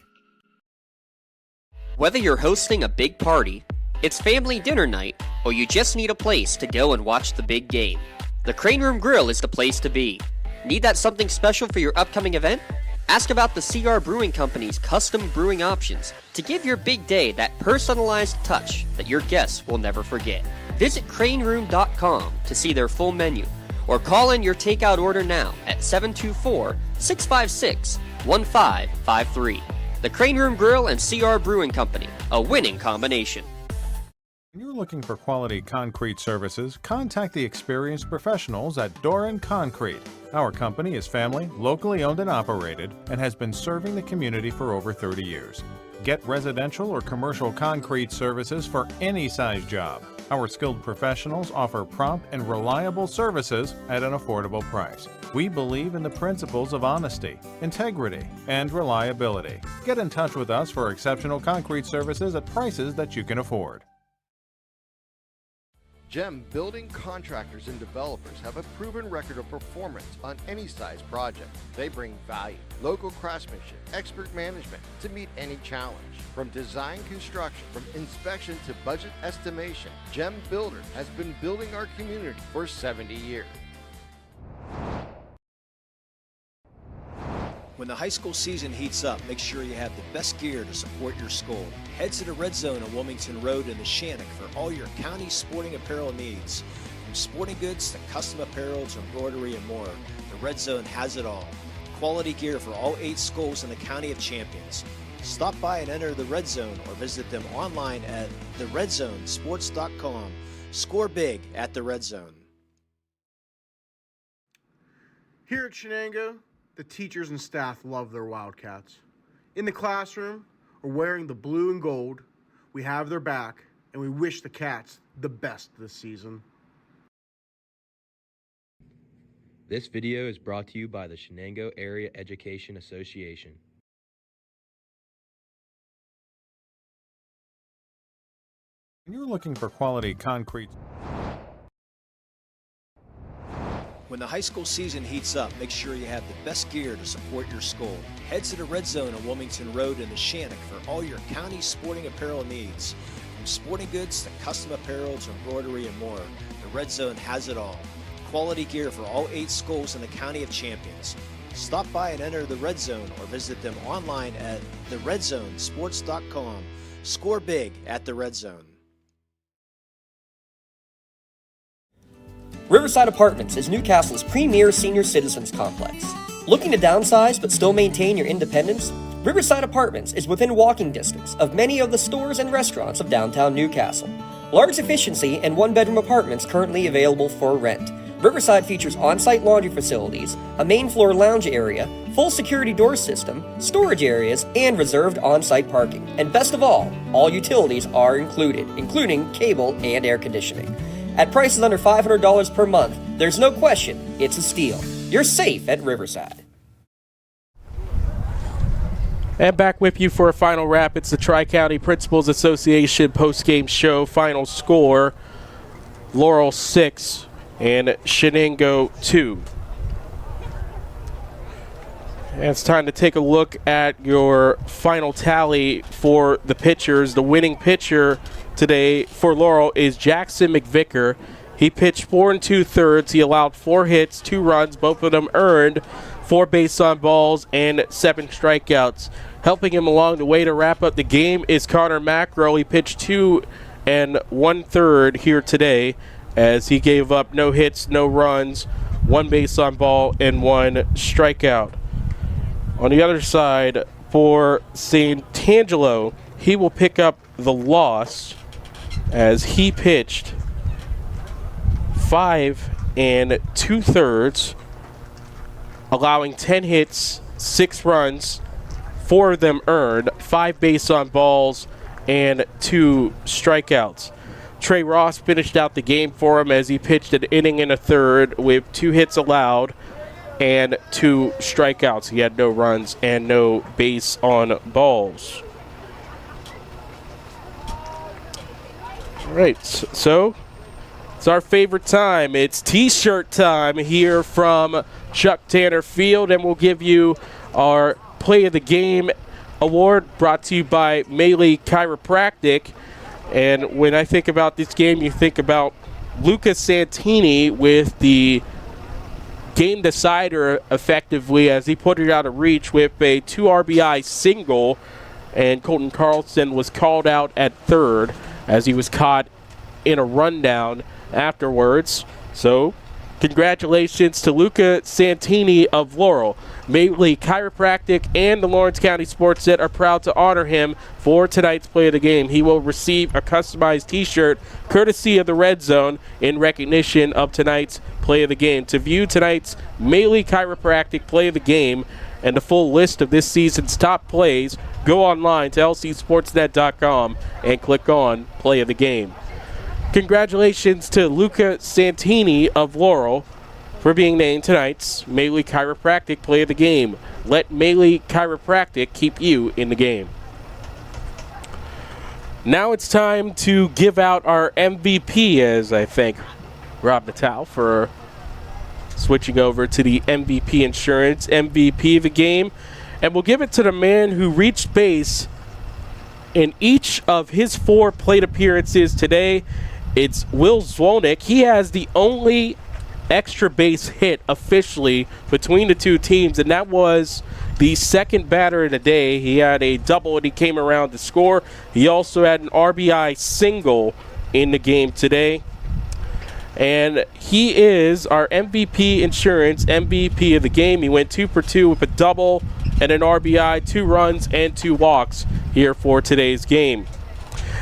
Whether you're hosting a big party, it's family dinner night, or you just need a place to go and watch the big game, the Crane Room Grill is the place to be. Need that something special for your upcoming event? Ask about the CR Brewing Company's custom brewing options to give your big day that personalized touch that your guests will never forget. Visit craneroom.com to see their full menu, or call in your takeout order now at 724-656-1553. The Crane Room Grill and CR Brewing Company, a winning combination.
When you're looking for quality concrete services, contact the experienced professionals at Doran Concrete. Our company is family, locally owned and operated, and has been serving the community for over 30 years. Get residential or commercial concrete services for any size job. Our skilled professionals offer prompt and reliable services at an affordable price. We believe in the principles of honesty, integrity, and reliability. Get in touch with us for exceptional concrete services at prices that you can afford.
GEM building contractors and developers have a proven record of performance on any size project. They bring value, local craftsmanship, expert management to meet any challenge. From design construction, from inspection to budget estimation, GEM Builder has been building our community for 70 years.
When the high school season heats up, make sure you have the best gear to support your school. Head to the Red Zone on Wilmington Road in the Shenango for all your county sporting apparel needs. From sporting goods to custom apparel to embroidery and more, the Red Zone has it all. Quality gear for all 8 schools in the County of Champions. Stop by and enter the Red Zone or visit them online at theredzonesports.com. Score big at the Red Zone.
Here at Shenango, the teachers and staff love their Wildcats. In the classroom or wearing the blue and gold, we have their back and we wish the Cats the best this season.
This video is brought to you by the Shenango Area Education Association.
When you're looking for quality concrete.
When the high school season heats up, make sure you have the best gear to support your school. Head to the Red Zone on Wilmington Road in the Shenango for all your county sporting apparel needs. From sporting goods to custom apparel to embroidery and more, the Red Zone has it all. Quality gear for all 8 schools in the County of Champions. Stop by and enter the Red Zone or visit them online at theredzonesports.com. Score big at the Red Zone.
Riverside Apartments is Newcastle's premier senior citizens complex. Looking to downsize but still maintain your independence? Riverside Apartments is within walking distance of many of the stores and restaurants of downtown Newcastle. Large efficiency and 1-bedroom apartments currently available for rent. Riverside features on-site laundry facilities, a main floor lounge area, full security door system, storage areas, and reserved on-site parking. And best of all utilities are included, including cable and air conditioning. At prices under $500 per month, there's no question it's a steal. You're safe at Riverside.
And back with you for a final wrap. It's the Tri-County Principals Association postgame show. Final score, Laurel 6 and Shenango 2. And it's time to take a look at your final tally for the pitchers. The winning pitcher today for Laurel is Jackson McVicker. He pitched 4 2/3. He allowed 4 hits, 2 runs, both of them earned, 4 base on balls, and 7 strikeouts. Helping him along the way to wrap up the game is Connor Macro. He pitched 2 1/3 here today as he gave up no hits, no runs, 1 base on ball, and 1 strikeout. On the other side, for St. Angelo, he will pick up the loss as he pitched 5 2/3, allowing 10 hits, 6 runs, 4 of them earned, 5 base on balls, and 2 strikeouts. Trey Ross finished out the game for him as he pitched an inning and a third with 2 hits allowed and 2 strikeouts. He had no runs and no base on balls. All right, so it's our favorite time. It's T-shirt time here from Chuck Tanner Field, and we'll give you our Play of the Game award brought to you by Melee Chiropractic. And when I think about this game, you think about Lucas Santini with the game decider effectively as he put it out of reach with a 2 RBI single, and Colton Carlson was called out at third as he was caught in a rundown afterwards. So Congratulations to Luca Santini of Laurel. Mainly Chiropractic and the Lawrence County SportsNet are proud to honor him for tonight's play of the game. He will receive a customized t-shirt courtesy of the Red Zone in recognition of tonight's play of the game. To view tonight's Mainly Chiropractic play of the game and the full list of this season's top plays, go online to lcsportsnet.com and click on play of the game. Congratulations to Luca Santini of Laurel for being named tonight's Mainly Chiropractic play of the game. Let Mainly Chiropractic keep you in the game. Now it's time to give out our MVP, as I thank Rob Natal for switching over to the MVP Insurance MVP of the game. And we'll give it to the man who reached base in each of his 4 plate appearances today. It's Will Zwolnick. He has the only extra base hit officially between the two teams, and that was the second batter of the day. He had a double and he came around to score. He also had an RBI single in the game today. And he is our MVP Insurance MVP of the game. He went 2 for 2 with a double and an RBI, 2 runs and 2 walks here for today's game.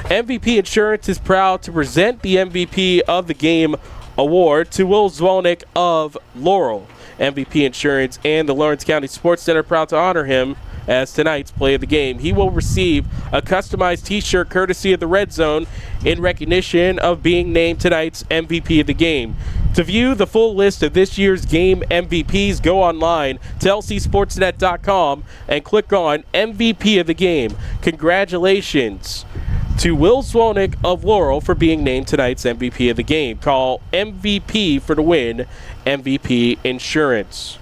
MVP Insurance is proud to present the MVP of the game award to Will Zwolnick of Laurel. MVP Insurance and the Lawrence County SportsNet are proud to honor him as tonight's play of the game. He will receive a customized t-shirt courtesy of the Red Zone in recognition of being named tonight's MVP of the game. To view the full list of this year's game MVPs, go online to lcsportsnet.com and click on MVP of the game. Congratulations to Will Zwolnick of Laurel for being named tonight's MVP of the game. Call MVP for the win, MVP Insurance.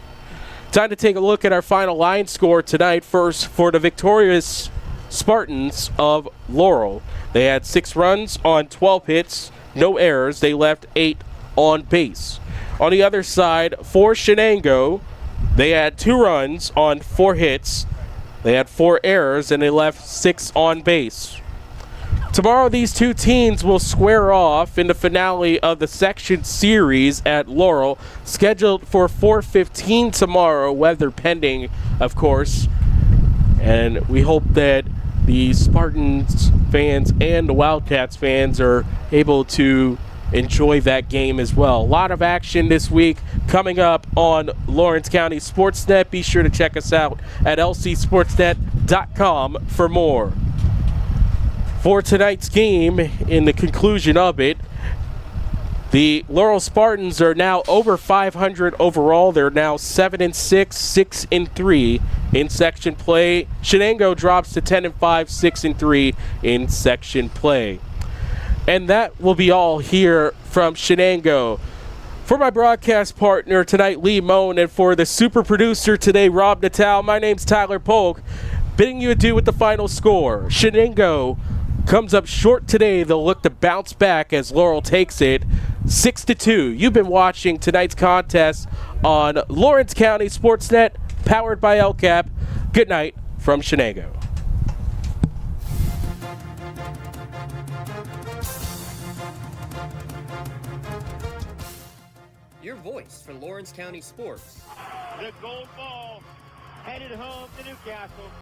Time to take a look at our final line score tonight. First, for the victorious Spartans of Laurel. They had 6 runs on 12 hits, no errors. They left 8 on base. On the other side, for Shenango, they had 2 runs on 4 hits. They had 4 errors, and they left 6 on base. Tomorrow, these two teams will square off in the finale of the section series at Laurel, scheduled for 4:15 tomorrow, weather pending, of course. And we hope that the Spartans fans and the Wildcats fans are able to enjoy that game as well. A lot of action this week coming up on Lawrence County SportsNet. Be sure to check us out at lcsportsnet.com for more. For tonight's game, in the conclusion of it, the Laurel Spartans are now over 500 overall. They're now 7-6, 6-3 in section play. Shenango drops to 10-5, 6-3 in section play. And that will be all here from Shenango. For my broadcast partner tonight, Lee Moan, and for the super producer today, Rob Natal, my name's Tyler Polk, bidding you adieu with the final score. Shenango comes up short today. They'll look to bounce back as Laurel takes it 6-2. You've been watching tonight's contest on Lawrence County SportsNet, powered by LCAP. Good night from Shenango.
Your voice for Lawrence County sports.
The gold ball headed home to Newcastle.